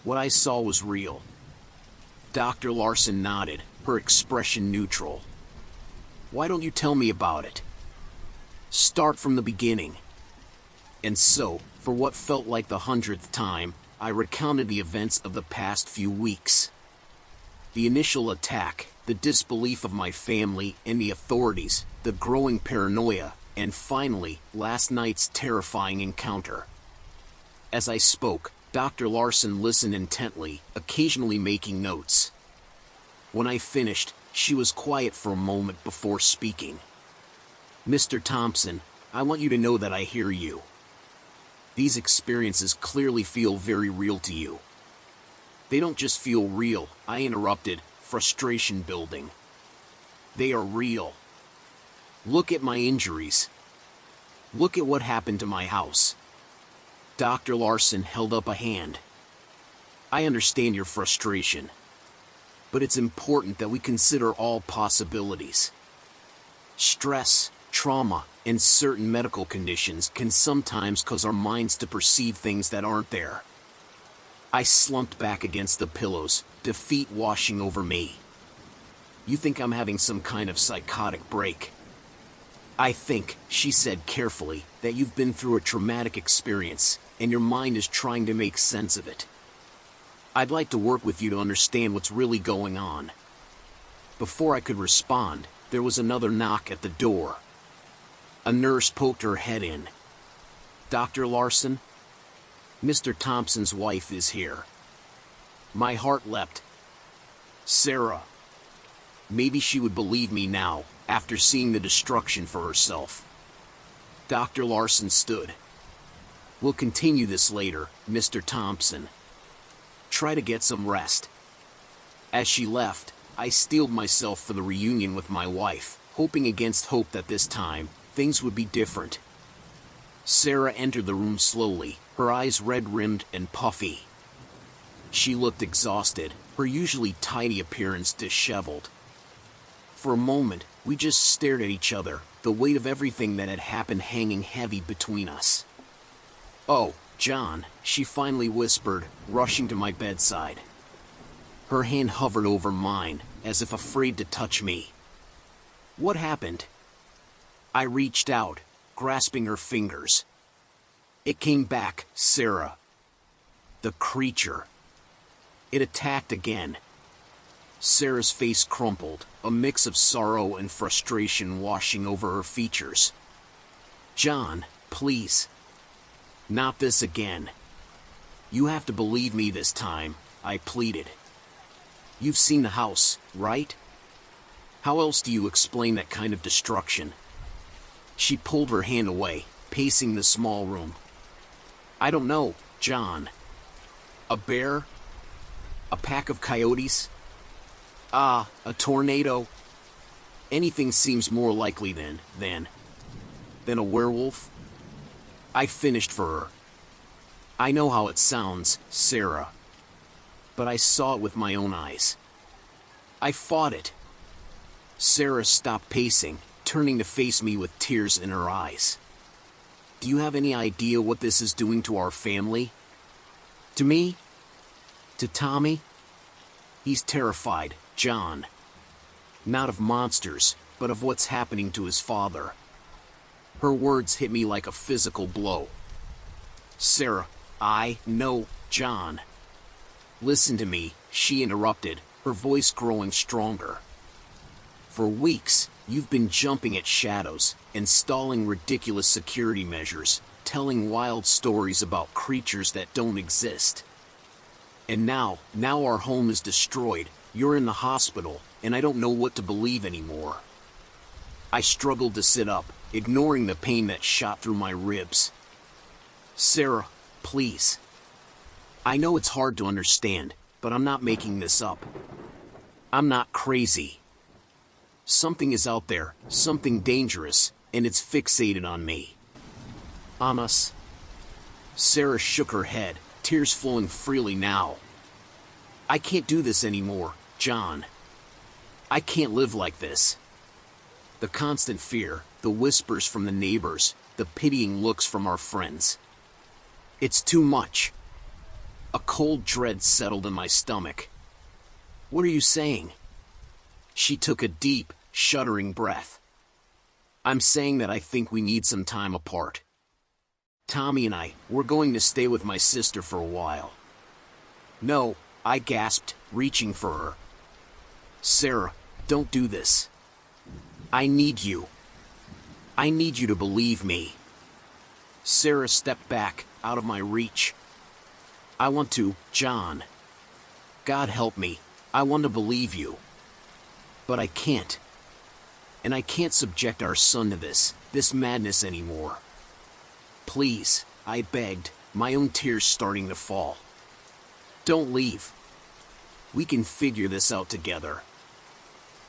What I saw was real." Dr. Larson nodded, her expression neutral. "Why don't you tell me about it? Start from the beginning." And so, for what felt like the 100th time, I recounted the events of the past few weeks. The initial attack, the disbelief of my family and the authorities, the growing paranoia, and finally, last night's terrifying encounter. As I spoke, Dr. Larson listened intently, occasionally making notes. When I finished, she was quiet for a moment before speaking. "Mr. Thompson, I want you to know that I hear you. These experiences clearly feel very real to you." "They don't just feel real," I interrupted, frustration building. "They are real. Look at my injuries. Look at what happened to my house." Dr. Larson held up a hand. "I understand your frustration, but it's important that we consider all possibilities. Stress, trauma, and certain medical conditions can sometimes cause our minds to perceive things that aren't there." I slumped back against the pillows, defeat washing over me. "You think I'm having some kind of psychotic break?" "I think," she said carefully, "that you've been through a traumatic experience, and your mind is trying to make sense of it. I'd like to work with you to understand what's really going on." Before I could respond, there was another knock at the door. A nurse poked her head in. "Dr. Larson? Mr. Thompson's wife is here." My heart leapt. Sarah. Maybe she would believe me now, after seeing the destruction for herself. Dr. Larson stood. "We'll continue this later, Mr. Thompson. Try to get some rest." As she left, I steeled myself for the reunion with my wife, hoping against hope that this time, things would be different. Sarah entered the room slowly, her eyes red-rimmed and puffy. She looked exhausted, her usually tidy appearance disheveled. For a moment, we just stared at each other, the weight of everything that had happened hanging heavy between us. "Oh, John," she finally whispered, rushing to my bedside. Her hand hovered over mine, as if afraid to touch me. "What happened?" I reached out, grasping her fingers. "It came back, Sarah. The creature. It attacked again." Sarah's face crumpled, a mix of sorrow and frustration washing over her features. "John, please. Not this again. You have to believe me this time," I pleaded. "You've seen the house, right? How else do you explain that kind of destruction?" She pulled her hand away, pacing the small room. "I don't know, John. A bear? A pack of coyotes? A tornado? Anything seems more likely than a werewolf." I finished for her. "I know how it sounds, Sarah. But I saw it with my own eyes. I fought it." Sarah stopped pacing, turning to face me with tears in her eyes. "Do you have any idea what this is doing to our family? To me? To Tommy? He's terrified, John. Not of monsters, but of what's happening to his father." Her words hit me like a physical blow. "Sarah, I know, John." "Listen to me," she interrupted, her voice growing stronger. "For weeks, you've been jumping at shadows, installing ridiculous security measures, telling wild stories about creatures that don't exist. And now our home is destroyed, you're in the hospital, and I don't know what to believe anymore." I struggled to sit up, ignoring the pain that shot through my ribs. "Sarah, please. I know it's hard to understand, but I'm not making this up. I'm not crazy. Something is out there, something dangerous, and it's fixated on me. On us. Sarah shook her head, tears flowing freely now. I can't do this anymore, John. I can't live like this. The constant fear, the whispers from the neighbors, the pitying looks from our friends. It's too much. A cold dread settled in my stomach. What are you saying? She took a deep, shuddering breath. I'm saying that I think we need some time apart. Tommy and I, we're going to stay with my sister for a while. No, I gasped, reaching for her. Sarah, don't do this. I need you. I need you to believe me. Sarah stepped back, out of my reach. I want to, John. God help me, I want to believe you. But I can't. And I can't subject our son to this madness anymore. Please, I begged, my own tears starting to fall. Don't leave. We can figure this out together.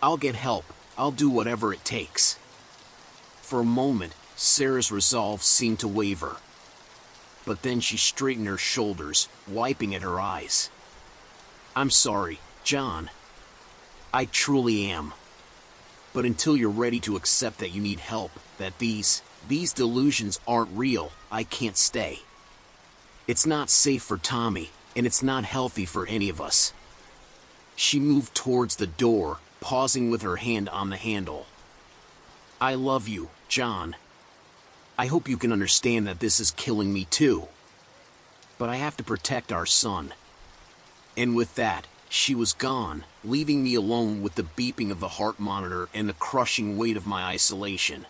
I'll get help. I'll do whatever it takes. For a moment, Sarah's resolve seemed to waver. But then she straightened her shoulders, wiping at her eyes. I'm sorry, John. I truly am. But until you're ready to accept that you need help, that these delusions aren't real, I can't stay. It's not safe for Tommy, and it's not healthy for any of us. She moved towards the door, pausing with her hand on the handle. I love you, John. I hope you can understand that this is killing me too. But I have to protect our son. And with that, she was gone, leaving me alone with the beeping of the heart monitor and the crushing weight of my isolation.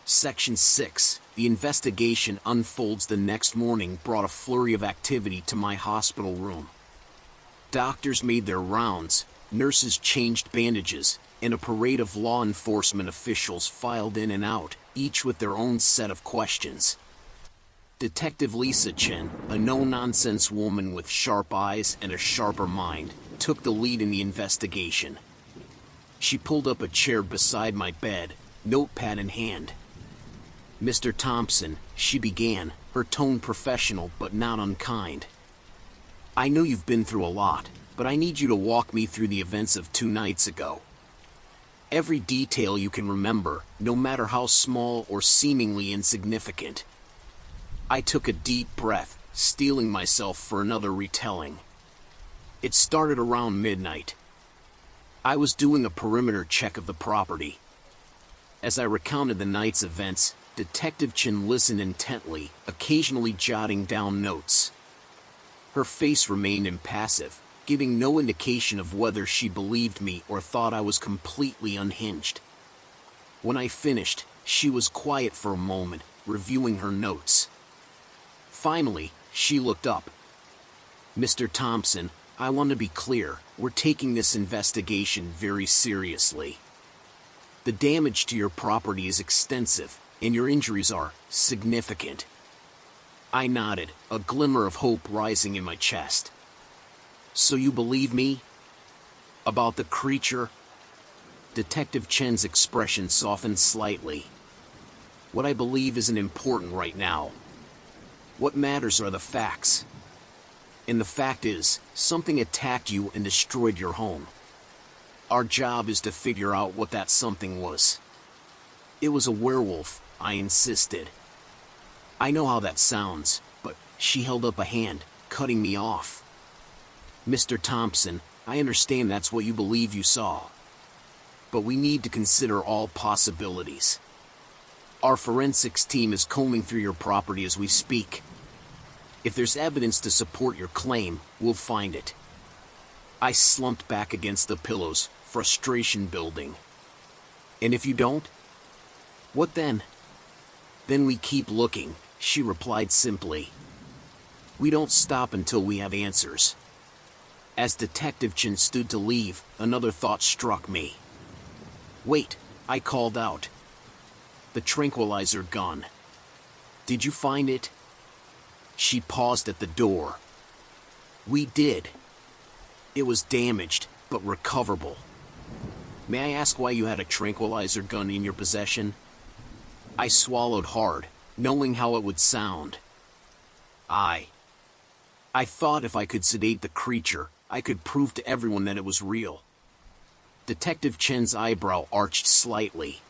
Section 6. The investigation unfolds the next morning brought a flurry of activity to my hospital room. Doctors made their rounds, nurses changed bandages, and a parade of law enforcement officials filed in and out, each with their own set of questions. Detective Lisa Chen, a no-nonsense woman with sharp eyes and a sharper mind, took the lead in the investigation. She pulled up a chair beside my bed, notepad in hand. Mr. Thompson, she began, her tone professional but not unkind. I know you've been through a lot, but I need you to walk me through the events of 2 nights ago. Every detail you can remember, no matter how small or seemingly insignificant. I took a deep breath, steeling myself for another retelling. It started around midnight. I was doing a perimeter check of the property. As I recounted the night's events, Detective Chen listened intently, occasionally jotting down notes. Her face remained impassive, giving no indication of whether she believed me or thought I was completely unhinged. When I finished, she was quiet for a moment, reviewing her notes. Finally, she looked up. Mr. Thompson, I want to be clear, we're taking this investigation very seriously. The damage to your property is extensive, and your injuries are significant. I nodded, a glimmer of hope rising in my chest. So you believe me? About the creature? Detective Chen's expression softened slightly. What I believe isn't important right now. What matters are the facts. And the fact is, something attacked you and destroyed your home. Our job is to figure out what that something was. It was a werewolf, I insisted. I know how that sounds, but she held up a hand, cutting me off. Mr. Thompson, I understand that's what you believe you saw. But we need to consider all possibilities. Our forensics team is combing through your property as we speak. If there's evidence to support your claim, we'll find it. I slumped back against the pillows, frustration building. And if you don't? What then? Then we keep looking, she replied simply. We don't stop until we have answers. As Detective Chen stood to leave, another thought struck me. Wait, I called out. The tranquilizer gun. Did you find it? She paused at the door. We did. It was damaged, but recoverable. May I ask why you had a tranquilizer gun in your possession? I swallowed hard, knowing how it would sound. I thought if I could sedate the creature, I could prove to everyone that it was real. Detective Chen's eyebrow arched slightly.